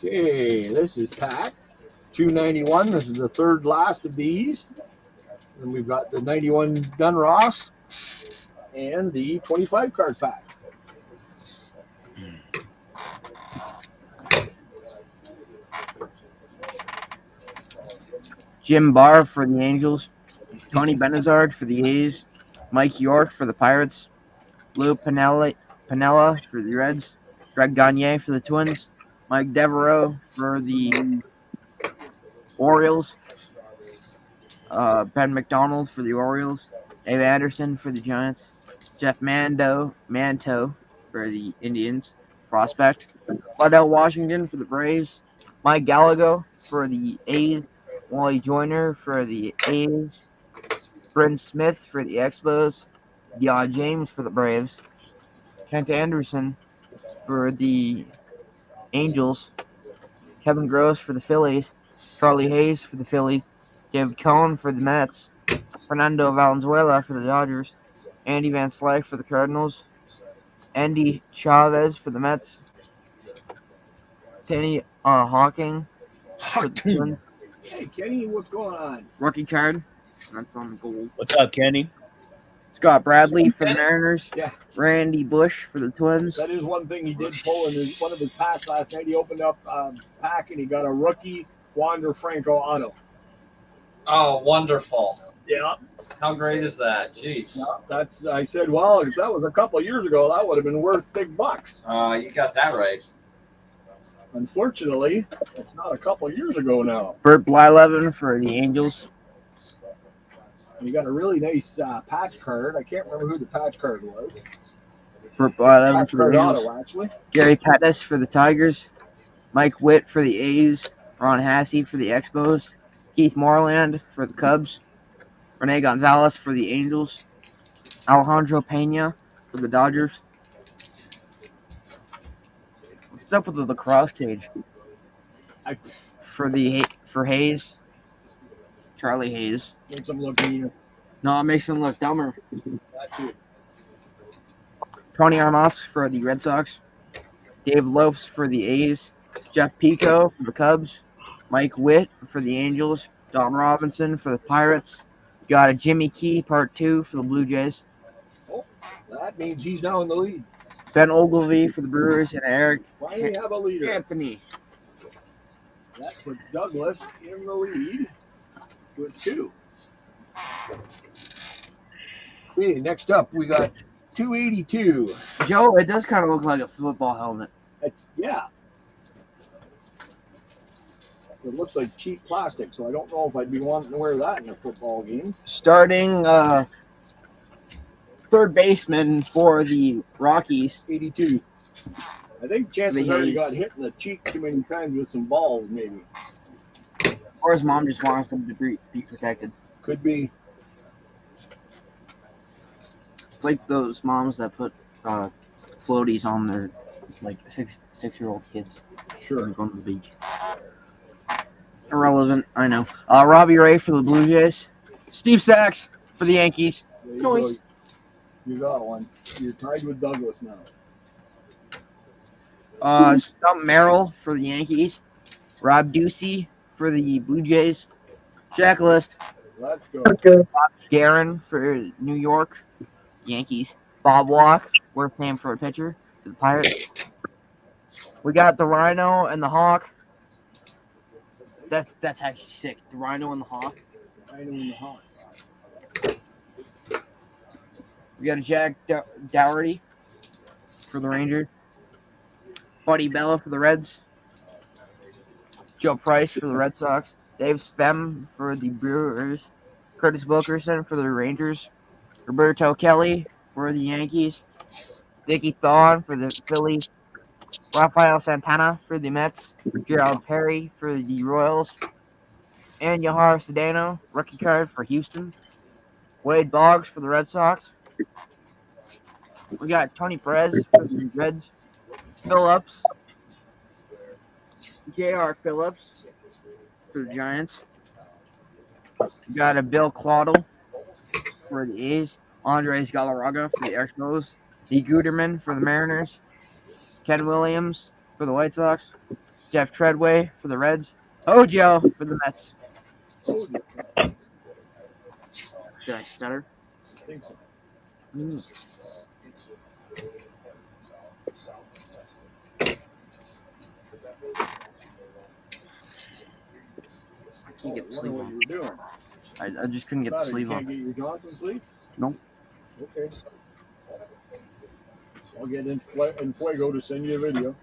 Speaker 2: Okay, this is pack 291. This is the third last of these. And we've got the 91 Dunross and the 25 card pack.
Speaker 3: Jim Barr for the Angels, Tony Benazard for the A's, Mike York for the Pirates, Lou Piniella for the Reds, Greg Gagne for the Twins, Mike Devereaux for the Orioles, Ben McDonald for the Orioles, Dave Anderson for the Giants, Jeff Manto for the Indians, prospect, Waddell Washington for the Braves, Mike Gallagher for the A's, Wally Joyner for the A's, Bryn Smith for the Expos, Deion James for the Braves, Kent Anderson for the Angels, Kevin Gross for the Phillies, Charlie Hayes for the Phillies, David Cohn for the Mets, Fernando Valenzuela for the Dodgers, Andy Van Slyke for the Cardinals, Andy Chavez for the Mets, Kenny Hawking for the Twins,
Speaker 2: Hey, Kenny, what's going on?
Speaker 3: rookie card. That's on the gold.
Speaker 6: What's up, Kenny?
Speaker 3: Scott Bradley for the Mariners,
Speaker 2: Yeah.
Speaker 3: Randy Bush for the Twins.
Speaker 2: That is one thing he did pull in one of his packs last night. He opened up a pack and he got a rookie Wander Franco auto.
Speaker 1: Oh, wonderful.
Speaker 2: Yeah.
Speaker 1: How great is that? Jeez.
Speaker 2: That's, I said, well, if that was a couple of years ago, that would have been worth big bucks.
Speaker 1: You got that right.
Speaker 2: Unfortunately, it's not a couple of years ago now.
Speaker 3: Bert Blyleven for the Angels.
Speaker 2: You got a really nice patch card. I can't remember who the patch card was.
Speaker 3: Bert Blyleven
Speaker 2: Patch
Speaker 3: for the
Speaker 2: card
Speaker 3: Angels.
Speaker 2: auto, actually.
Speaker 3: Gary Pettis for the Tigers. Mike Witt for the A's. Ron Hassey for the Expos. Keith Moreland for the Cubs. Rene Gonzalez for the Angels. Alejandro Pena for the Dodgers. What's up with the lacrosse cage? For Hayes. Charlie Hayes.
Speaker 2: Makes them look meaner.
Speaker 3: No, it makes him look dumber.
Speaker 2: That's it.
Speaker 3: Tony Armas for the Red Sox. Dave Lopes for the A's. Jeff Pico for the Cubs. Mike Witt for the Angels. Don Robinson for the Pirates. Got a Jimmy Key Part 2 for the Blue Jays.
Speaker 2: That means he's now in the lead.
Speaker 3: Ben Ogilvy for the Brewers and Eric
Speaker 2: Finally have a leader.
Speaker 3: Anthony.
Speaker 2: That puts Douglas in the lead with 2. Okay, next up we got 282.
Speaker 3: Joe, it does kind of look like a football helmet.
Speaker 2: Yeah. It looks like cheap plastic, so I don't know if I'd be wanting to wear that in a football game.
Speaker 3: Starting third baseman for the Rockies.
Speaker 2: 82. I think chances
Speaker 3: The
Speaker 2: are he
Speaker 3: A's.
Speaker 2: got hit in the cheek too many times with some balls, maybe.
Speaker 3: Or his mom just wants him to be protected.
Speaker 2: Could be.
Speaker 3: It's like those moms that put floaties on their like six-year-old kids.
Speaker 2: Sure.
Speaker 3: Going to the beach. Irrelevant, I know. Robbie Ray for the Blue Jays. Steve Sachs for the Yankees.
Speaker 2: There you
Speaker 3: Noise.
Speaker 2: go. You got one. You're tied with Douglas now.
Speaker 3: Stump Merrill for the Yankees. Rob Ducey for the Blue Jays. Jack List.
Speaker 2: Let's go.
Speaker 3: Guerin for New York Yankees. Bob Walk, worth name for a pitcher for the Pirates. We got the Rhino and the Hawk. That's actually sick. The Rhino and the Hawk.
Speaker 2: Rhino in the Hawk.
Speaker 3: We got a Jack Dougherty for the Rangers. Buddy Bella for the Reds. Joe Price for the Red Sox. Dave Spem for the Brewers. Curtis Wilkerson for the Rangers. Roberto Kelly for the Yankees. Dickie Thon for the Phillies. Rafael Santana for the Mets. Gerald Perry for the Royals. And Yohar Sedano, rookie card for Houston. Wade Boggs for the Red Sox. We got Tony Perez for the Reds. Phillips. J.R. Phillips for the Giants. We got a Bill Claudel for the A's. Andres Galarraga for the Expos. D. Guterman for the Mariners. Ken Williams for the White Sox. Jeff Treadway for the Reds. Ojo for the Mets. Should I stutter?
Speaker 2: I think so.
Speaker 3: I can't get
Speaker 2: wondering what you were doing.
Speaker 3: I just couldn't get the
Speaker 2: Matter, you
Speaker 3: sleeve
Speaker 2: can't
Speaker 3: on.
Speaker 2: get your Johnson sleeve?
Speaker 3: Nope.
Speaker 2: Okay. I'll get in Fuego to send you a video.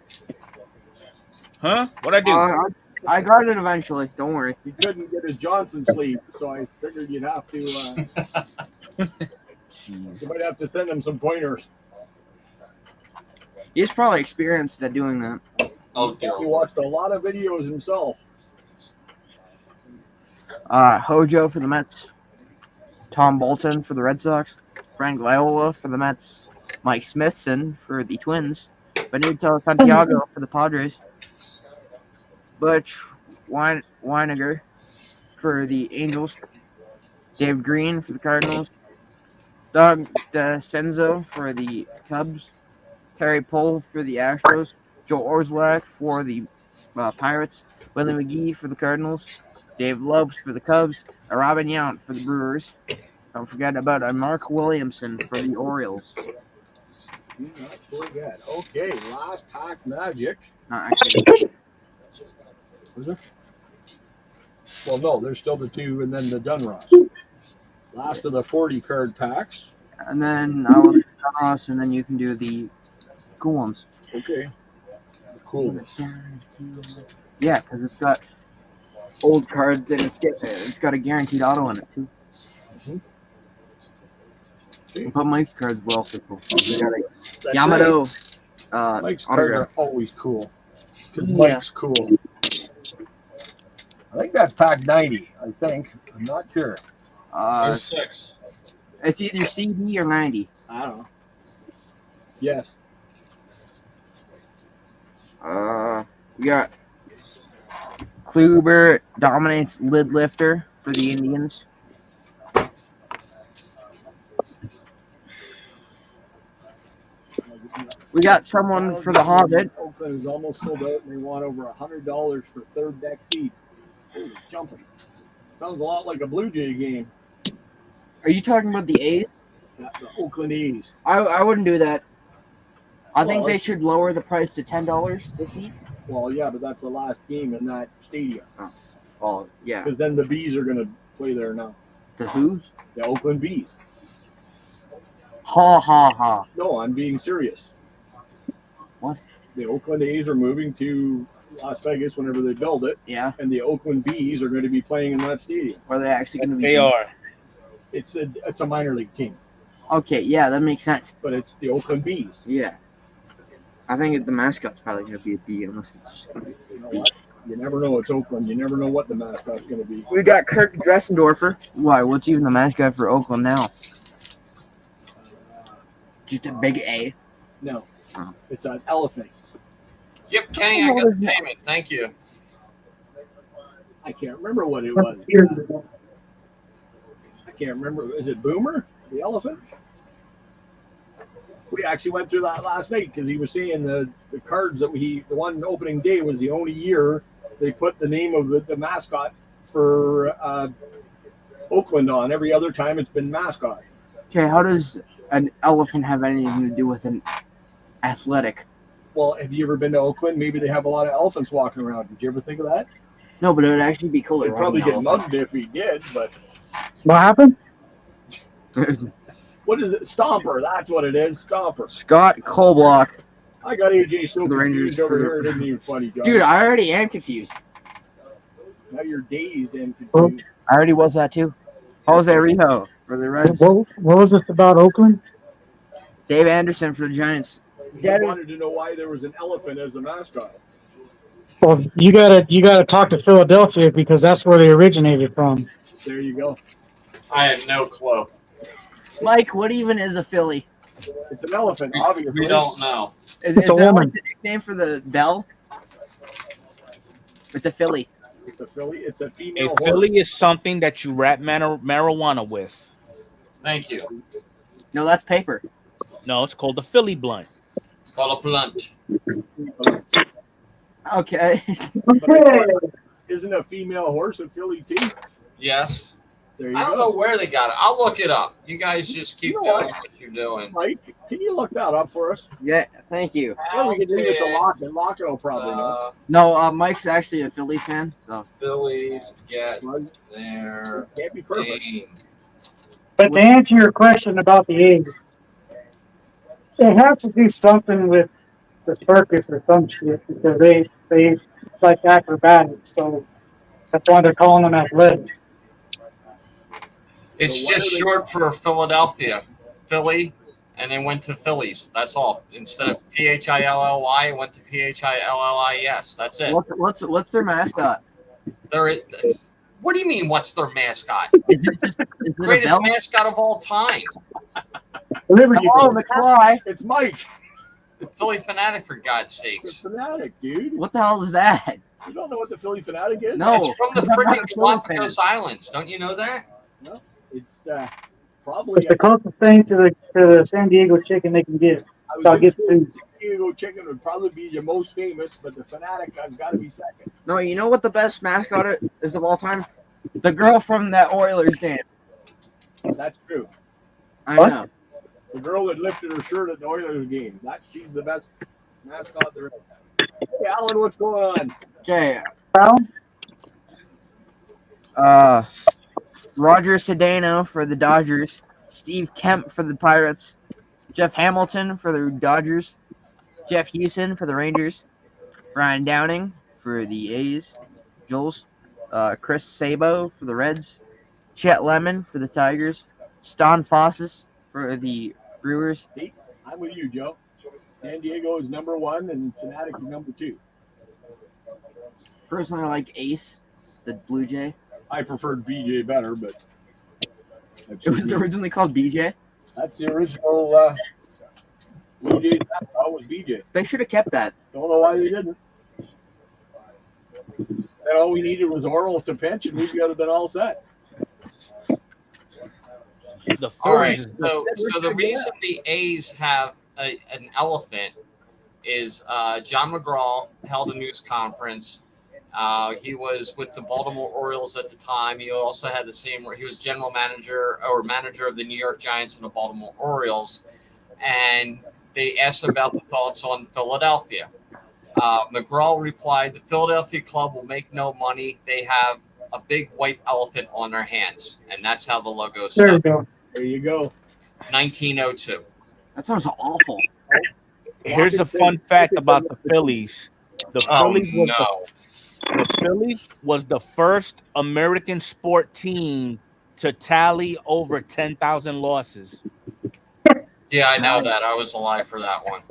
Speaker 6: Huh? What I do?
Speaker 3: I got it eventually. Don't worry.
Speaker 2: He couldn't get his Johnson sleeve, so I figured you'd have to.
Speaker 6: Jeez.
Speaker 2: You might have to send him some pointers.
Speaker 3: He's probably experienced at doing that.
Speaker 1: Oh, dear
Speaker 2: He
Speaker 1: Lord.
Speaker 2: watched a lot of videos himself.
Speaker 3: Hojo for the Mets. Tom Bolton for the Red Sox. Frank Viola for the Mets. Mike Smithson for the Twins. Benito Santiago for the Padres. Butch Weiniger for the Angels. Dave Green for the Cardinals. Doug DeCenzo for the Cubs. Terry Pohl for the Astros. Joe Orslak for the Pirates. Willie McGee for the Cardinals. Dave Lopes for the Cubs. Robin Yount for the Brewers. Don't forget about Mark Williamson for the Orioles.
Speaker 2: Do not forget. Okay, last pack magic.
Speaker 3: Not actually.
Speaker 2: Was there? Well, no, there's still the two and then the Dunross. Last of the 40 card packs.
Speaker 3: And then I will do Ross, and then you can do the cool ones.
Speaker 2: Okay. Cool.
Speaker 3: Yeah, because it's got old cards and it's got a guaranteed auto in it too. But Mike's cards were also cool. They got a Yamato.
Speaker 2: Mike's cards
Speaker 3: autograph.
Speaker 2: are always cool. Because
Speaker 3: Yeah.
Speaker 2: Mike's cool. I think that's pack 90, I think. I'm not sure.
Speaker 1: Oh, 06.
Speaker 3: It's either CD or 90.
Speaker 2: I don't know. Yes.
Speaker 3: We got Kluber dominates lid lifter for the Indians. We got someone for the Hobbit.
Speaker 2: Oakland is almost sold out and they want over $100 for third deck seat. Holy jumping. Sounds a lot like a Blue Jay game.
Speaker 3: Are you talking about the A's?
Speaker 2: The Oakland A's.
Speaker 3: I wouldn't do that. I think
Speaker 2: Well,
Speaker 3: they should lower the price to $10 this seat.
Speaker 2: Well, yeah, but that's the last game in that stadium.
Speaker 3: Oh, yeah.
Speaker 2: Because then the Bees are going to play there now.
Speaker 3: The who's?
Speaker 2: The Oakland Bees.
Speaker 3: Ha ha ha.
Speaker 2: No, I'm being serious.
Speaker 3: What?
Speaker 2: The Oakland A's are moving to Las Vegas whenever they build it,
Speaker 3: Yeah.
Speaker 2: and the Oakland Bees are going to be playing in that stadium.
Speaker 3: Are they actually going to be?
Speaker 6: They are.
Speaker 2: It's a minor league team,
Speaker 3: Okay, yeah, that makes sense.
Speaker 2: but it's the Oakland Bees.
Speaker 3: Yeah. I think the mascot's probably going to be a bee unless it's just going to be.
Speaker 2: You know what? You never know. It's Oakland. You never know what the mascot's going to be.
Speaker 3: We got Kirk Dressendorfer. Why? What's even the mascot for Oakland now? Just a big A.
Speaker 2: No,
Speaker 3: Oh.
Speaker 2: it's an elephant.
Speaker 1: Yep, Kenny, I got the payment. Thank you.
Speaker 2: I can't remember what it was. I can't remember. Is it Boomer, the elephant? We actually went through that last night because he was saying the cards that the one opening day was the only year they put the name of the mascot for Oakland on. Every other time it's been mascot.
Speaker 3: Okay, how does an elephant have anything to do with an athletic?
Speaker 2: Well, have you ever been to Oakland? Maybe they have a lot of elephants walking around. Did you ever think of that?
Speaker 3: No, but it would actually be cooler.
Speaker 2: They'd probably get
Speaker 3: riding
Speaker 2: mugged if he did, but
Speaker 4: What happened?
Speaker 3: an
Speaker 2: what is it? Stomper. That's what it is. Stomper.
Speaker 3: Scott Kolblock.
Speaker 2: I got AJ so
Speaker 3: The Rangers
Speaker 2: confused over
Speaker 3: for-
Speaker 2: here. It isn't even funny, John.
Speaker 3: Dude, I already am confused.
Speaker 2: Now you're dazed and confused.
Speaker 3: I already was that too. Jose Rijo for the Reds.
Speaker 4: What was this about Oakland?
Speaker 3: Dave Anderson for the Giants.
Speaker 2: I wanted to know why there was an elephant as a mascot.
Speaker 4: Well, you gotta talk to Philadelphia because that's where they originated from.
Speaker 2: There you go.
Speaker 1: I had no clue.
Speaker 3: Mike, what even is a Philly?
Speaker 2: It's an elephant, obviously.
Speaker 1: We don't know.
Speaker 3: Is
Speaker 4: It's a
Speaker 3: that
Speaker 4: woman.
Speaker 3: like the nickname for the bell? It's a Philly.
Speaker 2: It's a filly. It's a
Speaker 6: A
Speaker 2: female horse.
Speaker 6: Philly is something that you wrap marijuana with.
Speaker 1: Thank you.
Speaker 3: No, that's paper.
Speaker 6: No, it's called a Philly blunt.
Speaker 1: It's called a blunt.
Speaker 3: Okay.
Speaker 2: Isn't a female horse a filly too?
Speaker 1: Yes.
Speaker 2: There you
Speaker 1: I don't know
Speaker 2: go.
Speaker 1: where they got it. I'll look it up. You guys just keep
Speaker 2: You know
Speaker 1: doing
Speaker 2: what?
Speaker 1: what you're doing.
Speaker 2: Mike, Can you look that up for us?
Speaker 3: Yeah, thank you.
Speaker 2: Or we can leave it to Lock, and Lock will probably know.
Speaker 3: No, Mike's actually a Philly fan, so
Speaker 1: Phillies get
Speaker 2: Well,
Speaker 1: their
Speaker 2: can't be perfect.
Speaker 1: name.
Speaker 4: But to answer your question about the A's, it has to do something with the circus or some shit because they it's like acrobatics, so that's why they're calling them athletics.
Speaker 1: It's
Speaker 2: So why
Speaker 1: just
Speaker 2: are they-
Speaker 1: short for Philadelphia, Philly, and then went to Phillies. That's all. Instead of PHILLY, it went to PHILLIS. That's it.
Speaker 3: what's their mascot?
Speaker 1: They're, what do you mean? What's their mascot?
Speaker 3: Is it a
Speaker 1: Greatest
Speaker 3: bell?
Speaker 1: mascot of all time.
Speaker 4: Liberty
Speaker 3: Hello,
Speaker 4: Bell.
Speaker 3: McFly.
Speaker 2: It's Mike,
Speaker 1: The Philly Fanatic, for God's
Speaker 2: the
Speaker 1: sakes.
Speaker 2: Fanatic, dude.
Speaker 3: What the hell is that?
Speaker 2: You don't know what the Philly Fanatic is?
Speaker 3: No.
Speaker 1: It's from the
Speaker 3: I'm not
Speaker 1: freaking
Speaker 3: a Philly fan.
Speaker 1: Galapagos Islands. Don't you know that?
Speaker 2: No, it's probably.
Speaker 4: It's the closest thing to the San Diego chicken they can get.
Speaker 2: I was
Speaker 4: So I'll
Speaker 2: gonna
Speaker 4: get
Speaker 2: say
Speaker 4: two.
Speaker 2: San Diego Chicken would probably be your most famous, but the Fanatic has got to be second.
Speaker 3: No, you know what the best mascot is of all time? The girl from that Oilers game.
Speaker 2: That's true.
Speaker 3: I
Speaker 4: What?
Speaker 3: know.
Speaker 2: The girl that lifted her shirt at the Oilers game. She's the best mascot there is. Hey, Alan, what's going on?
Speaker 3: Okay.
Speaker 4: Brown?
Speaker 3: Roger Sedano for the Dodgers. Steve Kemp for the Pirates. Jeff Hamilton for the Dodgers. Jeff Houston for the Rangers. Ryan Downing for the A's. Jules. Chris Sabo for the Reds. Chet Lemon for the Tigers. Ston Fossis for the Brewers.
Speaker 2: I'm with you, Joe. San Diego is number 1 and Fanatic is number 2.
Speaker 3: Personally, I like Ace, the Blue Jay.
Speaker 2: I preferred BJ better, but
Speaker 3: It was originally called BJ.
Speaker 2: that's the original Blue Jays mascot was BJ.
Speaker 3: They should have kept that.
Speaker 2: Don't know why they didn't. And all we needed was Orioles to pitch, and we could have been all set.
Speaker 6: The
Speaker 1: All right.
Speaker 6: Phillies is
Speaker 1: So the reason the A's have an elephant is John McGraw held a news conference. He was with the Baltimore Orioles at the time. He also had the same. He was general manager or manager of the New York Giants and the Baltimore Orioles, and they asked him about the thoughts on Philadelphia. McGraw replied, "The Philadelphia club will make no money. They have a big white elephant on their hands," and that's how the logo
Speaker 4: There you
Speaker 1: started.
Speaker 4: go.
Speaker 2: There you go.
Speaker 1: 1902.
Speaker 3: That sounds awful.
Speaker 6: Here's a fun fact about the Phillies. The
Speaker 1: Oh
Speaker 6: Phillies was
Speaker 1: no!
Speaker 6: the Phillies was the first American sport team to tally over 10,000 losses.
Speaker 1: Yeah, I know that. I was alive for that one.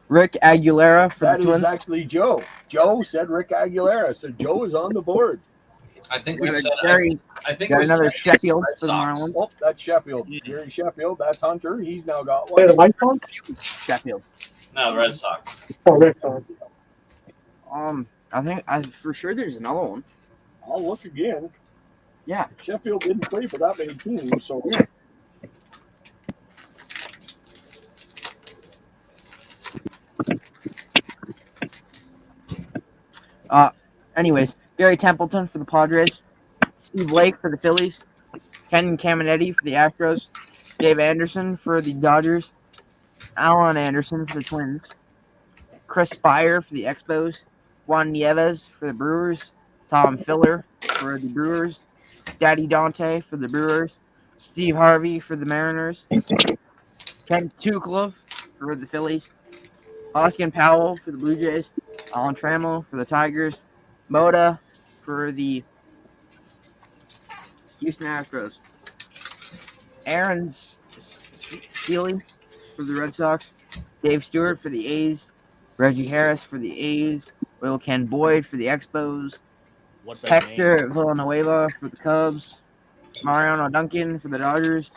Speaker 3: Rick Aguilera for
Speaker 2: That
Speaker 3: the
Speaker 2: is
Speaker 3: Twins.
Speaker 2: actually Joe. Joe said Rick Aguilera. So Joe is on the board.
Speaker 1: I think we
Speaker 3: Got
Speaker 1: said.
Speaker 3: Jerry,
Speaker 1: I think
Speaker 3: got
Speaker 1: we
Speaker 3: another
Speaker 1: said
Speaker 3: Sheffield
Speaker 1: Red
Speaker 3: for the
Speaker 1: Sox.
Speaker 3: Marlins.
Speaker 2: Oh, that's Sheffield. Jerry Sheffield. That's Hunter. He's now got
Speaker 4: Play
Speaker 2: one.
Speaker 4: the White Sox
Speaker 3: Sheffield.
Speaker 1: No, Red Sox.
Speaker 4: or Red Sox?
Speaker 3: I think for sure there's another one.
Speaker 2: I'll look again.
Speaker 3: Yeah.
Speaker 2: Sheffield didn't play for that many teams, so
Speaker 3: Yeah. Anyways, Gary Templeton for the Padres. Steve Lake for the Phillies. Ken Caminetti for the Astros. Dave Anderson for the Dodgers. Alan Anderson for the Twins. Chris Spire for the Expos. Juan Nieves for the Brewers. Tom Filler for the Brewers. Daddy Dante for the Brewers. Steve Harvey for the Mariners. Ken Tuchel for the Phillies. Oskin Powell for the Blue Jays. Alan Trammell for the Tigers. Moda for the Houston Astros. Aaron Seeley for the Red Sox. Dave Stewart for the A's. Reggie Harris for the A's. Will Ken Boyd for the Expos.
Speaker 6: What better name?
Speaker 3: Hector Villanueva for the Cubs. Mariano Duncan for the Dodgers.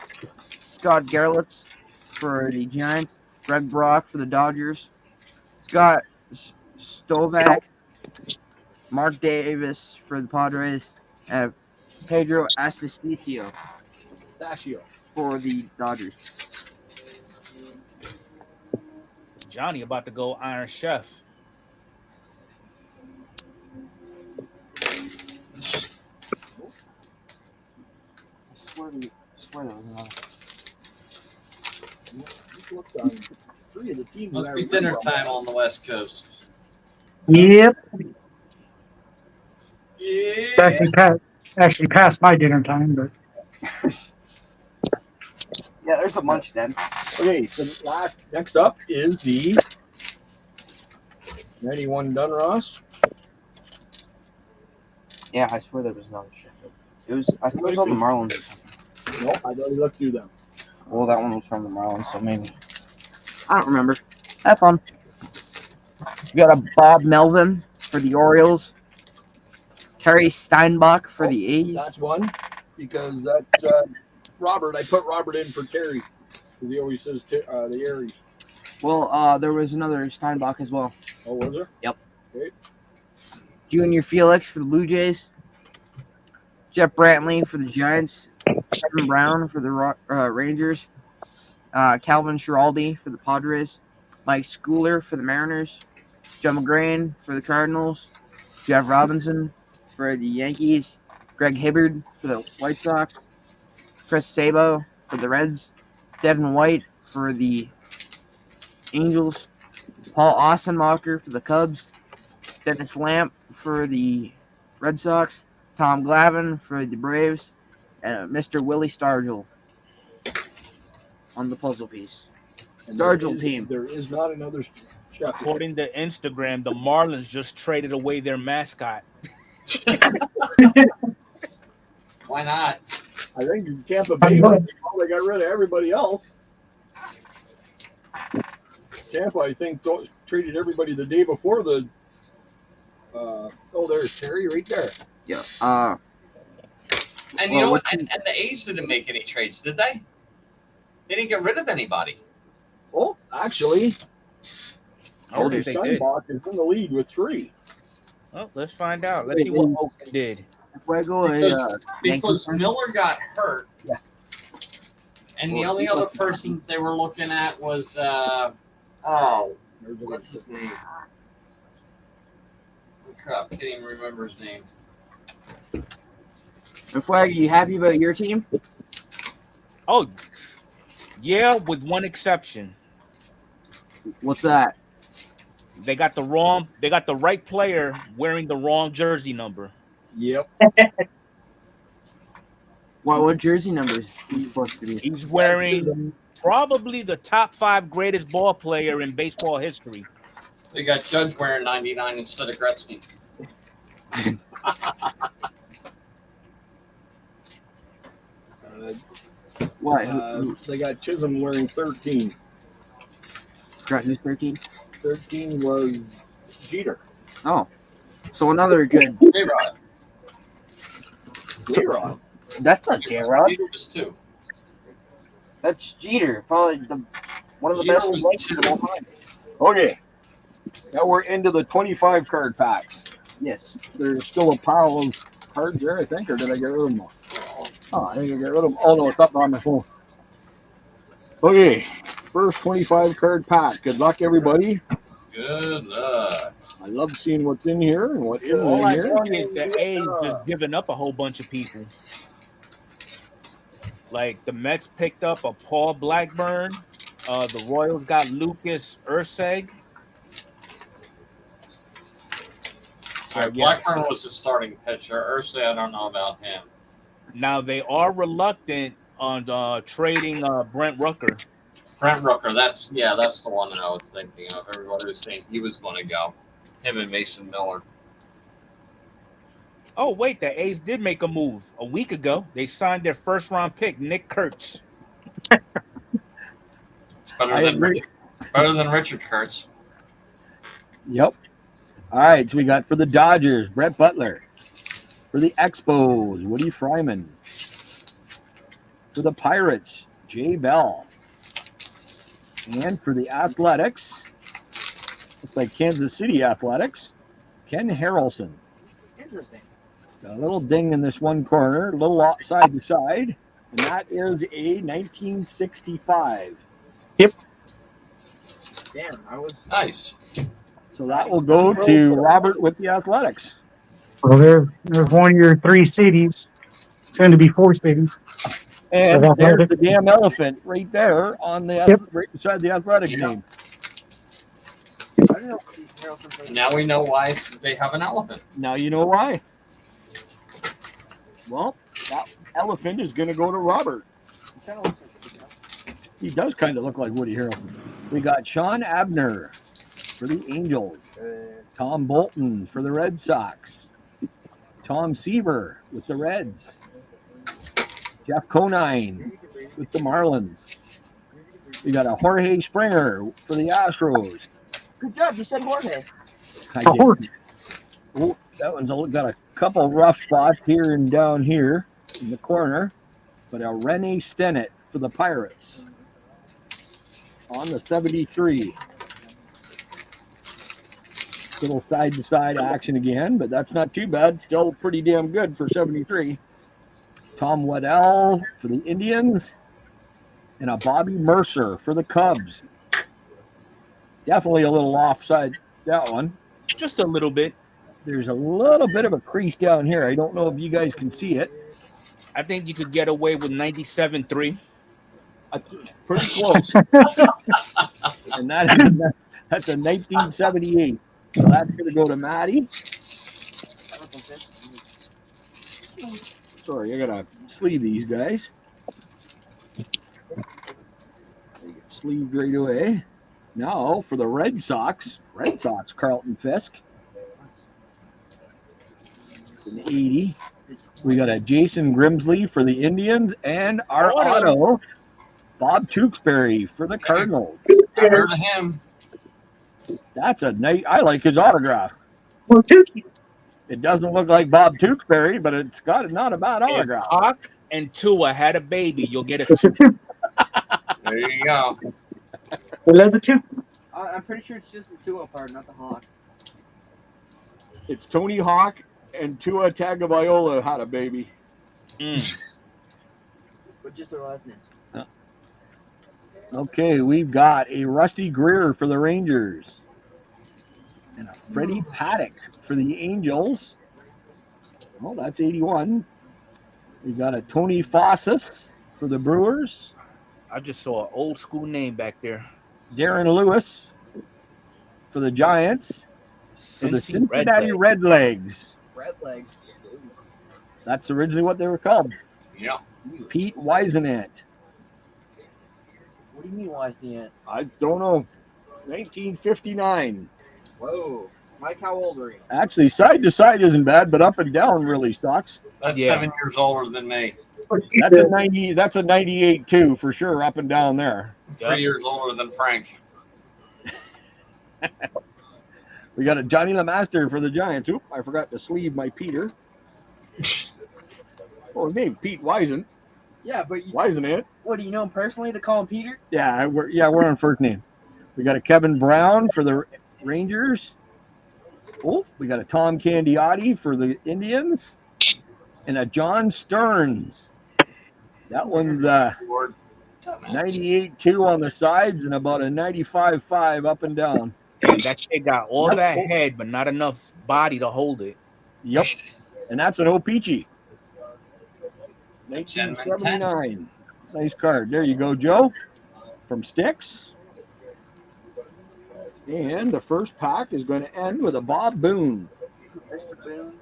Speaker 3: Scott Gerlitz for the Giants. Greg Brock for the Dodgers. Scott Stovak. Mark Davis for the Padres. And Pedro Astacio
Speaker 2: Pistachio.
Speaker 3: for the Dodgers.
Speaker 6: Johnny about to go Iron Chef.
Speaker 3: I swear that was another.
Speaker 2: looked on 3 of the teams.
Speaker 1: Must
Speaker 2: that I
Speaker 1: be
Speaker 2: remember
Speaker 1: dinner time on the West Coast.
Speaker 4: Yep. It's
Speaker 1: Yeah.
Speaker 4: actually past my dinner time, but
Speaker 3: Yeah, there's a bunch of them.
Speaker 2: Okay, so next up is the 91 Dunross.
Speaker 3: Yeah, I swear there was another Sheffield. I think it was on the Marlins or something.
Speaker 2: No, I've already looked through them.
Speaker 3: Well, that one was from the Marlins, so maybe. I don't remember. Have fun. We got a Bob Melvin for the Orioles. Terry Steinbach for the A's.
Speaker 2: That's one, because that's Robert. I put Robert in for Terry, because he always says the Aries.
Speaker 3: Well, there was another Steinbach as well.
Speaker 2: Oh, was there?
Speaker 3: Yep.
Speaker 2: Okay.
Speaker 3: Junior Felix for the Blue Jays. Jeff Brantley for the Giants. Kevin Brown for the Rangers. Calvin Schiraldi for the Padres. Mike Schooler for the Mariners. Joe McGrain for the Cardinals. Jeff Robinson for the Yankees. Greg Hibbard for the White Sox. Chris Sabo for the Reds. Devin White for the Angels. Paul Ossenmacher for the Cubs. Dennis Lamp for the Red Sox. Tom Glavine for the Braves. And Mr. Willie Stargell on the puzzle piece.
Speaker 2: And
Speaker 3: Stargell team.
Speaker 2: There is not another Sheffield.
Speaker 6: According to Instagram, the Marlins just traded away their mascot.
Speaker 1: Why not?
Speaker 2: I think Tampa Bay probably got rid of everybody else. Tampa, I think, traded everybody the day before the. There's Terry right there.
Speaker 3: Yeah.
Speaker 1: And you know what? And the A's didn't make any trades, did they? They didn't get rid of anybody.
Speaker 2: Oh, actually,
Speaker 6: I don't think they did.
Speaker 2: Steinbach is in the lead with 3.
Speaker 6: Well, let's find out. Let's see what Oakland did.
Speaker 1: Because Miller got hurt.
Speaker 2: Yeah.
Speaker 1: And the only other person they were looking at was what's his name? Oh, crap, can't even remember his name.
Speaker 3: And Flag, are you happy about your team?
Speaker 6: Oh, yeah, with one exception.
Speaker 3: What's that?
Speaker 6: They got the right player wearing the wrong jersey number.
Speaker 2: Yep.
Speaker 3: What jersey number is he supposed to be?
Speaker 6: He's wearing probably the top 5 greatest ball player in baseball history.
Speaker 1: They got Judge wearing 99 instead of Gretzky.
Speaker 3: What?
Speaker 2: They got Chisholm wearing 13.
Speaker 3: Forgot who's 13?
Speaker 2: 13 was Jeter.
Speaker 3: Oh. So another good.
Speaker 1: J-Rod.
Speaker 2: J-Rod.
Speaker 3: That's not J-Rod.
Speaker 1: Jeter was 2.
Speaker 3: That's Jeter. Probably one of the
Speaker 1: Jeter
Speaker 3: best
Speaker 1: was
Speaker 3: players
Speaker 1: 2.
Speaker 3: of all time.
Speaker 2: Okay. Now we're into the 25 card packs.
Speaker 3: Yes.
Speaker 2: There's still a pile of cards there, I think, or did I get rid of them all? Oh, I think I got rid of them. Oh, no, it's up on my phone. Okay. First 25 card pack. Good luck, everybody.
Speaker 1: Good luck.
Speaker 2: I love seeing what's in here and what isn't
Speaker 6: All
Speaker 2: in
Speaker 6: I
Speaker 2: here.
Speaker 6: know is the A's just giving up a whole bunch of people. Like the Mets picked up a Paul Blackburn. The Royals got Lucas Urseg.
Speaker 1: Blackburn was the starting pitcher. Ursay, I don't know about him.
Speaker 6: Now they are reluctant on trading Brent Rooker.
Speaker 1: Brent Rooker, that's the one that I was thinking of. Everybody was saying he was going to go. Him and Mason Miller.
Speaker 6: Oh wait, the A's did make a move a week ago. They signed their first-round pick, Nick Kurtz.
Speaker 1: It's better than Richard Kurtz.
Speaker 2: Yep. All right, so we got for the Dodgers, Brett Butler. For the Expos, Woody Fryman. For the Pirates, Jay Bell. And for the Athletics, looks like Kansas City Athletics, Ken Harrelson.
Speaker 3: Interesting.
Speaker 2: Got a little ding in this one corner, a little side to side, and that is a 1965.
Speaker 4: Yep.
Speaker 3: Damn, I was.
Speaker 1: Nice.
Speaker 2: So that will go to Robert with the Athletics.
Speaker 4: So there's one of your 3 cities. Soon to be 4 cities.
Speaker 2: And
Speaker 4: Of
Speaker 2: there's the
Speaker 4: athletics.
Speaker 2: damn elephant right there on the
Speaker 4: Yep.
Speaker 2: right beside the athletic
Speaker 1: Yeah.
Speaker 2: name.
Speaker 3: I don't know what these elephants are.
Speaker 1: And now we know why they have an elephant.
Speaker 2: Now you know why. Well, that elephant is going to go to Robert.
Speaker 3: It kinda looks like Woody Harrelson.
Speaker 2: He does kind of look like Woody Harrelson. We got Sean Abner for the Angels. Tom Bolton for the Red Sox. Tom Seaver with the Reds. Jeff Conine with the Marlins. We got a Jorge Springer for the Astros.
Speaker 3: Good job. You said Jorge.
Speaker 2: I
Speaker 4: Oh,
Speaker 2: did. Oh, that one's got a couple rough spots here and down here in the corner. But a Rene Stennett for the Pirates on the 73. Little side-to-side action again, but that's not too bad. Still pretty damn good for 73. Tom Waddell for the Indians and a Bobby Mercer for the Cubs. Definitely a little offside, that one.
Speaker 6: Just a little bit.
Speaker 2: There's a little bit of a crease down here. I don't know if you guys can see it.
Speaker 6: I think you could get away with 97.3.
Speaker 2: Pretty close. And that's a 1978. So that's going to go to Maddie. Sorry, I got to sleeve these guys. They get sleeved right away. Now for the Red Sox, Carlton Fisk. An 80. We got a Jason Grimsley for the Indians and our auto, Bob Tewksbury for the Cardinals.
Speaker 1: I heard of him.
Speaker 2: That's a nice. I like his autograph.
Speaker 4: well, turkeys.
Speaker 2: It doesn't look like Bob Tewksbury, but it's got not a bad
Speaker 6: If
Speaker 2: autograph.
Speaker 6: Hawk and Tua had a baby, you'll get a 2.
Speaker 1: There you go.
Speaker 4: We love the two.
Speaker 3: I'm pretty sure it's just the Tua part, not the Hawk.
Speaker 2: It's Tony Hawk and Tua Tagovailoa had a baby.
Speaker 3: But just their last names.
Speaker 2: Okay, we've got a Rusty Greer for the Rangers and a Freddie Paddock for the Angels. Oh, that's 81. We got a Tony Fossis for the Brewers.
Speaker 6: I just saw an old school name back there.
Speaker 2: Darren Lewis for the Giants. For the Cincinnati Redlegs.
Speaker 3: Red legs.
Speaker 2: That's originally what they were called.
Speaker 1: Yeah.
Speaker 2: Pete Weisenant.
Speaker 3: What do you mean, why is the ant?
Speaker 2: I don't know. 1959.
Speaker 3: Whoa. Mike, how old are you?
Speaker 2: Actually, side to side isn't bad, but up and down really sucks.
Speaker 1: That's
Speaker 6: Yeah.
Speaker 1: 7 years older than me.
Speaker 2: That's a 90. That's a 98 too, for sure. Up and down there.
Speaker 1: 3 years older than Frank.
Speaker 2: We got a Johnny LeMaster for the Giants. Oop, I forgot to sleeve my Peter. Oh, his name Pete Weisen.
Speaker 3: Yeah, but you,
Speaker 2: Weisenant.
Speaker 3: what, do you know him personally to call him Peter?
Speaker 2: Yeah, we're on first name. We got a Kevin Brown for the Rangers. Oh, we got a Tom Candiotti for the Indians, and a John Stearns. That one's 98-2 on the sides and about a 95-5 up and down.
Speaker 6: And that kid got all that head, but not enough body to hold it.
Speaker 2: Yep, and that's an O-Peachy. 1979. Nice card. There you go, Joe, from Sticks. And the first pack is going to end with a Bob Boone.
Speaker 3: Mr. Boone.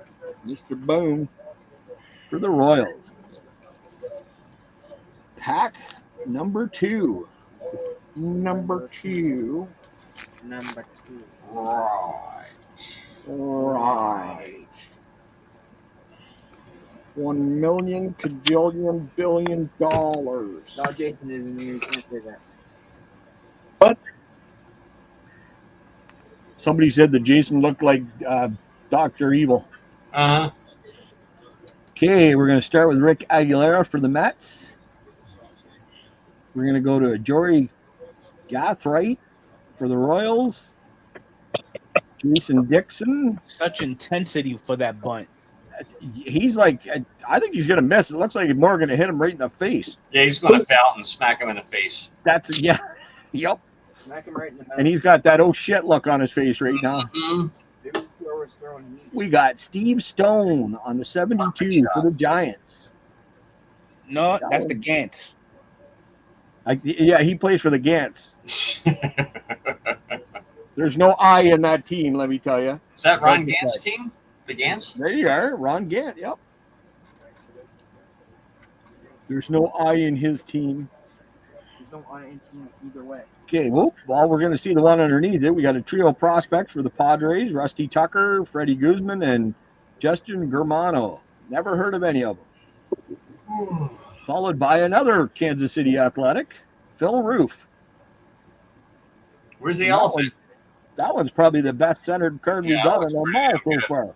Speaker 2: Mr. Boone for the Royals. Pack number 2. Number 2.
Speaker 3: Number 2.
Speaker 2: Right. 1 million cajillion billion dollars.
Speaker 3: No, Jason isn't here. You can't say that.
Speaker 2: Somebody said that Jason looked like Dr. Evil.
Speaker 1: Uh-huh.
Speaker 2: Okay, we're going to start with Rick Aguilera for the Mets. We're going to go to Jory Gathright for the Royals. Jason Dixon.
Speaker 6: Such intensity for that bunt.
Speaker 2: He's like, I think he's going to miss. It looks like more going to hit him right in the face.
Speaker 1: Yeah, he's going to foul and smack him in the face.
Speaker 2: That's, yeah. Yep.
Speaker 3: Smack him right in the mouth.
Speaker 2: And he's got that oh shit look on his face right now.
Speaker 1: Mm-hmm.
Speaker 3: Maybe the thrower's throwing meat.
Speaker 2: We got Steve Stone on the 72 for the Giants.
Speaker 6: No, that's the Gants.
Speaker 2: Yeah, he plays for the Gants. There's no I in that team, let me tell you.
Speaker 1: Is that Ron Gant's team? The Gants?
Speaker 2: There you are, Ron Gant. Yep. There's no I in his team.
Speaker 3: There's no I in team either way.
Speaker 2: Okay, well, we're going to see the one underneath it. We got a trio prospects for the Padres: Rusty Tucker, Freddie Guzman, and Justin Germano. Never heard of any of them. Followed by another Kansas City Athletic, Phil Roof.
Speaker 1: Where's the elephant?
Speaker 2: That one's probably the best centered card we've got in
Speaker 1: looks
Speaker 2: our
Speaker 1: pretty
Speaker 2: mall so
Speaker 1: good.
Speaker 2: far.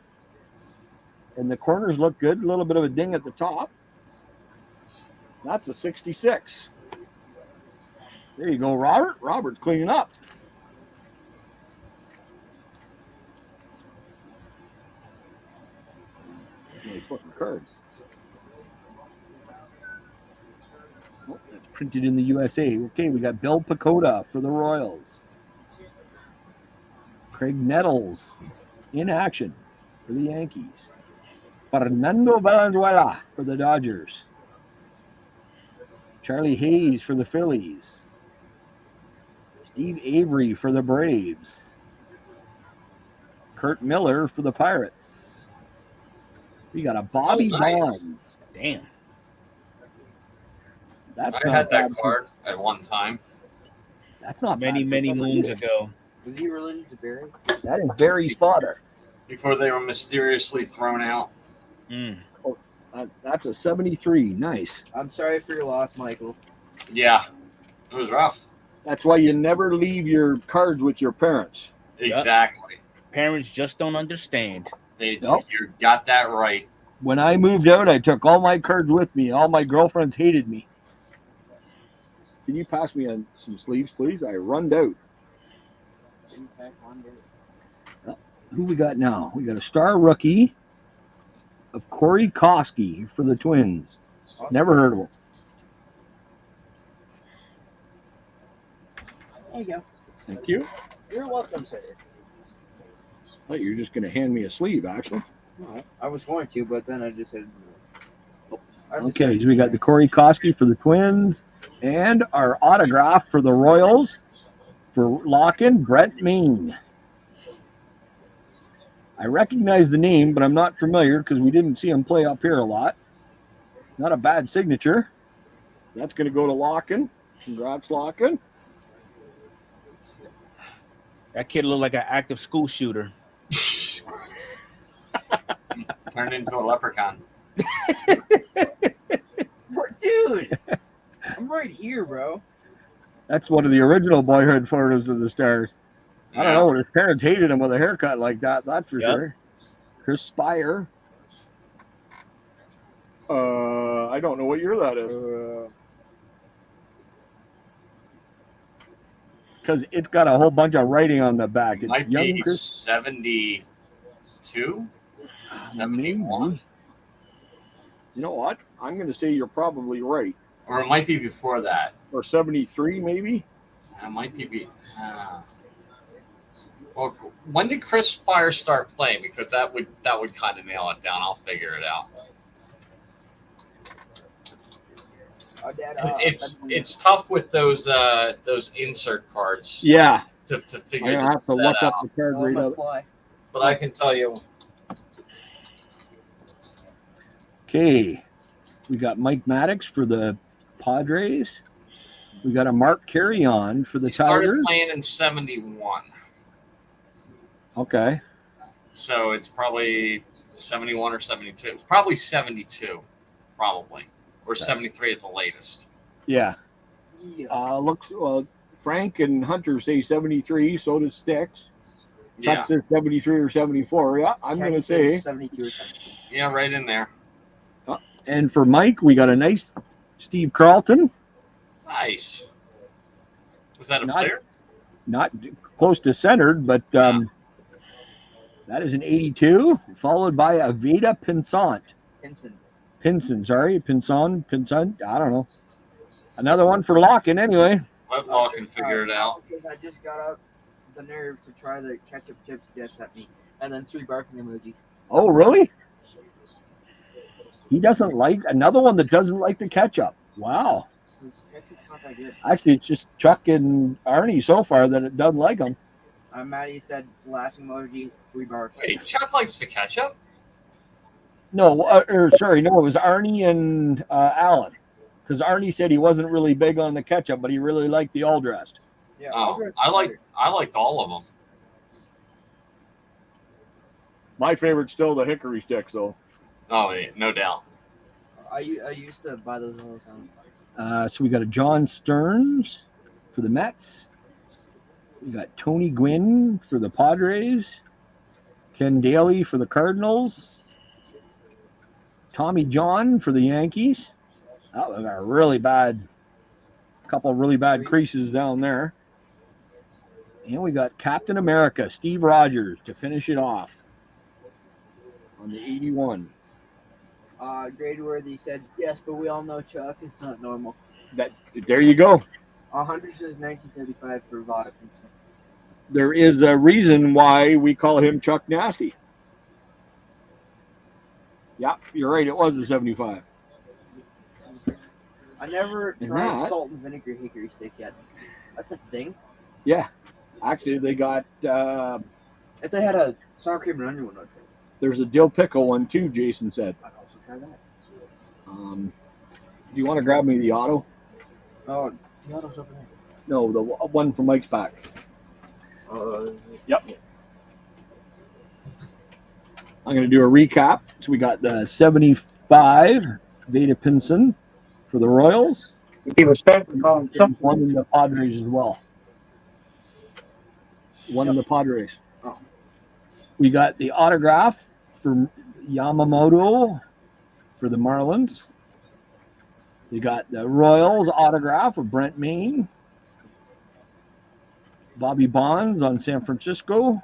Speaker 2: And the corners look good. A little bit of a ding at the top. That's a 66. There you go, Robert. Robert's cleaning up. Nice looking cards. Oh, that's printed in the USA. Okay, we got Bill Pacoda for the Royals. Craig Nettles in action for the Yankees. Fernando Valenzuela for the Dodgers. Charlie Hayes for the Phillies. Steve Avery for the Braves. Kurt Miller for the Pirates. We got a Bobby Bonds.
Speaker 6: Damn.
Speaker 2: That's
Speaker 1: I
Speaker 2: not
Speaker 1: had that
Speaker 2: bad.
Speaker 1: card at one time.
Speaker 2: That's not
Speaker 6: Many,
Speaker 2: bad.
Speaker 6: many moons ago.
Speaker 3: Was he related to Barry?
Speaker 2: That is Barry's father.
Speaker 1: Before they were mysteriously thrown out.
Speaker 6: Mm.
Speaker 2: That's a 73. Nice.
Speaker 3: I'm sorry for your loss, Michael.
Speaker 1: Yeah, it was rough.
Speaker 2: That's why you never leave your cards with your parents.
Speaker 1: Exactly.
Speaker 6: Parents just don't understand.
Speaker 1: You got that right.
Speaker 2: When I moved out, I took all my cards with me. All my girlfriends hated me. Can you pass me some sleeves, please? I runned out. Who we got now? We got a star rookie of Corey Koski for the Twins. Never heard of him.
Speaker 3: There you go.
Speaker 2: Thank you.
Speaker 3: You're welcome, sir.
Speaker 2: I thought you were just going to hand me a sleeve, actually.
Speaker 3: No, I was going to, but then I just said.
Speaker 2: Okay, so we got the Corey Koski for the Twins and our autograph for the Royals for Lockin, Brett Main. I recognize the name, but I'm not familiar because we didn't see him play up here a lot. Not a bad signature. That's going to go to Lockin. Congrats, Lockin.
Speaker 6: That kid looked like an active school shooter.
Speaker 1: Turned into a leprechaun.
Speaker 3: Dude, I'm right here, bro.
Speaker 2: That's one of the original boyhood photos of the Stars. I don't know. His parents hated him with a haircut like that. That's for sure. Chris Spire. I don't know what year that is. Because it's got a whole bunch of writing on the back. It's
Speaker 1: Might
Speaker 2: young
Speaker 1: be
Speaker 2: Chris.
Speaker 1: 72, 71,
Speaker 2: You know what? I'm going to say you're probably right.
Speaker 1: or it might be before that.
Speaker 2: Or 73, maybe.
Speaker 1: It might be. Well, when did Chris Spire start playing? Because that would kind of nail it down. I'll figure it out. It's tough with those insert cards.
Speaker 2: Yeah.
Speaker 1: To figure
Speaker 2: I have to look up the card right up.
Speaker 1: But I can tell you.
Speaker 2: Okay. We got Mike Maddox for the Padres. We got a Mark Carrion for the
Speaker 1: He started
Speaker 2: Tigers.
Speaker 1: playing in 71.
Speaker 2: Okay.
Speaker 1: So it's probably 71 or 72. It's probably 72, probably. Or 73 at the latest.
Speaker 2: Yeah. Looks Frank and Hunter say 73. So does Sticks.
Speaker 1: Yeah.
Speaker 2: Chuck says 73 or 74. Yeah, I'm going to say
Speaker 3: 72 or 72.
Speaker 1: Yeah, right in there.
Speaker 2: And for Mike, we got a nice Steve Carlton.
Speaker 1: Nice. Was that a player?
Speaker 2: Not close to centered, but that is an 82, followed by a Veda Pinson. Pinson. I don't know. Another one for Lockin anyway.
Speaker 1: Let Lockin figure it out.
Speaker 3: Because I just got up the nerve to try the ketchup chips just at me, and then 3 barking emojis.
Speaker 2: Oh, really? He doesn't like another one that doesn't like the ketchup. Wow.
Speaker 3: It's not that good.
Speaker 2: Actually, it's just Chuck and Arnie so far that it doesn't like them.
Speaker 3: Maddie said laughing emoji, 3 bars.
Speaker 1: Wait, Chuck likes the ketchup?
Speaker 2: No, sorry, no, it was Arnie and Alan. Because Arnie said he wasn't really big on the ketchup, but he really liked the all dressed.
Speaker 3: Yeah,
Speaker 1: Oh, I liked all of them.
Speaker 2: My favorite's still the hickory sticks, though.
Speaker 1: Oh, yeah, no doubt.
Speaker 3: I used to buy those all the time.
Speaker 2: So we got a John Stearns for the Mets. We got Tony Gwynn for the Padres. Ken Daly for the Cardinals. Tommy John for the Yankees. That was a couple of really bad creases down there. And we got Captain America, Steve Rogers, to finish it off on the 81.
Speaker 3: Gradeworthy said, yes, but we all know Chuck. It's not normal.
Speaker 2: There you go.
Speaker 3: 100 says 1935 for Vada.
Speaker 2: There is a reason why we call him Chuck Nasty. Yep, you're right. It was a 75.
Speaker 3: I never
Speaker 2: And
Speaker 3: tried
Speaker 2: that-
Speaker 3: salt and vinegar hickory stick yet. That's a thing.
Speaker 2: Yeah. Actually, they got,
Speaker 3: If they had a sour cream and onion one, I'd try.
Speaker 2: there's a dill pickle one too, Jason said.
Speaker 3: I'd also try that.
Speaker 2: Do you want to grab me the auto?
Speaker 3: Oh, the auto's over there.
Speaker 2: No, the one from Mike's back. Yep. I'm going to do a recap. So we got the 75, Veda Pinson for the Royals.
Speaker 4: He was starting to call him something.
Speaker 2: One in the Padres as well. One in the Padres.
Speaker 3: Oh.
Speaker 2: We got the autograph for Yamamoto for the Marlins. We got the Royals autograph of Brent Maine. Bobby Bonds on San Francisco.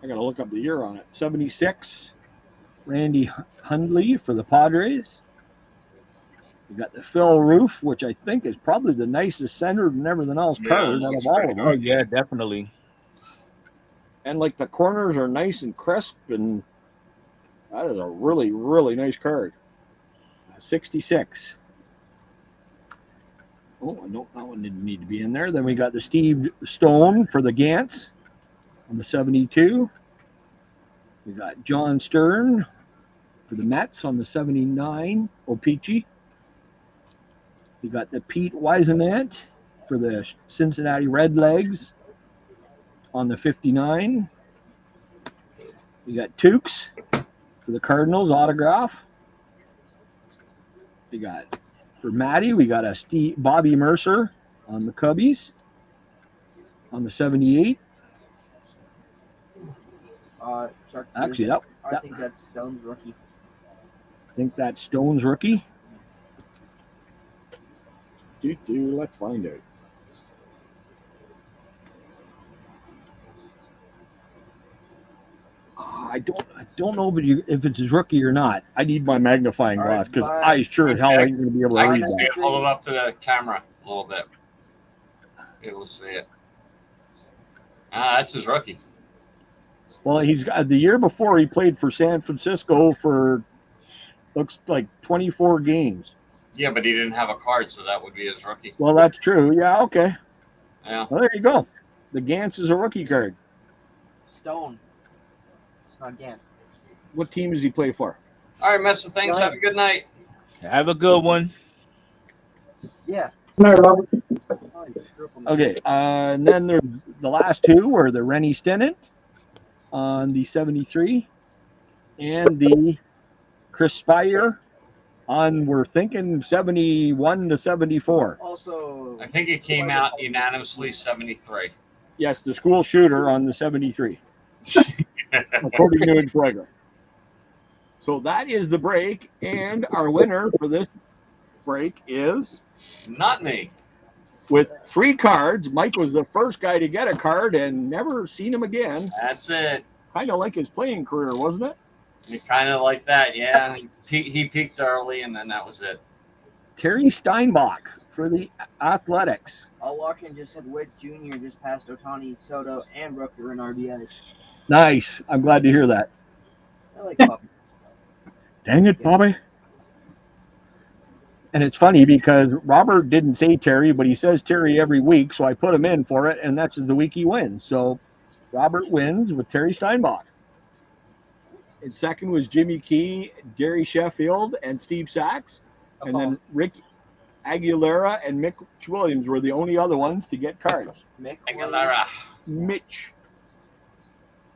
Speaker 2: I got to look up the year on it. 76. Randy Hundley for the Padres. We got the Phil Roof, which I think is probably the nicest centered and everything else card out of all of them.
Speaker 6: Oh yeah, definitely.
Speaker 2: And like the corners are nice and crisp, and that is a really, really nice card. 66. Oh, no, that one didn't need to be in there. Then we got the Steve Stone for the Gants on the 72. We got John Stern for the Mets on the 79, O-Pee-Chee. We got the Pete Wisenant for the Cincinnati Redlegs on the 59. We got Tukes for the Cardinals autograph. We got for Maddie, we got a Bobby Mercer on the Cubbies on the 78.
Speaker 3: Chuck,
Speaker 2: Actually,
Speaker 3: I think that's Stone's rookie.
Speaker 2: I think that's Stone's rookie. Let's find out. I don't know if it's his rookie or not. I need my magnifying
Speaker 3: All right,
Speaker 2: glass because
Speaker 3: bye.
Speaker 2: I sure as hell ain't going to be able to
Speaker 1: I
Speaker 2: read
Speaker 1: can see
Speaker 2: that.
Speaker 1: it. Hold it up to the camera a little bit. Able to see it. That's his rookie.
Speaker 2: Well, he's got the year before he played for San Francisco for looks like 24 games.
Speaker 1: Yeah, but he didn't have a card, so that would be his rookie.
Speaker 2: Well, that's true. Yeah, okay.
Speaker 1: Yeah.
Speaker 2: Well, there you go. The Gantz is a rookie card.
Speaker 3: Stone. It's not Gant.
Speaker 2: What team does he play for?
Speaker 1: All right, Mess of Things. Have a good night.
Speaker 6: Have a good one.
Speaker 3: Yeah.
Speaker 4: No, Robert.
Speaker 3: Oh, you screw up on the-
Speaker 2: Okay, and then the last two were the Rennie Stennett on the 73 and the Chris Spire on, we're thinking 71 to 74.
Speaker 3: Also,
Speaker 1: I think it came out unanimously 73.
Speaker 2: Yes, the school shooter on the 73, according to Swagger. So that is the break, and our winner for this break is,
Speaker 1: Not me.
Speaker 2: with 3 cards. Mike was the first guy to get a card and never seen him again.
Speaker 1: That's it.
Speaker 2: Kind of like his playing career, wasn't it?
Speaker 1: Kind of like that, yeah. He peaked early, and then that was it.
Speaker 2: Terry Steinbach for the Athletics.
Speaker 3: I'll walk in just said Witt Jr. just passed Otani, Soto, and Rooker in RBIs.
Speaker 2: Nice. I'm glad to hear that.
Speaker 3: I like Puppy.
Speaker 2: Dang it, Bobby. And it's funny because Robert didn't say Terry, but he says Terry every week, so I put him in for it, and that's the week he wins. So Robert wins with Terry Steinbach. And second was Jimmy Key, Gary Sheffield, and Steve Sachs. And then Rick Aguilera and Mitch Williams were the only other ones to get cards.
Speaker 1: Aguilera.
Speaker 2: Mitch.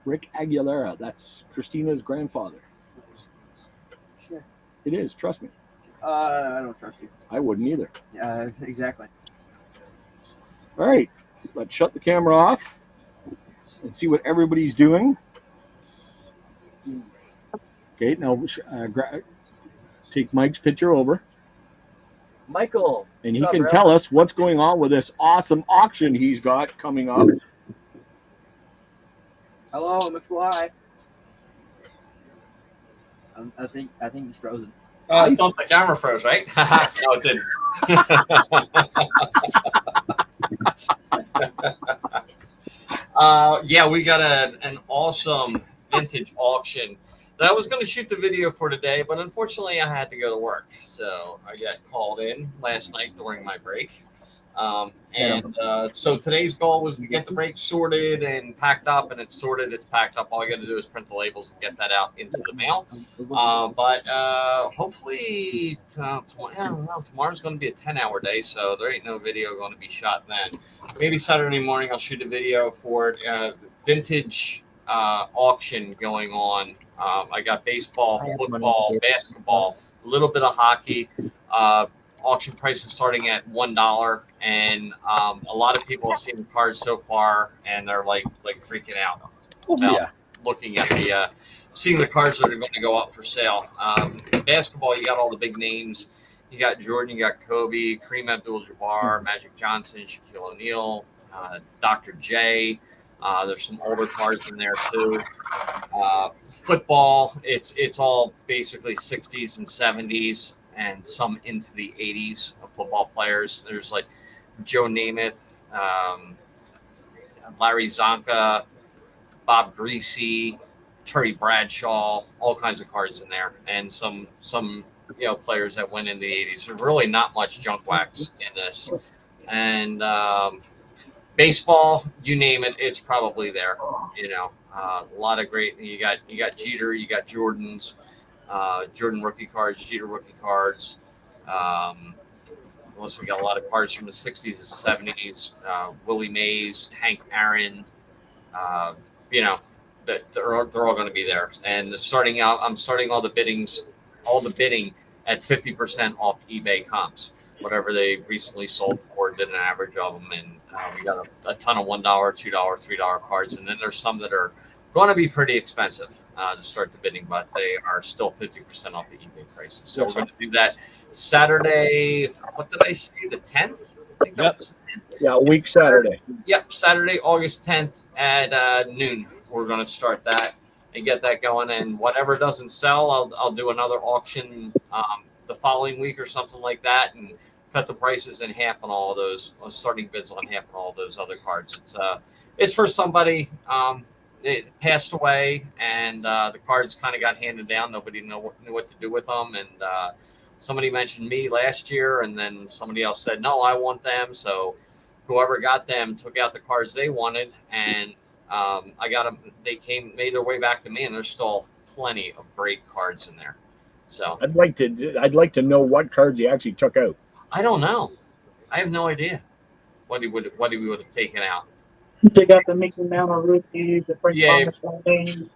Speaker 2: Rick Aguilera. That's Christina's grandfather.
Speaker 3: Sure.
Speaker 2: It is, trust me.
Speaker 3: I don't trust you.
Speaker 2: I wouldn't either.
Speaker 3: Exactly.
Speaker 2: All right, let's shut the camera off and see what everybody's doing. Okay, now take Mike's picture over.
Speaker 3: Michael.
Speaker 2: And he can tell us what's going on with this awesome auction he's got coming up.
Speaker 3: Hello, McFly. I think he's frozen.
Speaker 1: I thought the camera froze, right? No, it didn't. Yeah, we got an awesome vintage auction that I was going to shoot the video for today, but unfortunately I had to go to work. So I got called in last night during my break. So today's goal was to get the break sorted and packed up, and it's sorted, it's packed up. All I got to do is print the labels and get that out into the mail. But hopefully tomorrow's going to be a 10-hour day, so there ain't no video going to be shot then. Maybe Saturday morning I'll shoot a video for vintage auction going on. I got baseball, football, basketball, a little bit of hockey. Auction prices starting at $1, and a lot of people have seen the cards so far, and they're like freaking out about looking at the seeing the cards that are going to go up for sale. Basketball, you got all the big names. You got Jordan, you got Kobe, Kareem Abdul-Jabbar, Magic Johnson, Shaquille O'Neal, Dr. J. There's some older cards in there too. Football, it's all basically 60s and 70s. And some into the 80s of football players. There's like Joe Namath, Larry Zonka, Bob Greasy, Terry Bradshaw, all kinds of cards in there, and some players that went in the 80s. There's really not much junk wax in this. And baseball, you name it, it's probably there. A lot of great. You got Jeter, you got Jordans. Jordan rookie cards, Jeter rookie cards. Also, we got a lot of cards from the 60s and 70s. Willie Mays, Hank Aaron. They're all going to be there. And I'm starting all the bidding at 50% off eBay comps. Whatever they recently sold for, did an average of them, and we got a ton of $1, $2, $3 cards, and then there's some that are going to be pretty expensive to start the bidding, but they are still 50% off the eBay prices. So we're going to do that Saturday. What did I say? The 10th? I think that was the 10th.
Speaker 2: Yeah, week Saturday.
Speaker 1: Yep, Saturday, August 10th at noon. We're going to start that and get that going. And whatever doesn't sell, I'll do another auction the following week or something like that, and cut the prices in half on all of those starting bids on half on all of those other cards. It's for somebody. It passed away, and the cards kind of got handed down. Nobody knew what to do with them, and somebody mentioned me last year, and then somebody else said, no, I want them. So whoever got them took out the cards they wanted, and I got them. They made their way back to me, and there's still plenty of great cards in there. So
Speaker 2: I'd like to know what cards he actually took out.
Speaker 1: I don't know. I have no idea what he would have taken out.
Speaker 4: They got the Mason Mount or Ruthie, the Frank Thomas name.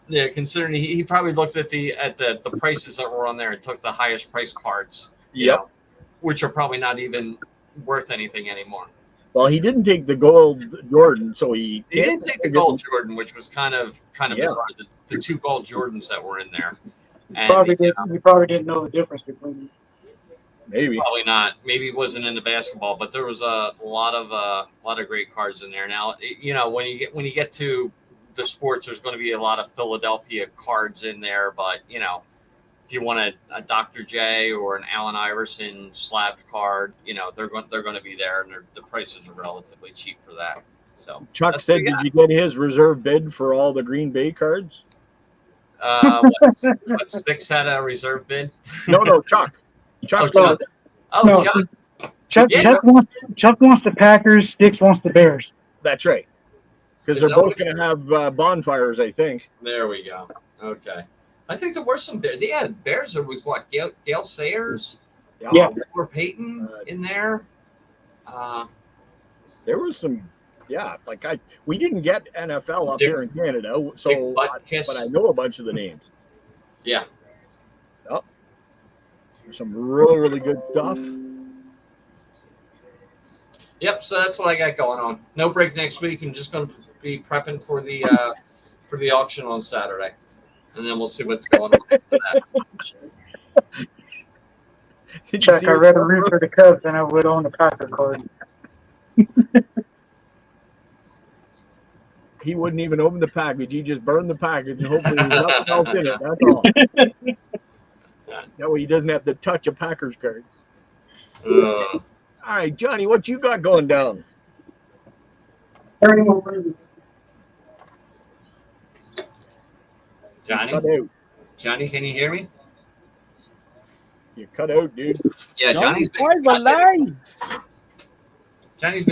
Speaker 1: Yeah, considering he probably looked at the prices that were on there and took the highest price cards.
Speaker 2: Yep.
Speaker 1: Which are probably not even worth anything anymore.
Speaker 2: Well, he didn't take the gold Jordan, so he
Speaker 1: didn't take the gold Jordan, which was kind of bizarre. The two gold Jordans that were in there. And,
Speaker 4: you probably didn't know the difference between them.
Speaker 2: Maybe.
Speaker 1: Probably not. Maybe he wasn't into basketball, but there was a lot of great cards in there. Now, when you get to the sports, there's going to be a lot of Philadelphia cards in there, but if you want a Dr. J or an Allen Iverson slabbed card, they're going to be there, and the prices are relatively cheap for that. So
Speaker 2: Chuck said, did you get his reserve bid for all the Green Bay cards?
Speaker 1: What Sticks had a reserve bid?
Speaker 2: No, Chuck. Chuck.
Speaker 1: Chuck. Oh,
Speaker 4: No,
Speaker 1: Chuck. Yeah.
Speaker 4: Chuck wants the Packers. Sticks wants the Bears.
Speaker 2: That's right. Because
Speaker 1: Is
Speaker 2: they're
Speaker 1: that
Speaker 2: both
Speaker 1: what
Speaker 2: going to have bonfires, I think.
Speaker 1: There we go. Okay. I think there were some Bears. Yeah, Bears. There was what? Gail Sayers?
Speaker 4: Yeah.
Speaker 1: Walter Payton in there.
Speaker 2: There was some, we didn't get NFL up
Speaker 1: Dick-
Speaker 2: here in Canada,
Speaker 1: Dick
Speaker 2: so
Speaker 1: Butkus.
Speaker 2: but I know a bunch of the names.
Speaker 1: Yeah.
Speaker 2: Oh, some really, really good stuff.
Speaker 1: Yep. So that's what I got going on. No break next week. I'm just going to be prepping for the auction on Saturday, and then we'll see what's going on after that.
Speaker 4: Chuck, I read a root for the Cubs and I would own the Packer card.
Speaker 2: He wouldn't even open the package. He just burned the package and hopefully there's nothing else in it. That's all. That way he doesn't have to touch a Packers card. All right, Johnny, what you got going down?
Speaker 1: Johnny?
Speaker 2: Cut out.
Speaker 1: Johnny, can you hear me?
Speaker 2: You cut out, dude.
Speaker 1: Yeah, Johnny's been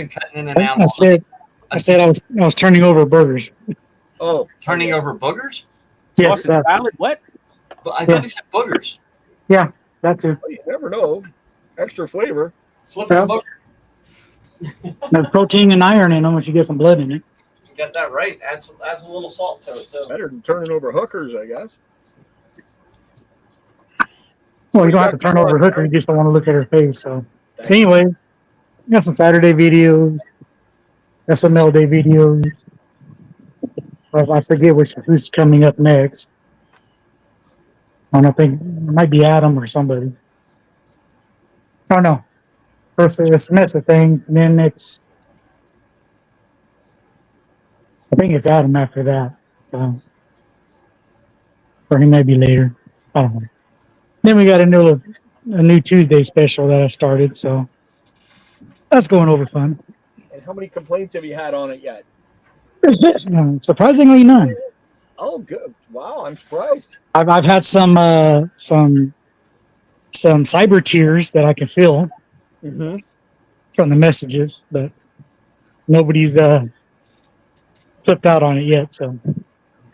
Speaker 1: cutting in and out.
Speaker 4: I said I was turning over burgers.
Speaker 2: Oh,
Speaker 1: Turning over boogers?
Speaker 4: Yes, that,
Speaker 6: Salad? What?
Speaker 1: But I thought he said boogers.
Speaker 4: that too.
Speaker 2: well, you never know. Extra flavor.
Speaker 1: Flipping
Speaker 4: Yeah.
Speaker 1: booger.
Speaker 4: There's protein and iron in them if you get some blood in it.
Speaker 1: You got that right. Adds a little salt to it too.
Speaker 2: Better than turning over hookers, I guess.
Speaker 4: Well, you don't have to turn over a hooker. You just don't want to look at her face. So, anyways, got some Saturday videos, SML Day videos. Well, I forget who's coming up next. I don't think it might be Adam or somebody. Oh no. First it's a mess of things, and then I think it's Adam after that. So, or he may be later. I don't know. Then we got a new Tuesday special that I started, so that's going over fun.
Speaker 2: And how many complaints have you had on it yet?
Speaker 4: Surprisingly, none.
Speaker 2: Oh, good. Wow, I'm surprised.
Speaker 4: I've had some cyber tears that I can feel
Speaker 2: Mm-hmm.
Speaker 4: from the messages, but nobody's flipped out on it yet. So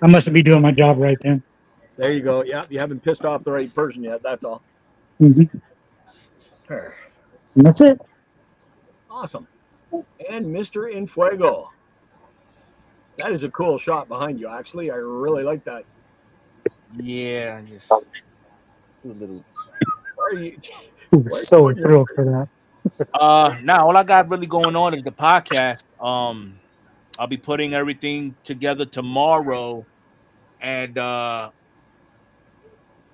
Speaker 4: I mustn't be doing my job right then.
Speaker 2: There you go. Yeah, you haven't pissed off the right person yet. That's all.
Speaker 4: Mm-hmm. And that's it.
Speaker 2: Awesome. And Mr. Infuego. That is a cool shot behind you, actually. I really like that.
Speaker 6: Yeah, just do a little.
Speaker 2: Why are you?
Speaker 4: He was so thrilled for that.
Speaker 6: Now all I got really going on is the podcast. I'll be putting everything together tomorrow, and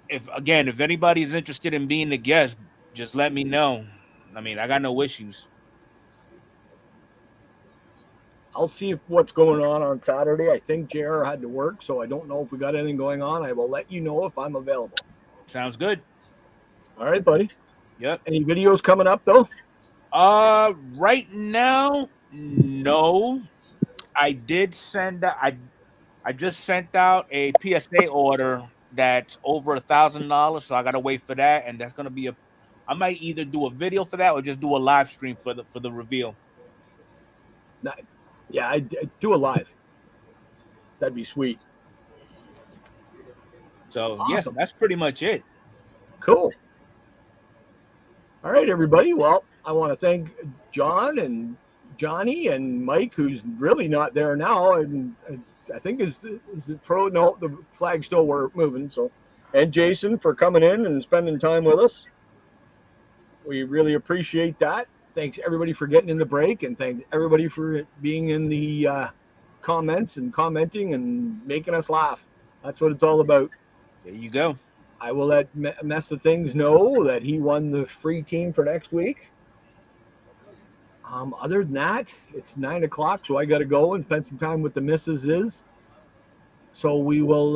Speaker 6: if anybody is interested in being a guest, just let me know. I mean, I got no issues.
Speaker 2: I'll see what's going on Saturday. I think JR had to work, so I don't know if we got anything going on. I will let you know if I'm available.
Speaker 6: Sounds good.
Speaker 2: All right, buddy.
Speaker 6: Yep.
Speaker 2: Any videos coming up, though?
Speaker 6: Right now, no. I did send. I just sent out a PSA order that's over $1,000, so I gotta wait for that, and that's gonna be I might either do a video for that or just do a live stream for the reveal.
Speaker 2: Nice. Yeah, I'd do a live. That'd be sweet.
Speaker 6: So
Speaker 2: Awesome.
Speaker 6: yeah, that's pretty much it.
Speaker 2: Cool. All right, everybody. Well, I want to thank John and Johnny and Mike, who's really not there now, and I think is the pro. No, the flag still were moving. So, and Jason for coming in and spending time with us. We really appreciate that. Thanks everybody for getting in the break, and thanks everybody for being in the comments and commenting and making us laugh. That's what it's all about.
Speaker 6: There you go.
Speaker 2: I will let Mess of Things know that he won the free team for next week. Other than that, it's 9 o'clock, so I got to go and spend some time with the missuses. So we will,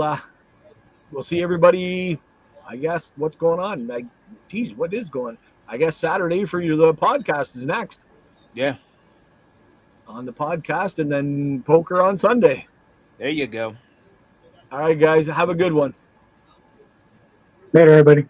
Speaker 2: we'll see everybody. I guess what's going on? Geez, what is going? I guess Saturday for you, the podcast is next.
Speaker 6: Yeah.
Speaker 2: On the podcast, and then poker on Sunday.
Speaker 6: There you go.
Speaker 2: All right, guys, have a good one.
Speaker 4: Later, everybody.